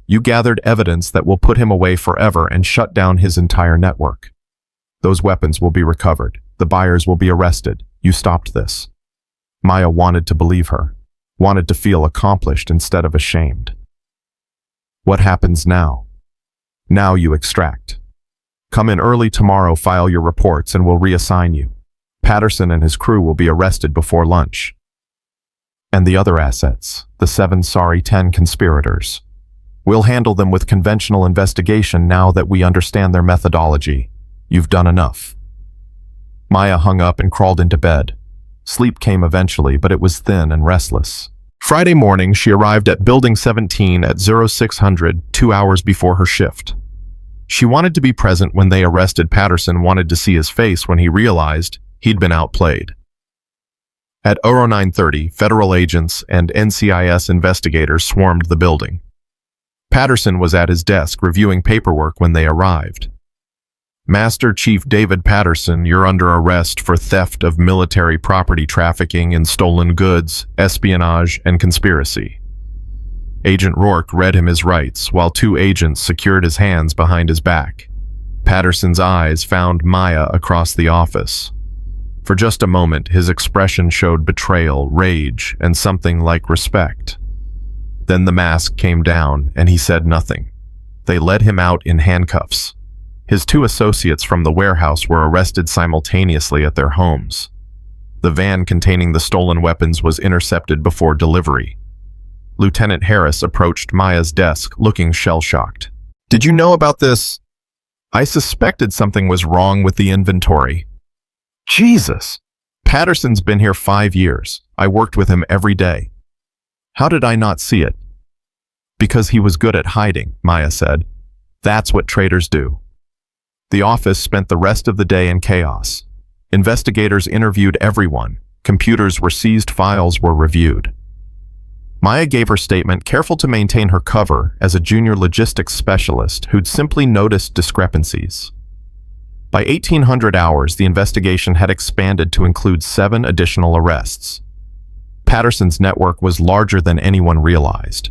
Speaker 1: You gathered evidence that will put him away forever and shut down his entire network. Those weapons will be recovered. The buyers will be arrested. You stopped this. Maya wanted to believe her, wanted to feel accomplished instead of ashamed. What happens now? Now you extract. Come in early tomorrow, file your reports, and we'll reassign you. Patterson and his crew will be arrested before lunch. And the other assets, the 10 conspirators. We'll handle them with conventional investigation now that we understand their methodology. You've done enough. Maya hung up and crawled into bed. Sleep came eventually, but it was thin and restless. Friday morning, she arrived at Building 17 at 0600, 2 hours before her shift. She wanted to be present when they arrested Patterson, wanted to see his face when he realized he'd been outplayed. At 0930, federal agents and NCIS investigators swarmed the building. Patterson was at his desk reviewing paperwork when they arrived. Master Chief David Patterson, you're under arrest for theft of military property, trafficking in stolen goods, espionage, and conspiracy. Agent Rourke read him his rights, while 2 agents secured his hands behind his back. Patterson's eyes found Maya across the office. For just a moment, his expression showed betrayal, rage, and something like respect. Then the mask came down, and he said nothing. They led him out in handcuffs. His 2 associates from the warehouse were arrested simultaneously at their homes. The van containing the stolen weapons was intercepted before delivery. Lieutenant Harris approached Maya's desk, looking shell-shocked. Did you know about this? I suspected something was wrong with the inventory. Jesus! Patterson's been here 5 years. I worked with him every day. How did I not see it? Because he was good at hiding, Maya said. That's what traitors do. The office spent the rest of the day in chaos. Investigators interviewed everyone. Computers were seized, files were reviewed. Maya gave her statement, careful to maintain her cover as a junior logistics specialist who'd simply noticed discrepancies. By 1800 hours, the investigation had expanded to include 7 additional arrests. Patterson's network was larger than anyone realized.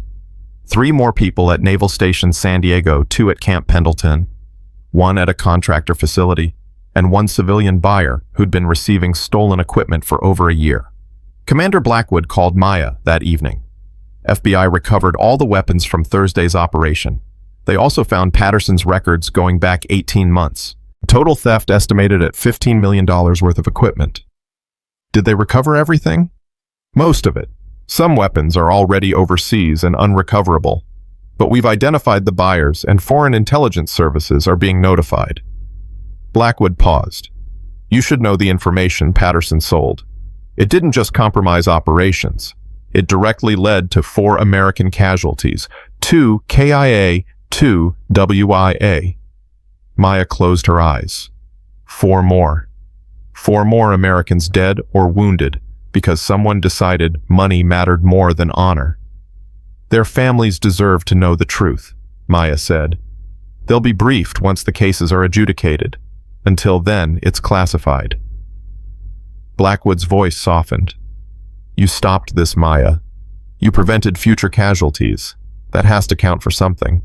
Speaker 1: 3 more people at Naval Station San Diego, 2 at Camp Pendleton, 1 at a contractor facility, and 1 civilian buyer who'd been receiving stolen equipment for over a year. Commander Blackwood called Maya that evening. FBI recovered all the weapons from Thursday's operation. They also found Patterson's records going back 18 months. Total theft estimated at $15 million worth of equipment. Did they recover everything? Most of it. Some weapons are already overseas and unrecoverable. But we've identified the buyers, and foreign intelligence services are being notified. Blackwood paused. You should know the information Patterson sold. It didn't just compromise operations. It directly led to 4 American casualties, 2 KIA, 2 WIA. Maya closed her eyes. 4 more. 4 more Americans dead or wounded because someone decided money mattered more than honor. Their families deserve to know the truth. Maya said. They'll be briefed once the cases are adjudicated. Until then, it's classified. Blackwood's voice softened. You stopped this, Maya. You prevented future casualties. That has to count for something.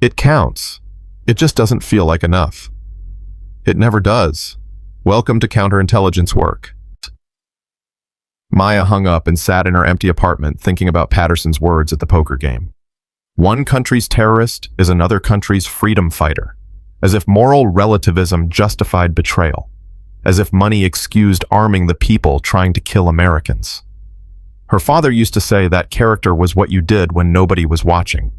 Speaker 1: It counts. It just doesn't feel like enough. It never does. Welcome to counterintelligence work. Maya hung up and sat in her empty apartment thinking about Patterson's words at the poker game. One country's terrorist is another country's freedom fighter. As if moral relativism justified betrayal. As if money excused arming the people trying to kill Americans. Her father used to say that character was what you did when nobody was watching.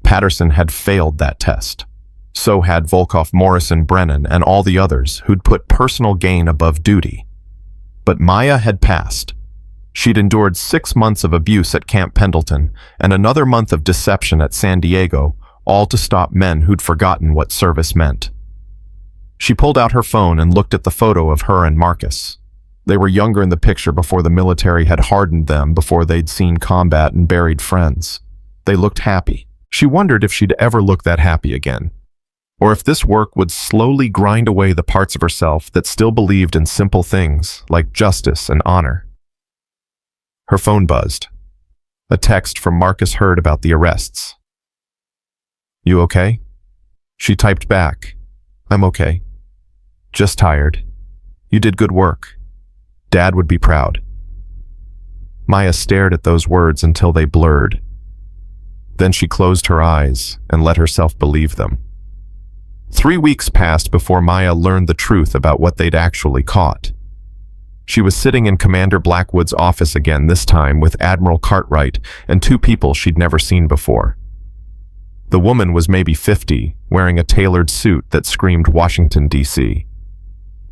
Speaker 1: Patterson had failed that test. So had Volkov, Morrison, Brennan, and all the others who'd put personal gain above duty. But Maya had passed. She'd endured 6 months of abuse at Camp Pendleton and another month of deception at San Diego, all to stop men who'd forgotten what service meant. She pulled out her phone and looked at the photo of her and Marcus. They were younger in the picture before the military had hardened them, before they'd seen combat and buried friends. They looked happy. She wondered if she'd ever look that happy again. Or if this work would slowly grind away the parts of herself that still believed in simple things like justice and honor. Her phone buzzed. A text from Marcus heard about the arrests. You okay? She typed back. I'm okay. Just tired. You did good work. Dad would be proud. Maya stared at those words until they blurred. Then she closed her eyes and let herself believe them. 3 weeks passed before Maya learned the truth about what they'd actually caught. She was sitting in Commander Blackwood's office again, this time with Admiral Cartwright and 2 people she'd never seen before. The woman was maybe 50, wearing a tailored suit that screamed Washington, D.C.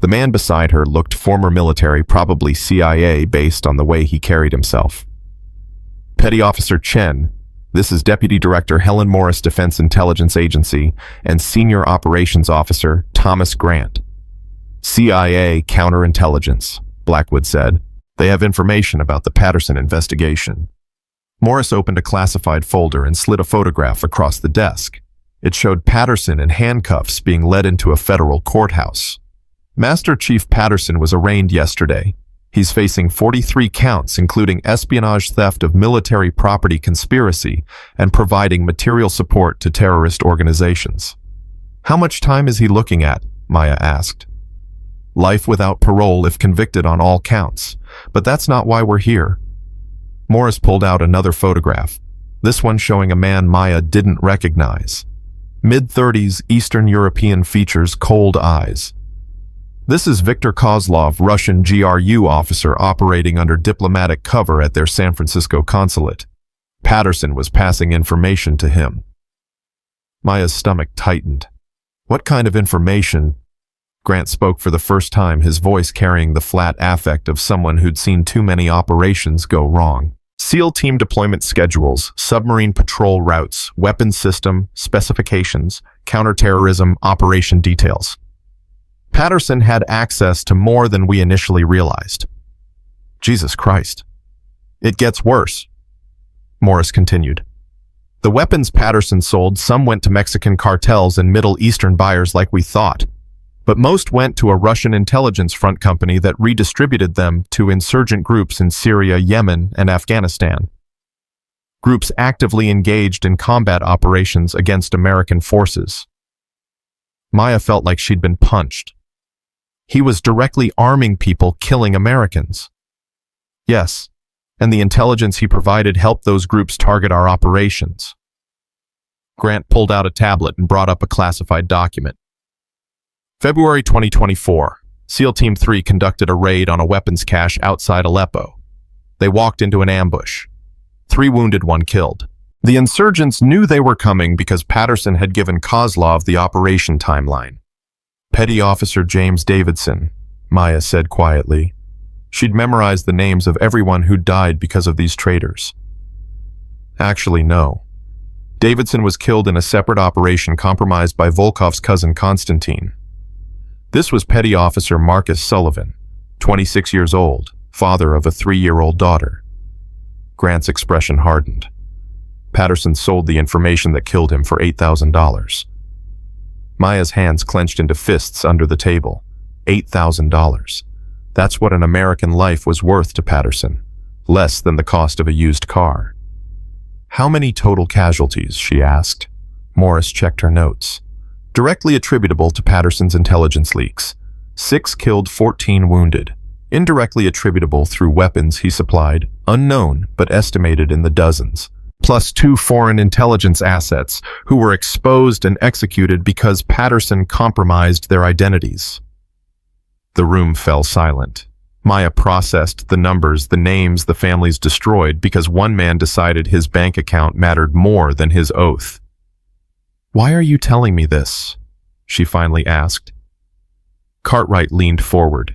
Speaker 1: The man beside her looked former military, probably CIA, based on the way he carried himself. Petty Officer Chen, this is Deputy Director Helen Morris, Defense Intelligence Agency, and Senior Operations Officer Thomas Grant. CIA Counterintelligence, Blackwood said. They have information about the Patterson investigation. Morris opened a classified folder and slid a photograph across the desk. It showed Patterson in handcuffs being led into a federal courthouse. Master Chief Patterson was arraigned yesterday. He's facing 43 counts, including espionage, theft of military property, conspiracy, and providing material support to terrorist organizations. How much time is he looking at? Maya asked. Life without parole if convicted on all counts. But that's not why we're here. Morris pulled out another photograph, this one showing a man Maya didn't recognize. Mid-30s, Eastern European features, cold eyes. This is Viktor Kozlov, Russian GRU officer operating under diplomatic cover at their San Francisco consulate. Patterson was passing information to him. Maya's stomach tightened. What kind of information? Grant spoke for the first time, his voice carrying the flat affect of someone who'd seen too many operations go wrong. SEAL team deployment schedules, submarine patrol routes, weapons system, specifications, counterterrorism, operation details. Patterson had access to more than we initially realized. Jesus Christ. It gets worse, Morris continued. The weapons Patterson sold, some went to Mexican cartels and Middle Eastern buyers like we thought, but most went to a Russian intelligence front company that redistributed them to insurgent groups in Syria, Yemen, and Afghanistan. Groups actively engaged in combat operations against American forces. Maya felt like she'd been punched. He was directly arming people, killing Americans. Yes, and the intelligence he provided helped those groups target our operations. Grant pulled out a tablet and brought up a classified document. February 2024, SEAL Team 3 conducted a raid on a weapons cache outside Aleppo. They walked into an ambush. 3 wounded, 1 killed. The insurgents knew they were coming because Patterson had given Kozlov the operation timeline. Petty Officer James Davidson, Maya said quietly. She'd memorized the names of everyone who died because of these traitors. Actually, no. Davidson was killed in a separate operation compromised by Volkov's cousin Konstantin. This was Petty Officer Marcus Sullivan, 26 years old, father of a 3-year-old daughter. Grant's expression hardened. Patterson sold the information that killed him for $8,000. Maya's hands clenched into fists under the table. $8,000. That's what an American life was worth to Patterson. Less than the cost of a used car. How many total casualties, she asked. Morris checked her notes. Directly attributable to Patterson's intelligence leaks. 6 killed, 14 wounded. Indirectly attributable through weapons he supplied, unknown but estimated in the dozens. Plus 2 foreign intelligence assets who were exposed and executed because Patterson compromised their identities. The room fell silent. Maya processed the numbers, the names the families destroyed because one man decided his bank account mattered more than his oath. "Why are you telling me this?" she finally asked. Cartwright leaned forward.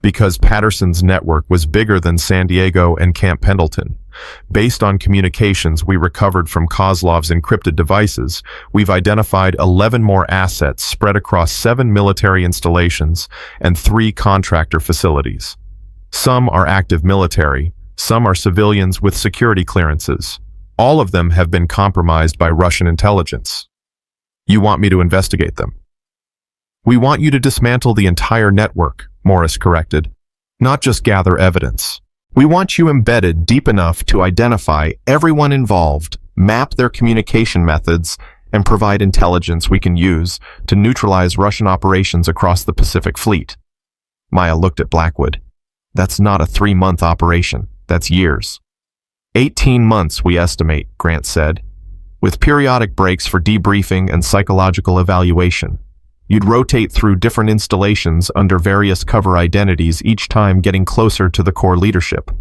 Speaker 1: Because Patterson's network was bigger than San Diego and Camp Pendleton. Based on communications we recovered from Kozlov's encrypted devices, we've identified 11 more assets spread across 7 military installations and 3 contractor facilities. Some are active military, some are civilians with security clearances. All of them have been compromised by Russian intelligence. You want me to investigate them? We want you to dismantle the entire network, Morris corrected. Not just gather evidence. We want you embedded deep enough to identify everyone involved, map their communication methods, and provide intelligence we can use to neutralize Russian operations across the Pacific Fleet. Maya looked at Blackwood. That's not a 3-month operation. That's years. 18 months, we estimate, Grant said, with periodic breaks for debriefing and psychological evaluation. You'd rotate through different installations under various cover identities, each time getting closer to the core leadership.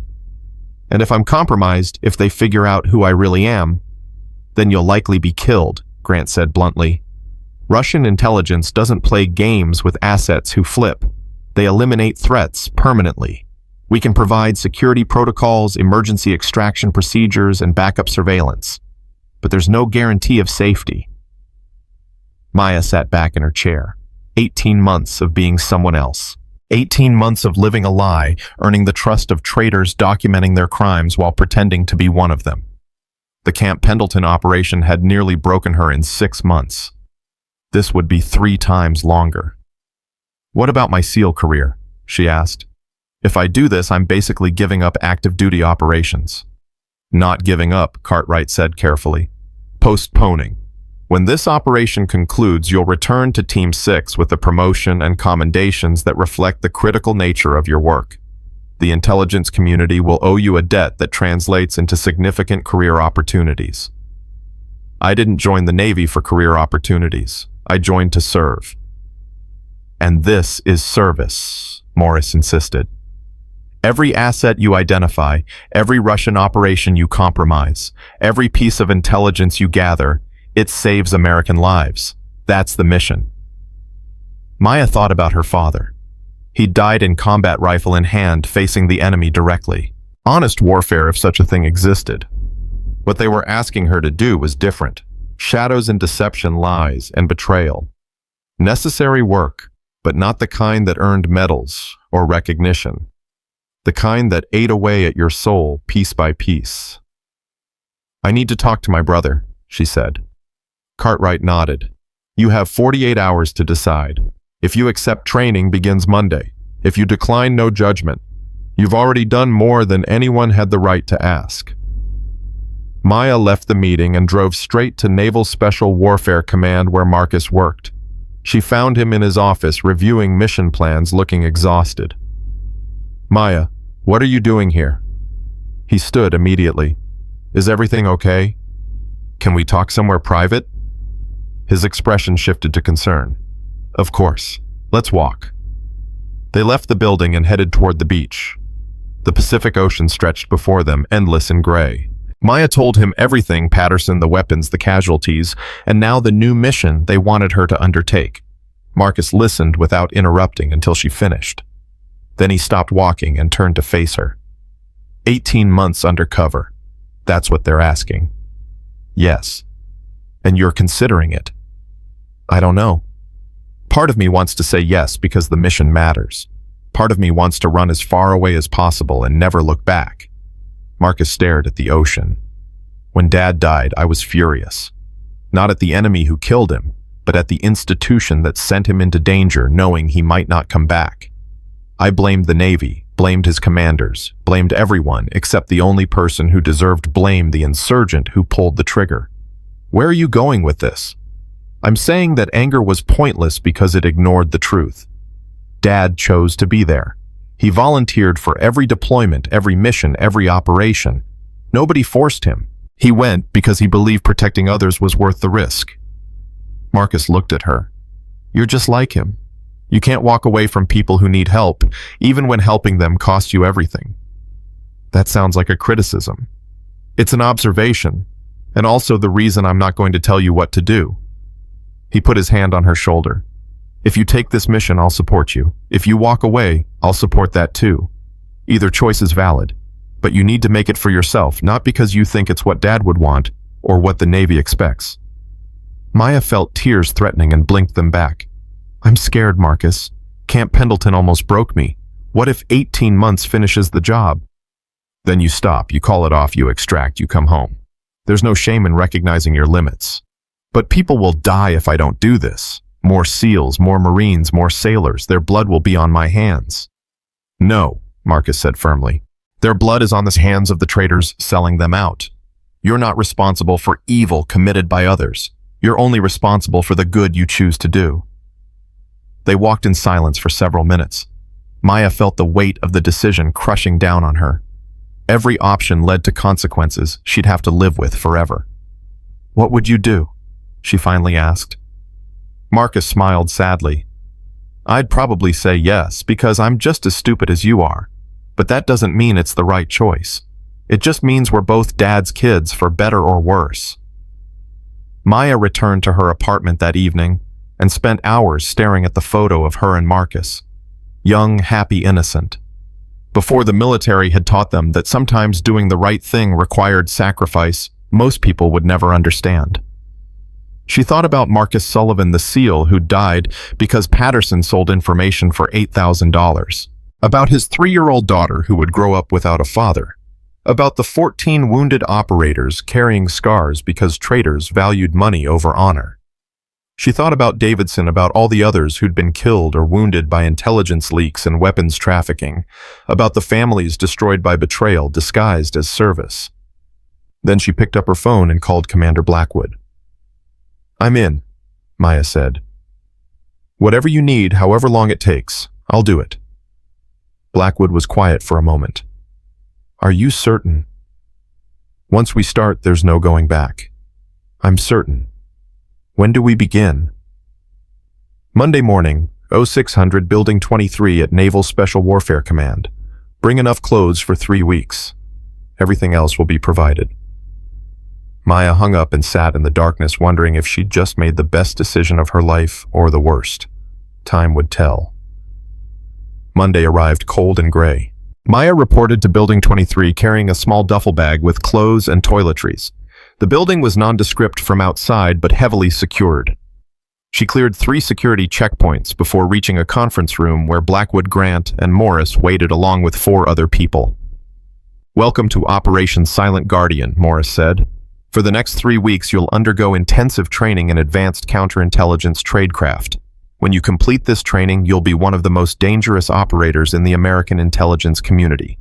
Speaker 1: And if I'm compromised, if they figure out who I really am, then you'll likely be killed, Grant said bluntly. Russian intelligence doesn't play games with assets who flip. They eliminate threats permanently. We can provide security protocols, emergency extraction procedures, and backup surveillance. But there's no guarantee of safety. Maya sat back in her chair. 18 months of being someone else. 18 months of living a lie, earning the trust of traitors documenting their crimes while pretending to be one of them. The Camp Pendleton operation had nearly broken her in 6 months. This would be 3 times longer. What about my SEAL career? She asked. If I do this, I'm basically giving up active duty operations. Not giving up, Cartwright said carefully. Postponing. When this operation concludes, you'll return to Team 6 with a promotion and commendations that reflect the critical nature of your work. The intelligence community will owe you a debt that translates into significant career opportunities. I didn't join the Navy for career opportunities. I joined to serve. And this is service, Morris insisted. Every asset you identify, every Russian operation you compromise, every piece of intelligence you gather, it saves American lives. That's the mission. Maya thought about her father. He died in combat rifle in hand, facing the enemy directly. Honest warfare, if such a thing existed. What they were asking her to do was different. Shadows and deception, lies and betrayal. Necessary work, but not the kind that earned medals or recognition. The kind that ate away at your soul piece by piece. I need to talk to my brother, she said. Cartwright nodded. You have 48 hours to decide. If you accept, training begins Monday. If you decline, no judgment. You've already done more than anyone had the right to ask. Maya left the meeting and drove straight to Naval Special Warfare Command where Marcus worked. She found him in his office reviewing mission plans, looking exhausted. Maya, what are you doing here? He stood immediately. Is everything okay? Can we talk somewhere private? His expression shifted to concern. Of course. Let's walk. They left the building and headed toward the beach. The Pacific Ocean stretched before them, endless and gray. Maya told him everything, Patterson, the weapons, the casualties, and now the new mission they wanted her to undertake. Marcus listened without interrupting until she finished. Then he stopped walking and turned to face her. 18 months undercover. That's what they're asking. Yes. And you're considering it. I don't know. Part of me wants to say yes because the mission matters. Part of me wants to run as far away as possible and never look back. Marcus stared at the ocean. When Dad died, I was furious. Not at the enemy who killed him, but at the institution that sent him into danger knowing he might not come back. I blamed the Navy, blamed his commanders, blamed everyone except the only person who deserved blame, the insurgent who pulled the trigger. Where are you going with this? I'm saying that anger was pointless because it ignored the truth. Dad chose to be there. He volunteered for every deployment, every mission, every operation. Nobody forced him. He went because he believed protecting others was worth the risk. Marcus looked at her. You're just like him. You can't walk away from people who need help, even when helping them costs you everything. That sounds like a criticism. It's an observation, and also the reason I'm not going to tell you what to do. He put his hand on her shoulder. If you take this mission, I'll support you. If you walk away, I'll support that too. Either choice is valid, but you need to make it for yourself, not because you think it's what Dad would want or what the Navy expects. Maya felt tears threatening and blinked them back. I'm scared, Marcus. Camp Pendleton almost broke me. What if 18 months finishes the job? Then you stop, you call it off, you extract, you come home. There's no shame in recognizing your limits. But people will die if I don't do this. More SEALs, more Marines, more sailors. Their blood will be on my hands. No, Marcus said firmly. Their blood is on the hands of the traitors selling them out. You're not responsible for evil committed by others. You're only responsible for the good you choose to do. They walked in silence for several minutes. Maya felt the weight of the decision crushing down on her. Every option led to consequences she'd have to live with forever. What would you do? She finally asked. Marcus smiled sadly. I'd probably say yes, because I'm just as stupid as you are. But that doesn't mean it's the right choice. It just means we're both Dad's kids, for better or worse. Maya returned to her apartment that evening and spent hours staring at the photo of her and Marcus. Young, happy, innocent. Before the military had taught them that sometimes doing the right thing required sacrifice most people would never understand. She thought about Marcus Sullivan, the SEAL who died because Patterson sold information for $8,000. About his 3-year-old daughter who would grow up without a father. About the 14 wounded operators carrying scars because traitors valued money over honor. She thought about Davidson, about all the others who'd been killed or wounded by intelligence leaks and weapons trafficking, about the families destroyed by betrayal disguised as service. Then she picked up her phone and called Commander Blackwood. I'm in, Maya said. Whatever you need, however long it takes, I'll do it. Blackwood was quiet for a moment. Are you certain? Once we start, there's no going back. I'm certain. When do we begin? Monday morning, 0600 Building 23 at Naval Special Warfare Command. Bring enough clothes for 3 weeks. Everything else will be provided. Maya hung up and sat in the darkness, wondering if she'd just made the best decision of her life or the worst. Time would tell. Monday arrived cold and gray. Maya reported to Building 23 carrying a small duffel bag with clothes and toiletries. The building was nondescript from outside but heavily secured. She cleared 3 security checkpoints before reaching a conference room where Blackwood, Grant, and Morris waited along with 4 other people. Welcome to Operation Silent Guardian, Morris said. For the next 3 weeks, you'll undergo intensive training in advanced counterintelligence tradecraft. When you complete this training, you'll be one of the most dangerous operators in the American intelligence community.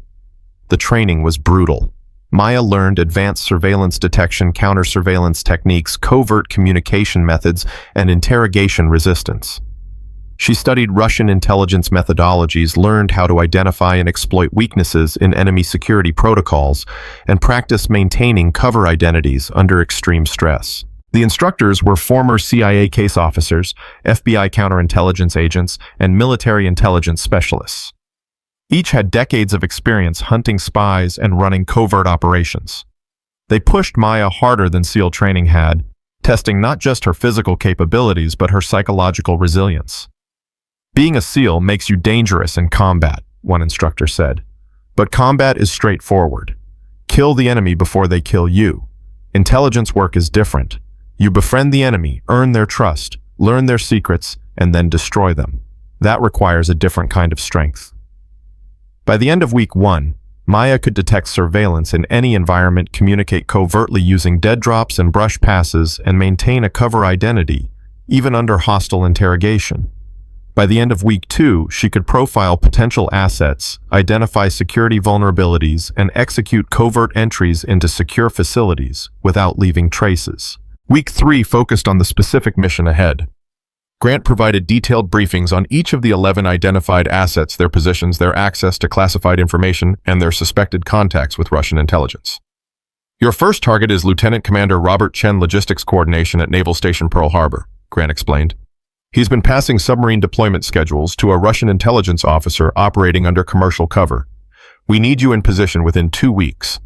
Speaker 1: The training was brutal. Maya learned advanced surveillance detection, counter-surveillance techniques, covert communication methods, and interrogation resistance. She studied Russian intelligence methodologies, learned how to identify and exploit weaknesses in enemy security protocols, and practiced maintaining cover identities under extreme stress. The instructors were former CIA case officers, FBI counterintelligence agents, and military intelligence specialists. Each had decades of experience hunting spies and running covert operations. They pushed Maya harder than SEAL training had, testing not just her physical capabilities but her psychological resilience. Being a SEAL makes you dangerous in combat, one instructor said. But combat is straightforward. Kill the enemy before they kill you. Intelligence work is different. You befriend the enemy, earn their trust, learn their secrets, and then destroy them. That requires a different kind of strength. By the end of week 1, Maya could detect surveillance in any environment, communicate covertly using dead drops and brush passes, and maintain a cover identity, even under hostile interrogation. By the end of week 2, she could profile potential assets, identify security vulnerabilities, and execute covert entries into secure facilities without leaving traces. Week 3 focused on the specific mission ahead. Grant provided detailed briefings on each of the 11 identified assets, their positions, their access to classified information, and their suspected contacts with Russian intelligence. Your first target is Lieutenant Commander Robert Chen, Logistics Coordination at Naval Station Pearl Harbor, Grant explained. He's been passing submarine deployment schedules to a Russian intelligence officer operating under commercial cover. We need you in position within 2 weeks.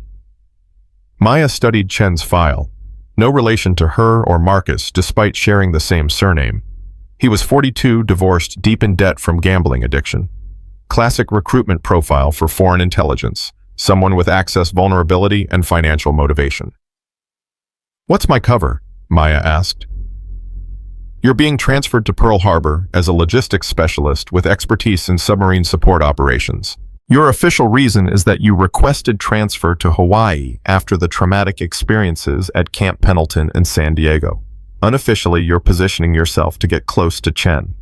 Speaker 1: Maya studied Chen's file. No relation to her or Marcus, despite sharing the same surname. He was 42, divorced, deep in debt from gambling addiction. Classic recruitment profile for foreign intelligence, someone with access vulnerability and financial motivation. What's my cover? Maya asked. You're being transferred to Pearl Harbor as a logistics specialist with expertise in submarine support operations. Your official reason is that you requested transfer to Hawaii after the traumatic experiences at Camp Pendleton and San Diego. Unofficially, you're positioning yourself to get close to Chen.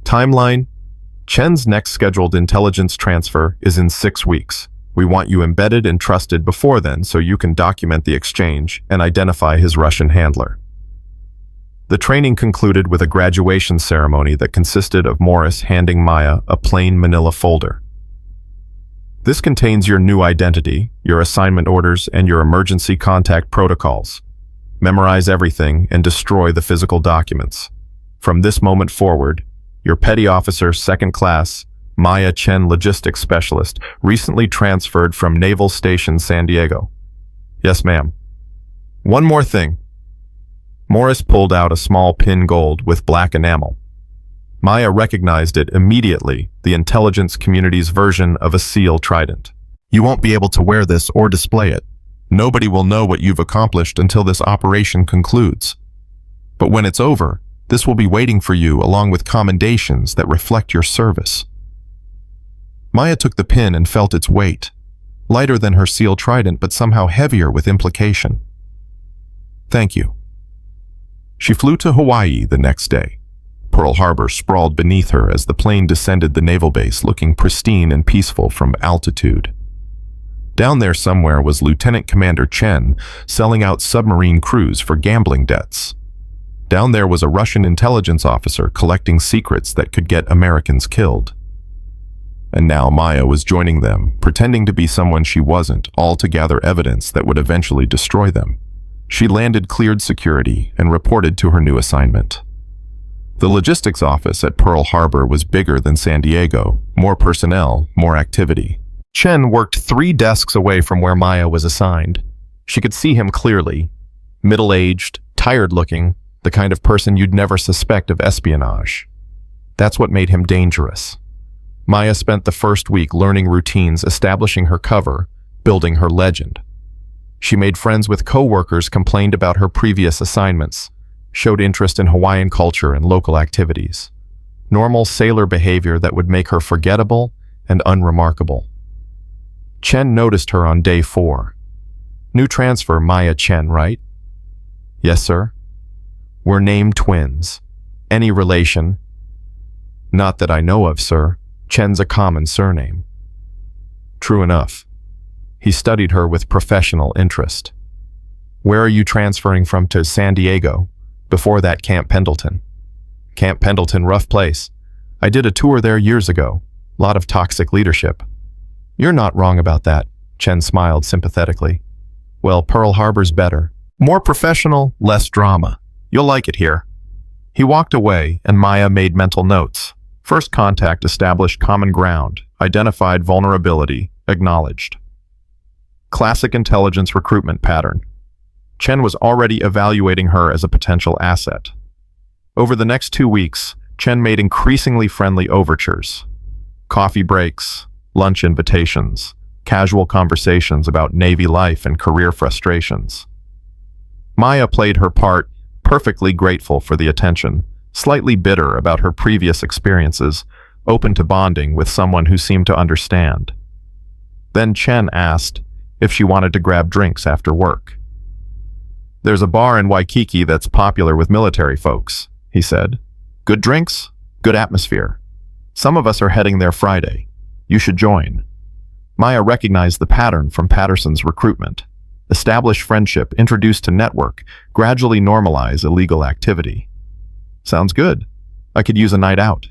Speaker 1: Timeline: Chen's next scheduled intelligence transfer is in 6 weeks. We want you embedded and trusted before then so you can document the exchange and identify his Russian handler. The training concluded with a graduation ceremony that consisted of Morris handing Maya a plain manila folder. This contains your new identity, your assignment orders, and your emergency contact protocols. Memorize everything and destroy the physical documents. From this moment forward, your petty officer, second class, Maya Chen, logistics specialist, recently transferred from Naval Station San Diego. Yes, ma'am. One more thing. Morris pulled out a small pin gold with black enamel. Maya recognized it immediately, the intelligence community's version of a SEAL trident. You won't be able to wear this or display it. Nobody will know what you've accomplished until this operation concludes. But when it's over, this will be waiting for you along with commendations that reflect your service. Maya took the pin and felt its weight, lighter than her SEAL trident but somehow heavier with implication. Thank you. She flew to Hawaii the next day. Pearl Harbor sprawled beneath her as the plane descended the naval base, looking pristine and peaceful from altitude. Down there somewhere was Lieutenant Commander Chen selling out submarine crews for gambling debts. Down there was a Russian intelligence officer collecting secrets that could get Americans killed. And now Maya was joining them, pretending to be someone she wasn't, all to gather evidence that would eventually destroy them. She landed cleared security and reported to her new assignment. The logistics office at Pearl Harbor was bigger than San Diego, more personnel, more activity. Chen worked 3 desks away from where Maya was assigned. She could see him clearly. Middle-aged, tired-looking, the kind of person you'd never suspect of espionage. That's what made him dangerous. Maya spent the first week learning routines, establishing her cover, building her legend. She made friends with co-workers, complained about her previous assignments, showed interest in Hawaiian culture and local activities. Normal sailor behavior that would make her forgettable and unremarkable. Chen noticed her on day 4. New transfer, Maya Chen, right? Yes, sir. We're named twins. Any relation? Not that I know of, sir. Chen's a common surname. True enough. He studied her with professional interest. Where are you transferring from to San Diego? Before that, Camp Pendleton. Camp Pendleton, rough place. I did a tour there years ago. Lot of toxic leadership. You're not wrong about that, Chen smiled sympathetically. Well, Pearl Harbor's better. More professional, less drama. You'll like it here. He walked away, and Maya made mental notes. First contact established common ground, identified vulnerability, acknowledged. Classic intelligence recruitment pattern. Chen was already evaluating her as a potential asset. Over the next 2 weeks, Chen made increasingly friendly overtures. Coffee breaks, lunch invitations, casual conversations about Navy life and career frustrations. Maya played her part, perfectly grateful for the attention, slightly bitter about her previous experiences, open to bonding with someone who seemed to understand. Then Chen asked if she wanted to grab drinks after work. "There's a bar in Waikiki that's popular with military folks," he said. "Good drinks, good atmosphere. Some of us are heading there Friday. You should join." Maya recognized the pattern from Patterson's recruitment. Establish friendship, introduce to network, gradually normalize illegal activity. Sounds good. I could use a night out.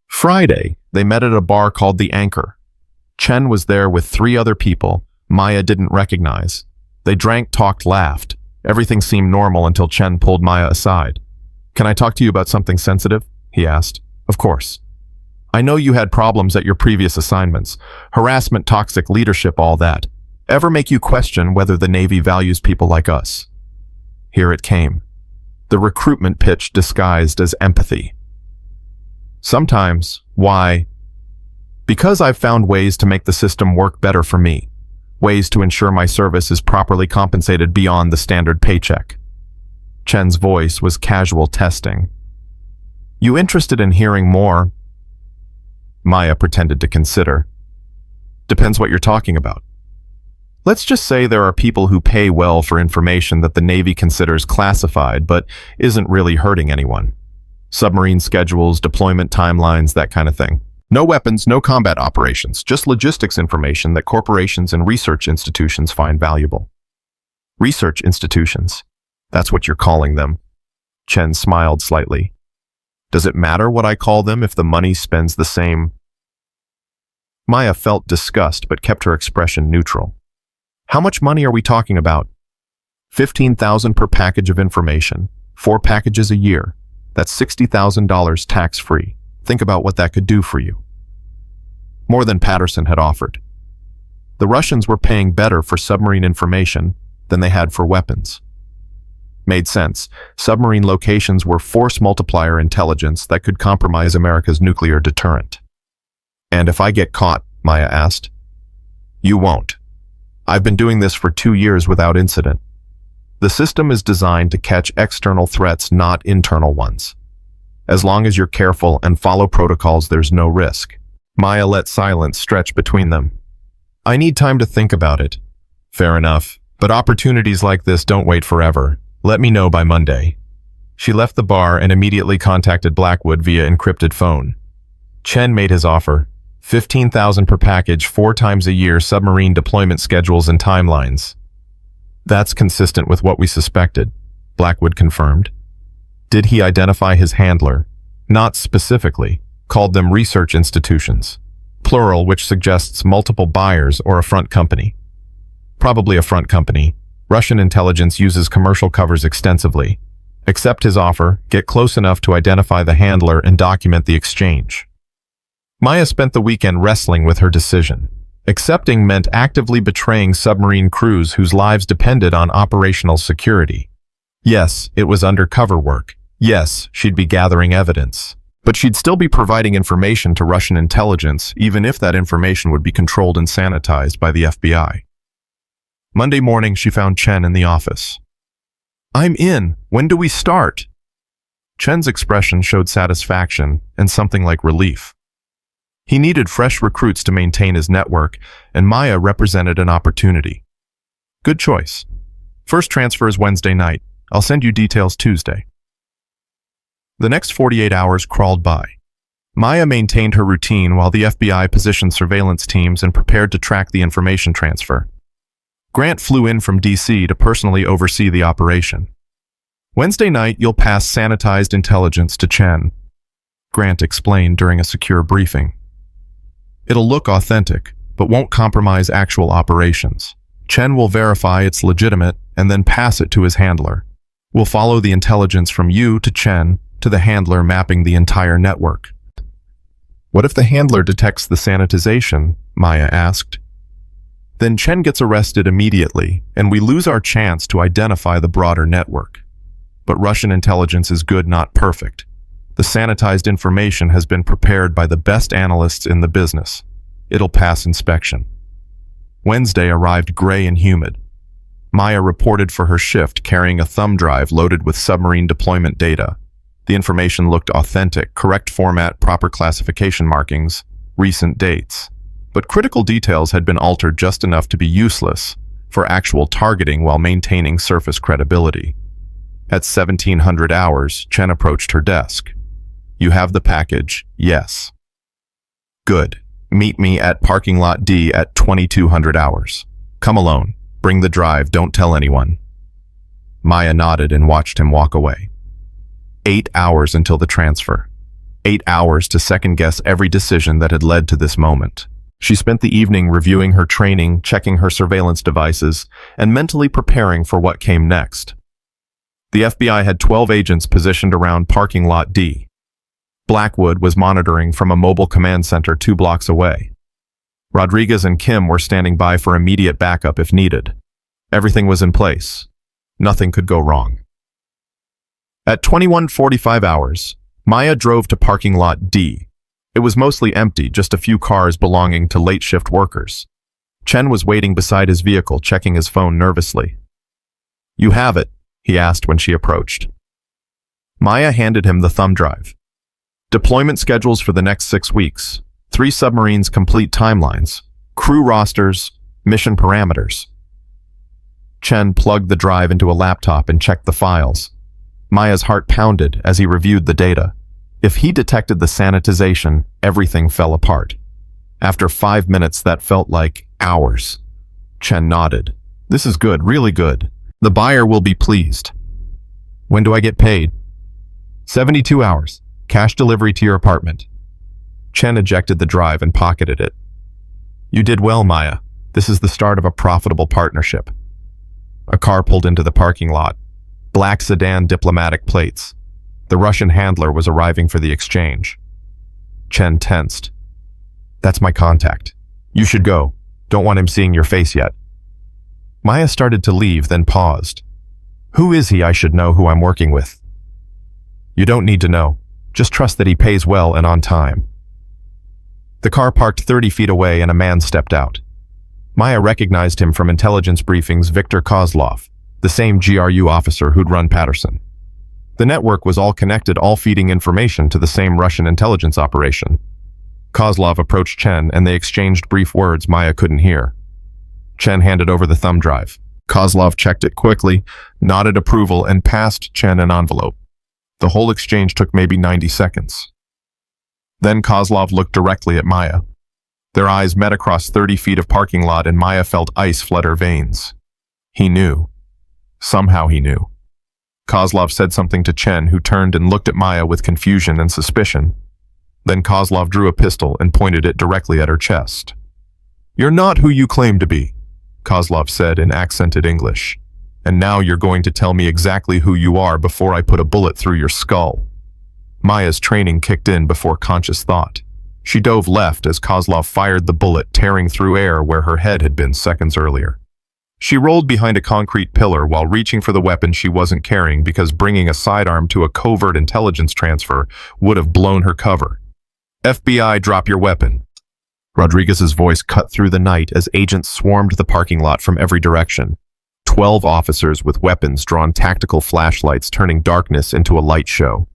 Speaker 1: Friday, they met at a bar called The Anchor. Chen was there with 3 other people Maya didn't recognize. They drank, talked, laughed. Everything seemed normal until Chen pulled Maya aside. "Can I talk to you about something sensitive?" he asked. "Of course. I know you had problems at your previous assignments. Harassment, toxic leadership, all that. Ever make you question whether the Navy values people like us?" Here it came. The recruitment pitch disguised as empathy. "Sometimes. Why?" "Because I've found ways to make the system work better for me. Ways to ensure my service is properly compensated beyond the standard paycheck." Chen's voice was casual testing. "You interested in hearing more?" Maya pretended to consider. "Depends what you're talking about. Let's just say there are people who pay well for information that the Navy considers classified but isn't really hurting anyone. Submarine schedules, deployment timelines, that kind of thing. No weapons, no combat operations, just logistics information that corporations and research institutions find valuable." "Research institutions? That's what you're calling them." Chen smiled slightly. "Does it matter what I call them if the money spends the same?" Maya felt disgust but kept her expression neutral. "How much money are we talking about?" $15,000 per package of information, 4 packages a year. That's $60,000 tax-free. Think about what that could do for you. More than Patterson had offered. The Russians were paying better for submarine information than they had for weapons. Made sense. Submarine locations were force multiplier intelligence that could compromise America's nuclear deterrent. "And if I get caught?" Maya asked. "You won't. I've been doing this for 2 years without incident. The system is designed to catch external threats, not internal ones. As long as you're careful and follow protocols, there's no risk." Maya let silence stretch between them. "I need time to think about it." "Fair enough. But opportunities like this don't wait forever. Let me know by Monday." She left the bar and immediately contacted Blackwood via encrypted phone. Chen made his offer. $15,000 per package, 4 times a year, submarine deployment schedules and timelines. "That's consistent with what we suspected," Blackwood confirmed. "Did he identify his handler?" "Not specifically. Called them research institutions. Plural, which suggests multiple buyers or a front company." "Probably a front company. Russian intelligence uses commercial covers extensively. Accept his offer, get close enough to identify the handler, and document the exchange." Maya spent the weekend wrestling with her decision. Accepting meant actively betraying submarine crews whose lives depended on operational security. Yes, it was undercover work. Yes, she'd be gathering evidence. But she'd still be providing information to Russian intelligence, even if that information would be controlled and sanitized by the FBI. Monday morning, she found Chen in the office. "I'm in. When do we start?" Chen's expression showed satisfaction and something like relief. He needed fresh recruits to maintain his network, and Maya represented an opportunity. "Good choice. First transfer is Wednesday night. I'll send you details Tuesday." The next 48 hours crawled by. Maya maintained her routine while the FBI positioned surveillance teams and prepared to track the information transfer. Grant flew in from D.C. to personally oversee the operation. "Wednesday night, you'll pass sanitized intelligence to Chen," Grant explained during a secure briefing. "It'll look authentic, but won't compromise actual operations. Chen will verify it's legitimate and then pass it to his handler. We'll follow the intelligence from you to Chen to the handler, mapping the entire network." "What if the handler detects the sanitization?" Maya asked. "Then Chen gets arrested immediately, and we lose our chance to identify the broader network. But Russian intelligence is good, not perfect. The sanitized information has been prepared by the best analysts in the business. It'll pass inspection." Wednesday arrived gray and humid. Maya reported for her shift carrying a thumb drive loaded with submarine deployment data. The information looked authentic, correct format, proper classification markings, recent dates. but critical details had been altered just enough to be useless for actual targeting while maintaining surface credibility. At 1700 hours, Chen approached her desk. "You have the package, yes." "Good. Meet me at parking lot D at 2200 hours. Come alone. Bring the drive, don't tell anyone." Maya nodded and watched him walk away. 8 hours until the transfer. 8 hours to second-guess every decision that had led to this moment. She spent the evening reviewing her training, checking her surveillance devices, and mentally preparing for what came next. The FBI had 12 agents positioned around parking lot D. Blackwood was monitoring from a mobile command center 2 blocks away. Rodriguez and Kim were standing by for immediate backup if needed. Everything was in place. Nothing could go wrong. At 21:45 hours, Maya drove to parking lot D. It was mostly empty, just a few cars belonging to late-shift workers. Chen was waiting beside his vehicle, checking his phone nervously. "You have it," he asked when she approached. Maya handed him the thumb drive. Deployment schedules for the next 6 weeks. 3 submarines, complete timelines, crew rosters, mission parameters. Chen plugged the drive into a laptop and checked the files. Maya's heart pounded as he reviewed the data. If he detected the sanitization, everything fell apart. After 5 minutes, that felt like hours. Chen nodded. "This is good, really good. The buyer will be pleased." "When do I get paid?" 72 hours. Cash delivery to your apartment." Chen ejected the drive and pocketed it. "You did well, Maya. This is the start of a profitable partnership." A car pulled into the parking lot. Black sedan, diplomatic plates. The Russian handler was arriving for the exchange. Chen tensed. "That's my contact. You should go. Don't want him seeing your face yet." Maya started to leave, then paused. "Who is he? I should know who I'm working with." "You don't need to know. Just trust that he pays well and on time." The car parked 30 feet away and a man stepped out. Maya recognized him from intelligence briefings, Viktor Kozlov, the same GRU officer who'd run Patterson. The network was all connected, all feeding information to the same Russian intelligence operation. Kozlov approached Chen and they exchanged brief words Maya couldn't hear. Chen handed over the thumb drive. Kozlov checked it quickly, nodded approval, and passed Chen an envelope. The whole exchange took maybe 90 seconds. Then Kozlov looked directly at Maya. Their eyes met across 30 feet of parking lot and Maya felt ice flood her veins. He knew. Somehow he knew. Kozlov said something to Chen, who turned and looked at Maya with confusion and suspicion. Then Kozlov drew a pistol and pointed it directly at her chest. "You're not who you claim to be," Kozlov said in accented English. "And now you're going to tell me exactly who you are before I put a bullet through your skull." Maya's training kicked in before conscious thought. She dove left as Kozlov fired the bullet, tearing through air where her head had been seconds earlier. She rolled behind a concrete pillar while reaching for the weapon she wasn't carrying because bringing a sidearm to a covert intelligence transfer would have blown her cover. "FBI, drop your weapon." Rodriguez's voice cut through the night as agents swarmed the parking lot from every direction. 12 officers with weapons drawn, tactical flashlights turning darkness into a light show.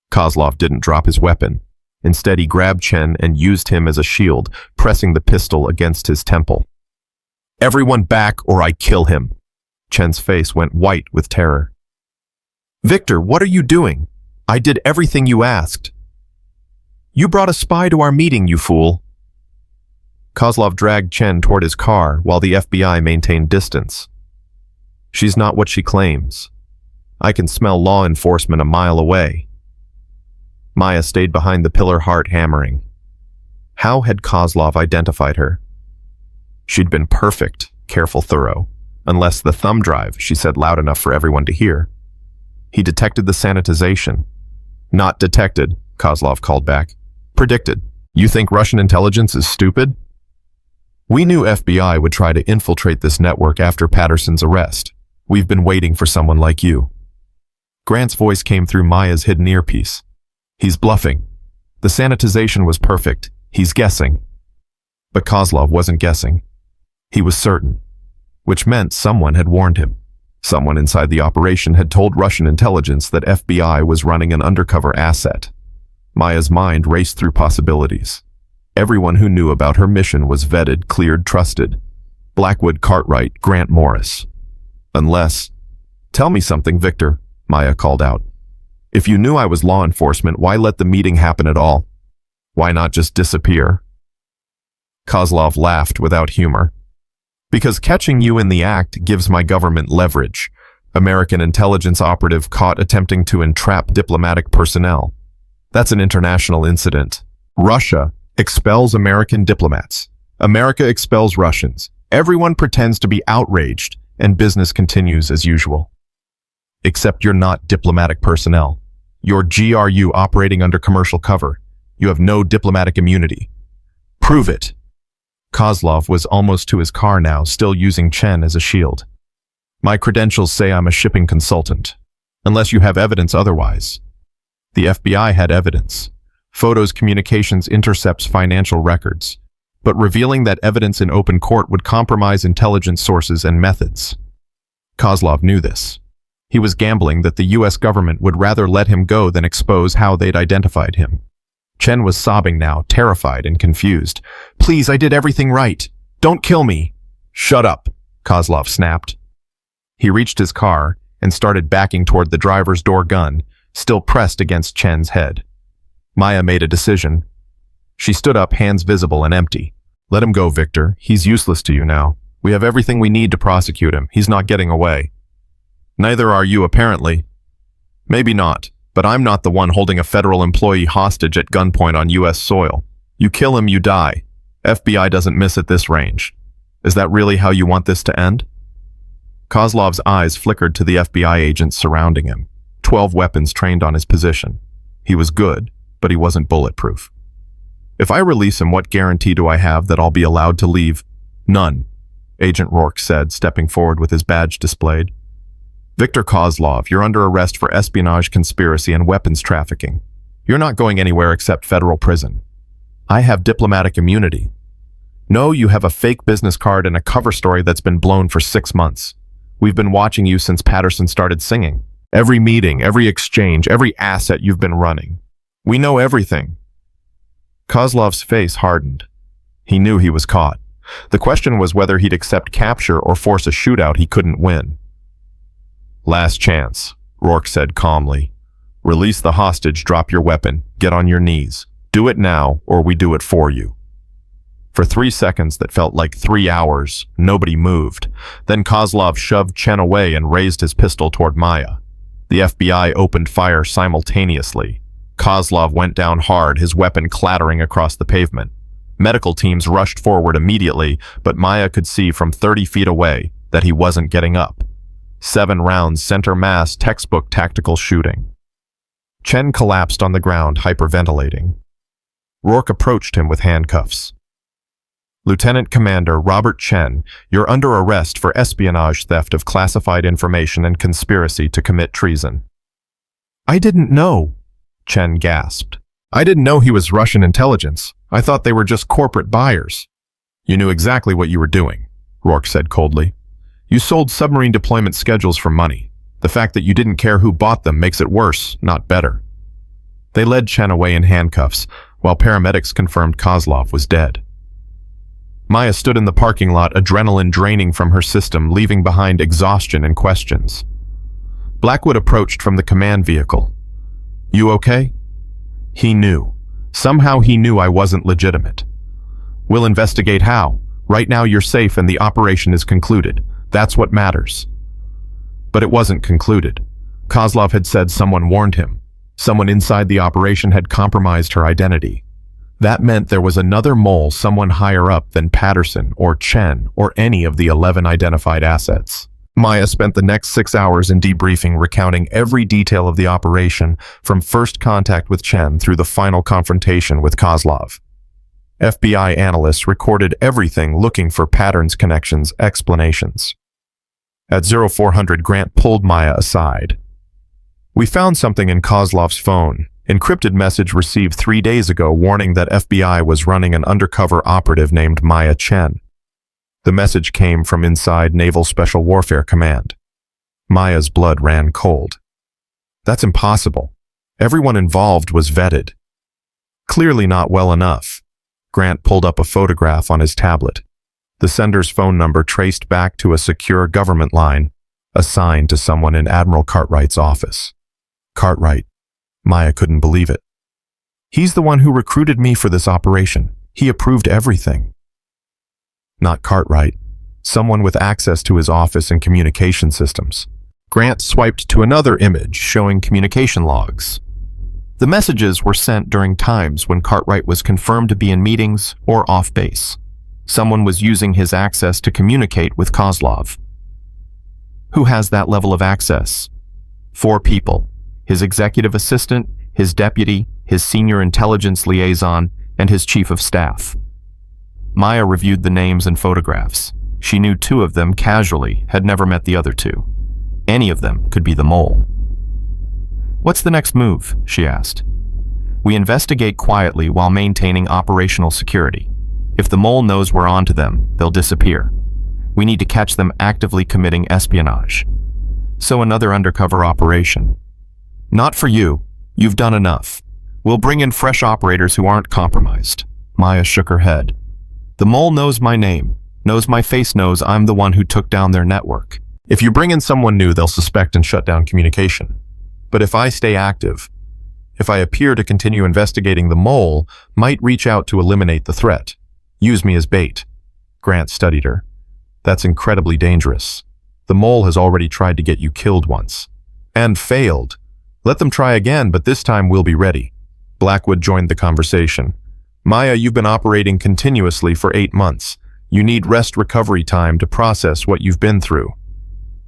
Speaker 1: Kozlov didn't drop his weapon. Instead, he grabbed Chen and used him as a shield, pressing the pistol against his temple. "Everyone back or I kill him." Chen's face went white with terror. "Victor, what are you doing? I did everything you asked." "You brought a spy to our meeting, you fool." Kozlov dragged Chen toward his car while the FBI maintained distance. "She's not what she claims. I can smell law enforcement a mile away." Maya stayed behind the pillar, heart hammering. How had Kozlov identified her? She'd been perfect, careful, thorough. Unless the thumb drive, she said loud enough for everyone to hear. He detected the sanitization. "Not detected," Kozlov called back. "Predicted. You think Russian intelligence is stupid?" "We knew FBI would try to infiltrate this network after Patterson's arrest. We've been waiting for someone like you." Grant's voice came through Maya's hidden earpiece. "He's bluffing. The sanitization was perfect. He's guessing." But Kozlov wasn't guessing. He was certain, which meant someone had warned him. Someone inside the operation had told Russian intelligence that FBI was running an undercover asset. Maya's mind raced through possibilities. Everyone who knew about her mission was vetted, cleared, trusted. Blackwood, Cartwright, Grant Morris. Unless... Tell me something, Victor, Maya called out. If you knew I was law enforcement, why let the meeting happen at all? Why not just disappear? Kozlov laughed without humor. Because catching you in the act gives my government leverage. American intelligence operative caught attempting to entrap diplomatic personnel. That's an international incident. Russia expels American diplomats. America expels Russians. Everyone pretends to be outraged, and business continues as usual. Except you're not diplomatic personnel. You're GRU operating under commercial cover. You have no diplomatic immunity. Prove it. Kozlov was almost to his car now, still using Chen as a shield. My credentials say I'm a shipping consultant, unless you have evidence otherwise. The FBI had evidence. Photos, communications, intercepts, financial records. But revealing that evidence in open court would compromise intelligence sources and methods. Kozlov knew this. He was gambling that the US government would rather let him go than expose how they'd identified him. Chen was sobbing now, terrified and confused. Please, I did everything right. Don't kill me. Shut up, Kozlov snapped. He reached his car and started backing toward the driver's door gun, still pressed against Chen's head. Maya made a decision. She stood up, hands visible and empty. Let him go, Victor. He's useless to you now. We have everything we need to prosecute him. He's not getting away. Neither are you, apparently. Maybe not, but I'm not the one holding a federal employee hostage at gunpoint on U.S. soil. You kill him, you die. FBI doesn't miss at this range. Is that really how you want this to end? Kozlov's eyes flickered to the FBI agents surrounding him. 12 weapons trained on his position. He was good, but he wasn't bulletproof. If I release him, what guarantee do I have that I'll be allowed to leave? None, Agent Rourke said, stepping forward with his badge displayed. Victor Kozlov, you're under arrest for espionage, conspiracy, and weapons trafficking. You're not going anywhere except federal prison. I have diplomatic immunity. No, you have a fake business card and a cover story that's been blown for 6 months. We've been watching you since Patterson started singing. Every meeting, every exchange, every asset you've been running. We know everything. Kozlov's face hardened. He knew he was caught. The question was whether he'd accept capture or force a shootout he couldn't win. Last chance, Rourke said calmly. Release the hostage, drop your weapon, get on your knees. Do it now, or we do it for you. For 3 seconds that felt like 3 hours, nobody moved. Then Kozlov shoved Chen away and raised his pistol toward Maya. The FBI opened fire simultaneously. Kozlov went down hard, his weapon clattering across the pavement. Medical teams rushed forward immediately, but Maya could see from 30 feet away that he wasn't getting up. 7 rounds, center mass, textbook tactical shooting. Chen collapsed on the ground, hyperventilating. Rourke approached him with handcuffs. Lieutenant Commander Robert Chen, you're under arrest for espionage, theft of classified information, and conspiracy to commit treason. I didn't know, Chen gasped. I didn't know he was Russian intelligence. I thought they were just corporate buyers. You knew exactly what you were doing, Rourke said coldly. You sold submarine deployment schedules for money. The fact that you didn't care who bought them makes it worse, not better. They led Chen away in handcuffs, while paramedics confirmed Kozlov was dead. Maya stood in the parking lot, adrenaline draining from her system, leaving behind exhaustion and questions. Blackwood approached from the command vehicle. You okay? He knew. Somehow he knew I wasn't legitimate. We'll investigate how. Right now you're safe and the operation is concluded. That's what matters. But it wasn't concluded. Kozlov had said someone warned him. Someone inside the operation had compromised her identity. That meant there was another mole, someone higher up than Patterson or Chen or any of the 11 identified assets. Maya spent the next 6 hours in debriefing, recounting every detail of the operation, from first contact with Chen through the final confrontation with Kozlov. FBI analysts recorded everything, looking for patterns, connections, explanations. At 0400, Grant pulled Maya aside. We found something in Kozlov's phone. Encrypted message received 3 days ago warning that FBI was running an undercover operative named Maya Chen. The message came from inside Naval Special Warfare Command. Maya's blood ran cold. That's impossible. Everyone involved was vetted. Clearly not well enough. Grant pulled up a photograph on his tablet. The sender's phone number traced back to a secure government line assigned to someone in Admiral Cartwright's office. Cartwright. Maya couldn't believe it. He's the one who recruited me for this operation. He approved everything. Not Cartwright. Someone with access to his office and communication systems. Grant swiped to another image showing communication logs. The messages were sent during times when Cartwright was confirmed to be in meetings or off base. Someone was using his access to communicate with Kozlov. Who has that level of access? 4 people. His executive assistant, his deputy, his senior intelligence liaison, and his chief of staff. Maya reviewed the names and photographs. She knew 2 of them casually, had never met the other 2. Any of them could be the mole. What's the next move? She asked. We investigate quietly while maintaining operational security. If the mole knows we're onto them, they'll disappear. We need to catch them actively committing espionage. So another undercover operation. Not for you. You've done enough. We'll bring in fresh operators who aren't compromised. Maya shook her head. The mole knows my name, knows my face, knows I'm the one who took down their network. If you bring in someone new, they'll suspect and shut down communication. But if I stay active, if I appear to continue investigating, the mole might reach out to eliminate the threat. Use me as bait. Grant studied her. That's incredibly dangerous. The mole has already tried to get you killed once. And failed. Let them try again, but this time we'll be ready. Blackwood joined the conversation. Maya, you've been operating continuously for 8 months. You need rest recovery time to process what you've been through.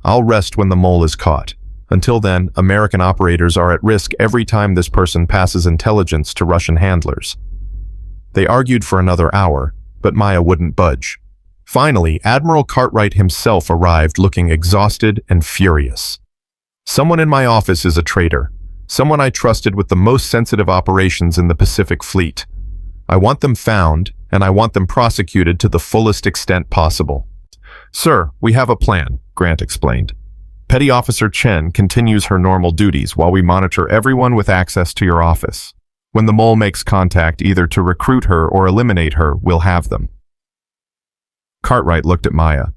Speaker 1: I'll rest when the mole is caught. Until then, American operators are at risk every time this person passes intelligence to Russian handlers. They argued for another hour, but Maya wouldn't budge. Finally, Admiral Cartwright himself arrived looking exhausted and furious. Someone in my office is a traitor. Someone I trusted with the most sensitive operations in the Pacific Fleet. I want them found, and I want them prosecuted to the fullest extent possible. Sir, we have a plan, Grant explained. Petty Officer Chen continues her normal duties while we monitor everyone with access to your office. When the mole makes contact either to recruit her or eliminate her, we'll have them. Cartwright looked at Maya.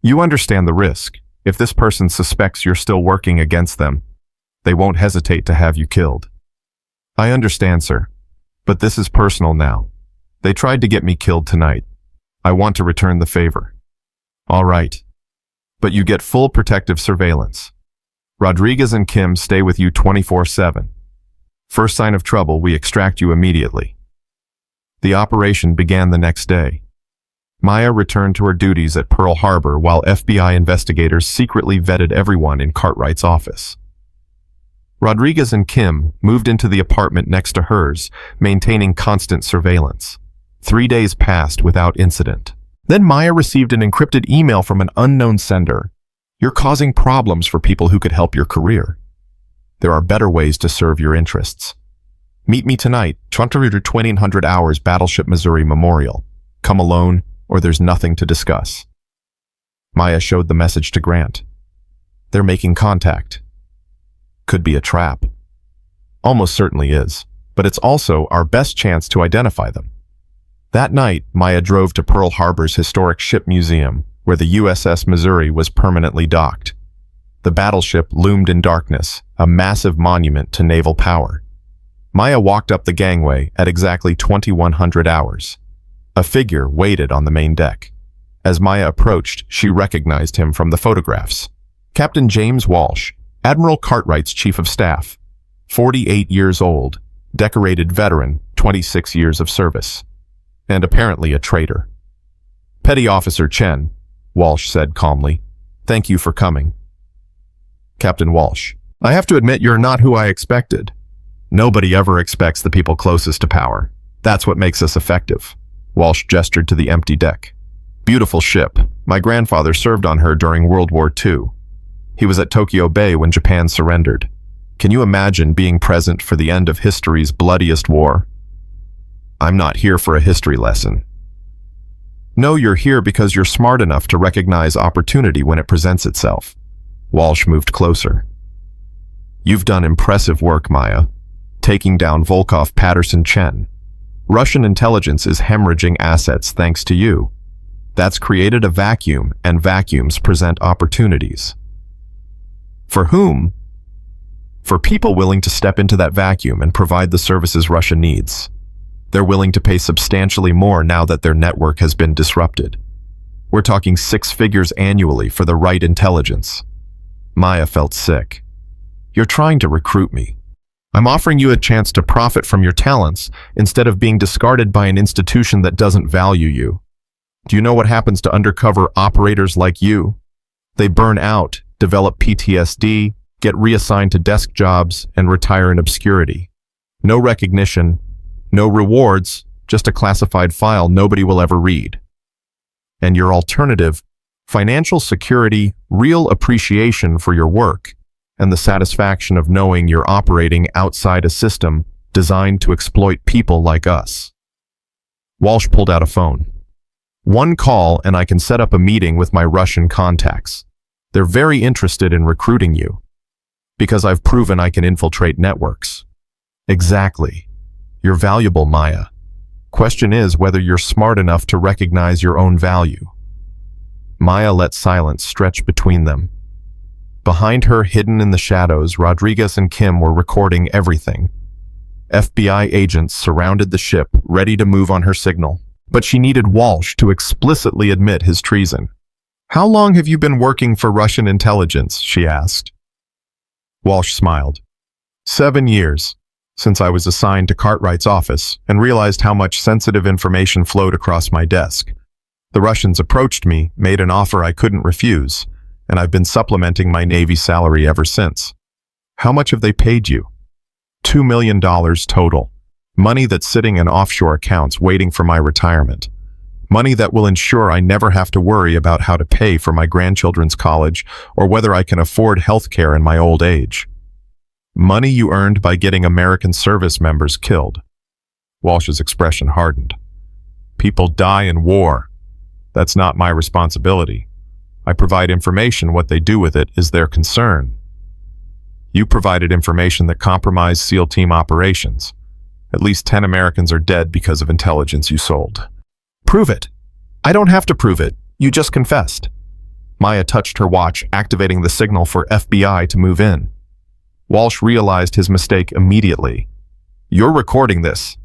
Speaker 1: You understand the risk. If this person suspects you're still working against them, they won't hesitate to have you killed. I understand, sir. But this is personal now. They tried to get me killed tonight. I want to return the favor. All right. But you get full protective surveillance. Rodriguez and Kim stay with you 24/7. First sign of trouble, we extract you immediately. The operation began the next day. Maya returned to her duties at Pearl Harbor while FBI investigators secretly vetted everyone in Cartwright's office. Rodriguez and Kim moved into the apartment next to hers, maintaining constant surveillance. 3 days passed without incident. Then Maya received an encrypted email from an unknown sender. You're causing problems for people who could help your career. There are better ways to serve your interests. Meet me tonight, 2000 hours, Battleship Missouri Memorial. Come alone, or there's nothing to discuss. Maya showed the message to Grant. They're making contact. Could be a trap. Almost certainly is, but it's also our best chance to identify them. That night, Maya drove to Pearl Harbor's historic ship museum, where the USS Missouri was permanently docked. The battleship loomed in darkness, a massive monument to naval power. Maya walked up the gangway at exactly 2100 hours. A figure waited on the main deck. As Maya approached, she recognized him from the photographs. Captain James Walsh, Admiral Cartwright's chief of staff. 48 years old, decorated veteran, 26 years of service. And apparently a traitor. Petty Officer Chen, Walsh said calmly. Thank you for coming. Captain Walsh, I have to admit you're not who I expected. Nobody ever expects the people closest to power. That's what makes us effective. Walsh gestured to the empty deck. Beautiful ship. My grandfather served on her during World War II. He was at Tokyo Bay when Japan surrendered. Can you imagine being present for the end of history's bloodiest war? I'm not here for a history lesson. No, you're here because you're smart enough to recognize opportunity when it presents itself. Walsh moved closer. You've done impressive work, Maya, taking down Volkov, Patterson, Chen. Russian intelligence is hemorrhaging assets thanks to you. That's created a vacuum, and vacuums present opportunities. For whom? For people willing to step into that vacuum and provide the services Russia needs. They're willing to pay substantially more now that their network has been disrupted. We're talking 6 figures annually for the right intelligence. Maya felt sick. You're trying to recruit me. I'm offering you a chance to profit from your talents instead of being discarded by an institution that doesn't value you. Do you know what happens to undercover operators like you? They burn out, develop PTSD, get reassigned to desk jobs, and retire in obscurity. No recognition, no rewards, just a classified file nobody will ever read. And your alternative, financial security, real appreciation for your work, and the satisfaction of knowing you're operating outside a system designed to exploit people like us. Walsh pulled out a phone. One call and I can set up a meeting with my Russian contacts. They're very interested in recruiting you. Because I've proven I can infiltrate networks. Exactly. You're valuable, Maya. Question is whether you're smart enough to recognize your own value. Maya let silence stretch between them. Behind her, hidden in the shadows, Rodriguez and Kim were recording everything. FBI agents surrounded the ship, ready to move on her signal. But she needed Walsh to explicitly admit his treason. How long have you been working for Russian intelligence? She asked. Walsh smiled. 7 years, since I was assigned to Cartwright's office and realized how much sensitive information flowed across my desk. The Russians approached me, made an offer I couldn't refuse, and I've been supplementing my Navy salary ever since. How much have they paid you? $2 million total. Money that's sitting in offshore accounts waiting for my retirement. Money that will ensure I never have to worry about how to pay for my grandchildren's college or whether I can afford health care in my old age. Money you earned by getting American service members killed. Walsh's expression hardened. People die in war. That's not my responsibility. I provide information. What they do with it is their concern. You provided information that compromised SEAL team operations. At least 10 Americans are dead because of intelligence you sold. Prove it. I don't have to prove it. You just confessed. Maya touched her watch, activating the signal for FBI to move in. Walsh realized his mistake immediately. You're recording this.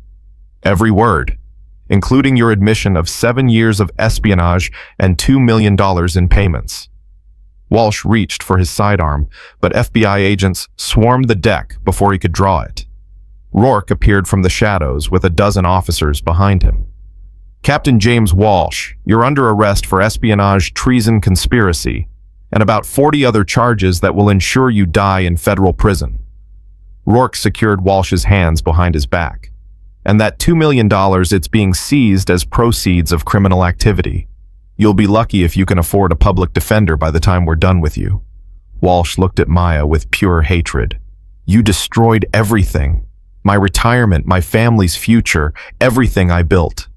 Speaker 1: Every word, including your admission of 7 years of espionage and $2 million in payments. Walsh reached for his sidearm, but FBI agents swarmed the deck before he could draw it. Rourke appeared from the shadows with a dozen officers behind him. Captain James Walsh, you're under arrest for espionage, treason, conspiracy, and about 40 other charges that will ensure you die in federal prison. Rourke secured Walsh's hands behind his back. And that $2 million, it's being seized as proceeds of criminal activity. You'll be lucky if you can afford a public defender by the time we're done with you. Walsh looked at Maya with pure hatred. You destroyed everything. My retirement, my family's future, everything I built.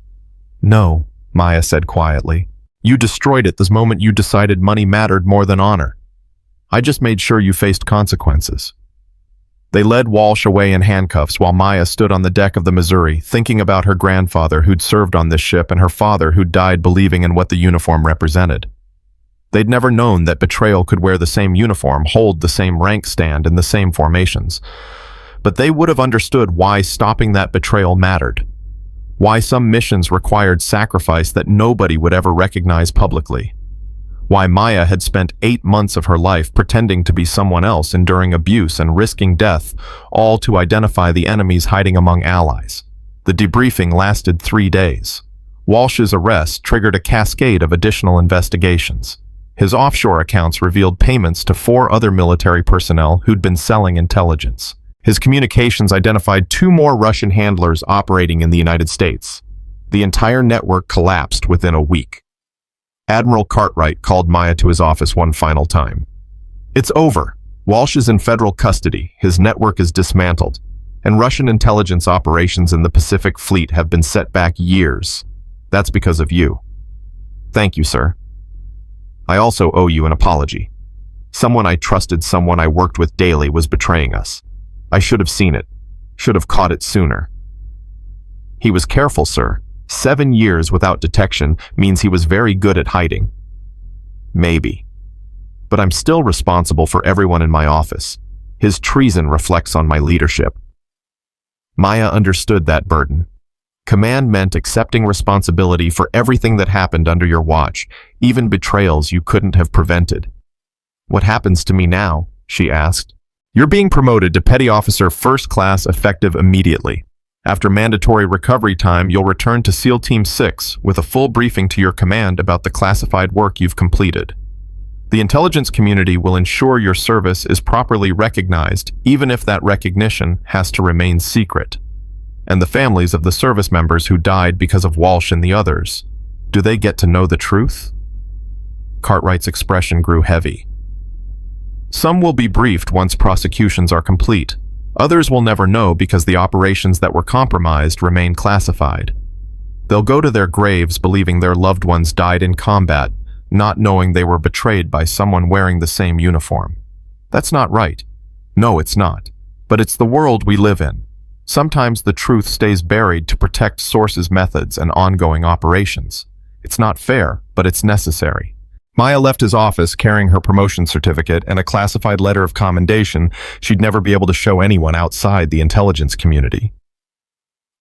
Speaker 1: No, Maya said quietly. You destroyed it the moment you decided money mattered more than honor. I just made sure you faced consequences. They led Walsh away in handcuffs while Maya stood on the deck of the Missouri, thinking about her grandfather who'd served on this ship and her father who'd died believing in what the uniform represented. They'd never known that betrayal could wear the same uniform, hold the same rank stand in the same formations. But they would have understood why stopping that betrayal mattered. Why some missions required sacrifice that nobody would ever recognize publicly. Why Maya had spent 8 months of her life pretending to be someone else, enduring abuse and risking death, all to identify the enemies hiding among allies. The debriefing lasted 3 days. Walsh's arrest triggered a cascade of additional investigations. His offshore accounts revealed payments to 4 other military personnel who'd been selling intelligence. His communications identified 2 more Russian handlers operating in the United States. The entire network collapsed within a week. Admiral Cartwright called Maya to his office one final time. It's over. Walsh is in federal custody, his network is dismantled, and Russian intelligence operations in the Pacific Fleet have been set back years. That's because of you. Thank you, sir. I also owe you an apology. Someone I trusted, someone I worked with daily, was betraying us. I should have seen it, should have caught it sooner. He was careful, sir. 7 years without detection means he was very good at hiding. Maybe. But I'm still responsible for everyone in my office. His treason reflects on my leadership. Maya understood that burden. Command meant accepting responsibility for everything that happened under your watch, even betrayals you couldn't have prevented. What happens to me now? She asked. You're being promoted to Petty Officer First Class effective immediately. After mandatory recovery time, you'll return to SEAL Team 6 with a full briefing to your command about the classified work you've completed. The intelligence community will ensure your service is properly recognized, even if that recognition has to remain secret. And the families of the service members who died because of Walsh and the others, do they get to know the truth? Cartwright's expression grew heavy. Some will be briefed once prosecutions are complete. Others will never know because the operations that were compromised remain classified. They'll go to their graves believing their loved ones died in combat, not knowing they were betrayed by someone wearing the same uniform. That's not right. No, it's not. But it's the world we live in. Sometimes the truth stays buried to protect sources' methods and ongoing operations. It's not fair, but it's necessary. Maya left his office carrying her promotion certificate and a classified letter of commendation she'd never be able to show anyone outside the intelligence community.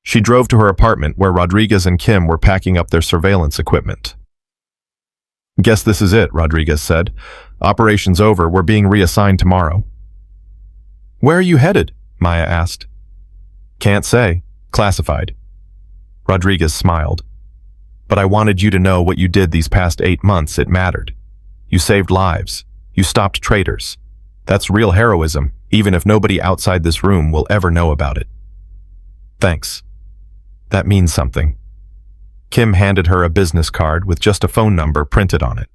Speaker 1: She drove to her apartment where Rodriguez and Kim were packing up their surveillance equipment. Guess this is it, Rodriguez said. Operation's over, we're being reassigned tomorrow. Where are you headed? Maya asked. Can't say. Classified. Rodriguez smiled. But I wanted you to know what you did these past 8 months. It mattered. You saved lives. You stopped traitors. That's real heroism, even if nobody outside this room will ever know about it. Thanks. That means something. Kim handed her a business card with just a phone number printed on it.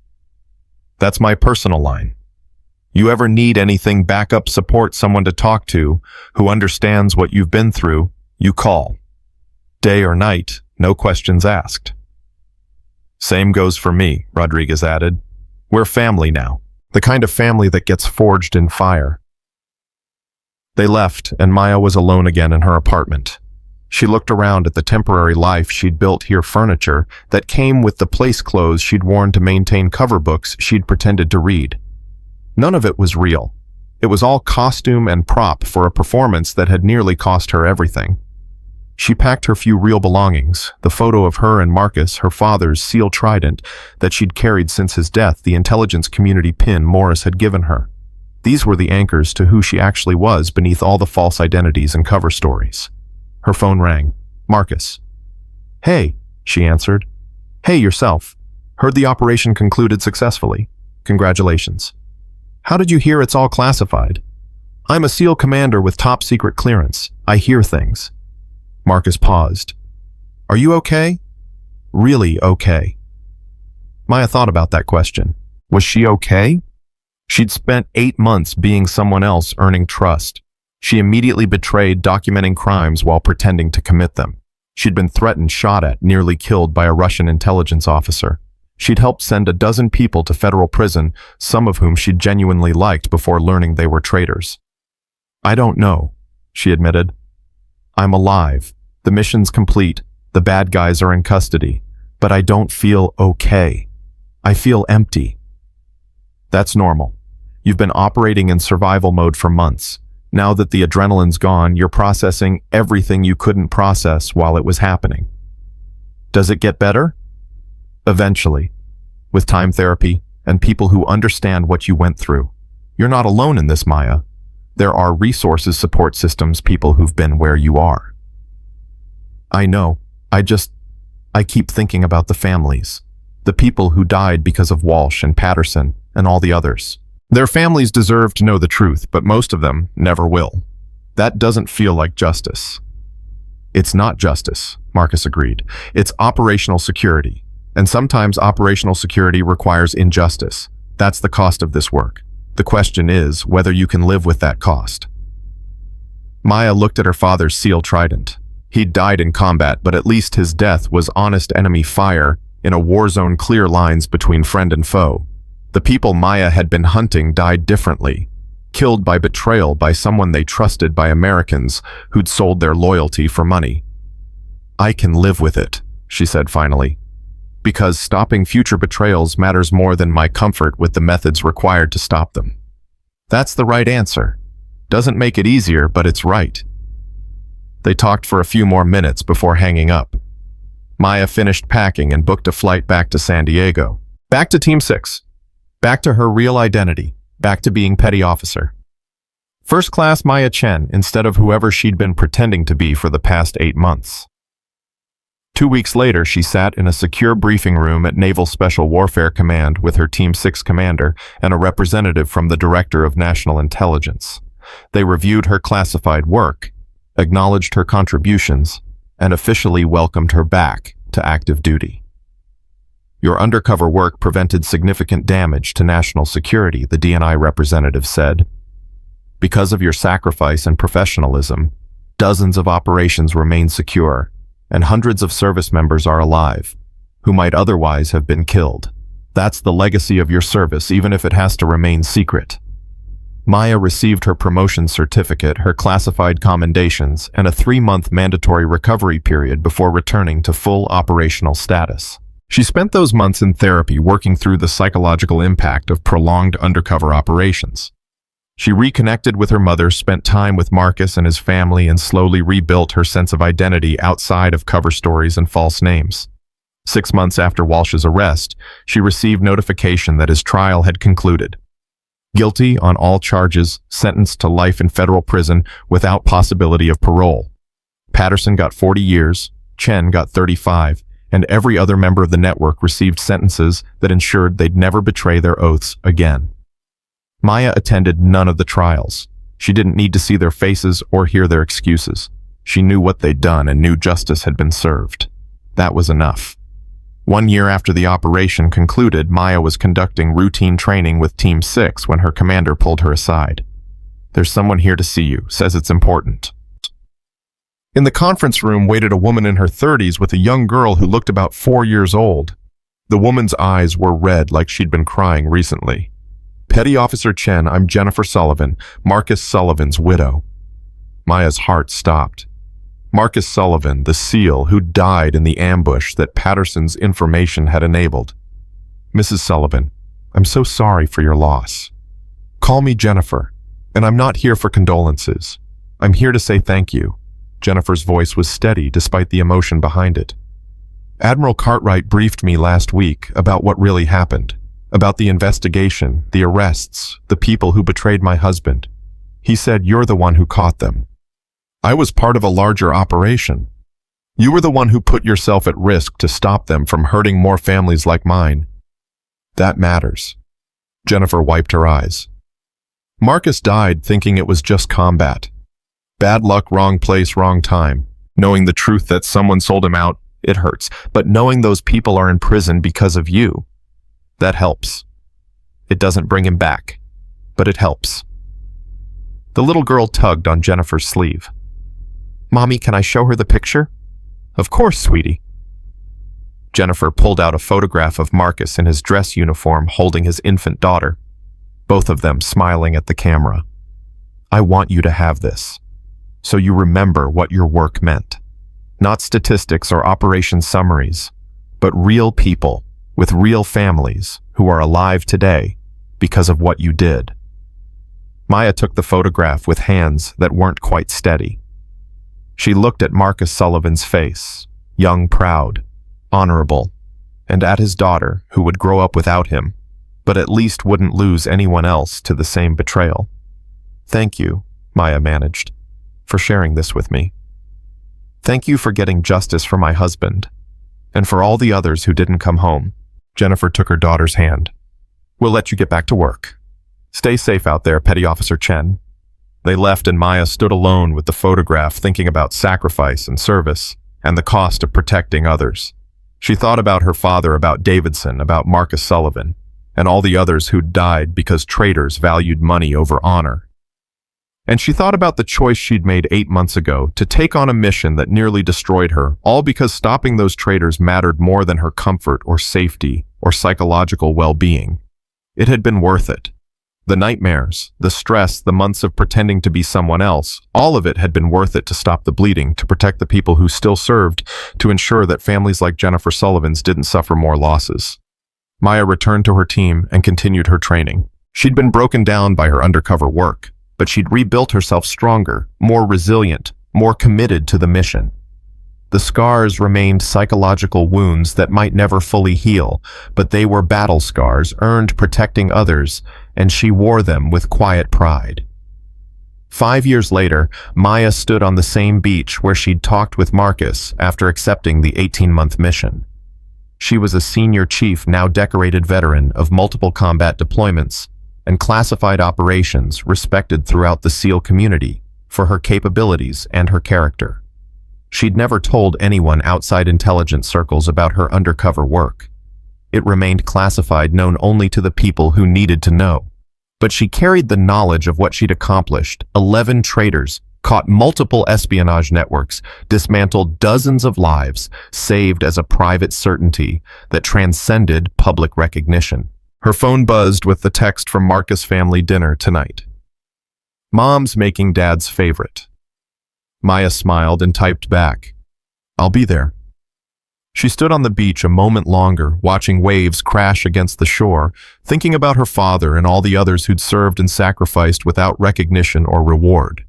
Speaker 1: That's my personal line. You ever need anything, backup support, someone to talk to who understands what you've been through, you call. Day or night, no questions asked. Same goes for me, Rodriguez added. We're family now, the kind of family that gets forged in fire. They left, and Maya was alone again in her apartment. She looked around at the temporary life she'd built here, furniture that came with the place clothes she'd worn to maintain cover books she'd pretended to read. None of it was real. It was all costume and prop for a performance that had nearly cost her everything. She packed her few real belongings, the photo of her and Marcus, her father's SEAL trident that she'd carried since his death, the intelligence community pin Morris had given her. These were the anchors to who she actually was beneath all the false identities and cover stories. Her phone rang. Marcus. Hey, she answered. Hey, yourself. Heard the operation concluded successfully. Congratulations. How did you hear it's all classified? I'm a SEAL commander with top secret clearance. I hear things. Marcus paused. Are you okay? Really okay? Maya thought about that question. Was she okay? She'd spent 8 months being someone else, earning trust. She immediately betrayed, documenting crimes while pretending to commit them. She'd been threatened, shot at, nearly killed by a Russian intelligence officer. She'd helped send a dozen people to federal prison, some of whom she'd genuinely liked before learning they were traitors. I don't know, she admitted. I'm alive. The mission's complete. The bad guys are in custody. But I don't feel okay. I feel empty. That's normal. You've been operating in survival mode for months. Now that the adrenaline's gone, you're processing everything you couldn't process while it was happening. Does it get better? Eventually. With time therapy and people who understand what you went through. You're not alone in this, Maya. There are resources, support systems, people who've been where you are. I know. I keep thinking about the families. The people who died because of Walsh and Patterson and all the others. Their families deserve to know the truth, but most of them never will. That doesn't feel like justice. It's not justice, Marcus agreed. It's operational security. And sometimes operational security requires injustice. That's the cost of this work. The question is whether you can live with that cost. Maya looked at her father's SEAL trident. He'd died in combat, but at least his death was honest enemy fire in a war zone, clear lines between friend and foe. The people Maya had been hunting died differently, killed by betrayal by someone they trusted, by Americans who'd sold their loyalty for money. I can live with it, she said finally, because stopping future betrayals matters more than my comfort with the methods required to stop them. That's the right answer. Doesn't make it easier, but it's right. They talked for a few more minutes before hanging up. Maya finished packing and booked a flight back to San Diego. Back to Team 6. Back to her real identity. Back to being petty officer. First class Maya Chen instead of whoever she'd been pretending to be for the past 8 months. 2 weeks later, she sat in a secure briefing room at Naval Special Warfare Command with her Team 6 commander and a representative from the Director of National Intelligence. They reviewed her classified work, acknowledged her contributions, and officially welcomed her back to active duty. Your undercover work prevented significant damage to national security, the DNI representative said. Because of your sacrifice and professionalism, dozens of operations remain secure, and hundreds of service members are alive, who might otherwise have been killed. That's the legacy of your service, even if it has to remain secret. Maya received her promotion certificate, her classified commendations, and a 3-month mandatory recovery period before returning to full operational status. She spent those months in therapy working through the psychological impact of prolonged undercover operations. She reconnected with her mother, spent time with Marcus and his family, and slowly rebuilt her sense of identity outside of cover stories and false names. 6 months after Walsh's arrest, she received notification that his trial had concluded. Guilty on all charges, sentenced to life in federal prison without possibility of parole. Patterson got 40 years, Chen got 35, and every other member of the network received sentences that ensured they'd never betray their oaths again. Maya attended none of the trials. She didn't need to see their faces or hear their excuses. She knew what they'd done and knew justice had been served. That was enough. 1 year after the operation concluded, Maya was conducting routine training with Team 6 when her commander pulled her aside. "There's someone here to see you, says it's important." In the conference room waited a woman in her 30s with a young girl who looked about 4 years old. The woman's eyes were red like she'd been crying recently. "Petty Officer Chen, I'm Jennifer Sullivan, Marcus Sullivan's widow." Maya's heart stopped. Marcus Sullivan, the SEAL who died in the ambush that Patterson's information had enabled. "Mrs. Sullivan, I'm so sorry for your loss. Call me Jennifer, and I'm not here for condolences. I'm here to say thank you." Jennifer's voice was steady despite the emotion behind it. "Admiral Cartwright briefed me last week about what really happened, about the investigation, the arrests, the people who betrayed my husband. He said you're the one who caught them. I was part of a larger operation. You were the one who put yourself at risk to stop them from hurting more families like mine. That matters." Jennifer wiped her eyes. "Marcus died thinking it was just combat. Bad luck, wrong place, wrong time. Knowing the truth that someone sold him out, it hurts. But knowing those people are in prison because of you, that helps. It doesn't bring him back, but it helps." The little girl tugged on Jennifer's sleeve. "Mommy, can I show her the picture?" "Of course, sweetie." Jennifer pulled out a photograph of Marcus in his dress uniform holding his infant daughter, both of them smiling at the camera. "I want you to have this, so you remember what your work meant. Not statistics or operation summaries, but real people with real families who are alive today because of what you did." Maya took the photograph with hands that weren't quite steady. She looked at Marcus Sullivan's face, young, proud, honorable, and at his daughter, who would grow up without him, but at least wouldn't lose anyone else to the same betrayal. "Thank you," Maya managed, "for sharing this with me. Thank you for getting justice for my husband, and for all the others who didn't come home." Jennifer took her daughter's hand. "We'll let you get back to work. Stay safe out there, Petty Officer Chen." They left and Maya stood alone with the photograph, thinking about sacrifice and service, and the cost of protecting others. She thought about her father, about Davidson, about Marcus Sullivan, and all the others who'd died because traitors valued money over honor. And she thought about the choice she'd made 8 months ago to take on a mission that nearly destroyed her, all because stopping those traitors mattered more than her comfort or safety or psychological well-being. It had been worth it. The nightmares, the stress, the months of pretending to be someone else, all of it had been worth it to stop the bleeding, to protect the people who still served, to ensure that families like Jennifer Sullivan's didn't suffer more losses. Maya returned to her team and continued her training. She'd been broken down by her undercover work, but she'd rebuilt herself stronger, more resilient, more committed to the mission. The scars remained psychological wounds that might never fully heal, but they were battle scars earned protecting others, and she wore them with quiet pride. 5 years later, Maya stood on the same beach where she'd talked with Marcus after accepting the 18-month mission. She was a senior chief, now decorated veteran of multiple combat deployments and classified operations, respected throughout the SEAL community for her capabilities and her character. She'd never told anyone outside intelligence circles about her undercover work. It remained classified, known only to the people who needed to know. But she carried the knowledge of what she'd accomplished: 11 traitors, caught multiple espionage networks, dismantled dozens of lives, saved as a private certainty that transcended public recognition. Her phone buzzed with the text from Marcus' family dinner tonight. "Mom's making Dad's favorite." Maya smiled and typed back, "I'll be there." She stood on the beach a moment longer, watching waves crash against the shore, thinking about her father and all the others who'd served and sacrificed without recognition or reward.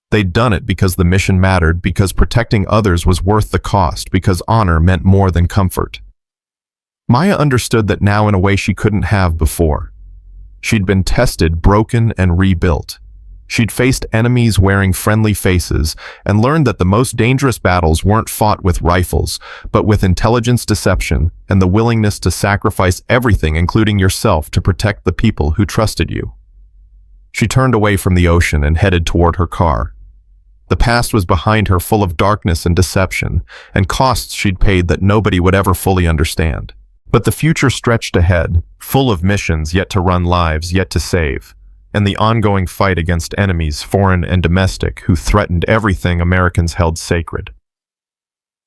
Speaker 1: They'd done it because the mission mattered, because protecting others was worth the cost, because honor meant more than comfort. Maya understood that now in a way she couldn't have before. She'd been tested, broken, and rebuilt. She'd faced enemies wearing friendly faces and learned that the most dangerous battles weren't fought with rifles, but with intelligence, deception, and the willingness to sacrifice everything, including yourself, to protect the people who trusted you. She turned away from the ocean and headed toward her car. The past was behind her, full of darkness and deception, and costs she'd paid that nobody would ever fully understand. But the future stretched ahead, full of missions yet to run, lives yet to save, and the ongoing fight against enemies, foreign and domestic, who threatened everything Americans held sacred.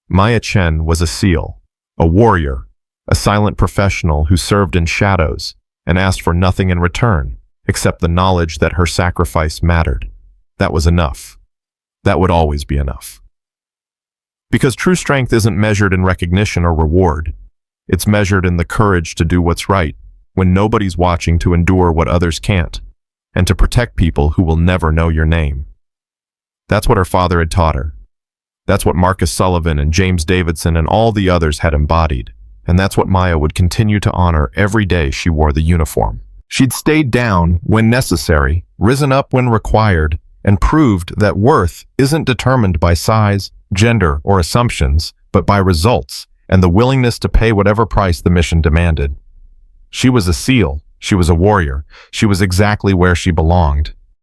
Speaker 1: Maya Chen was a SEAL, a warrior, a silent professional who served in shadows and asked for nothing in return, except the knowledge that her sacrifice mattered. That was enough. That would always be enough. Because true strength isn't measured in recognition or reward. It's measured in the courage to do what's right, when nobody's watching, to endure what others can't, and to protect people who will never know your name. That's what her father had taught her. That's what Marcus Sullivan and James Davidson and all the others had embodied, and that's what Maya would continue to honor every day she wore the uniform. She'd stayed down when necessary, risen up when required, and proved that worth isn't determined by size, gender, or assumptions, but by results and the willingness to pay whatever price the mission demanded. She was a SEAL. She was a warrior. She was exactly where she belonged.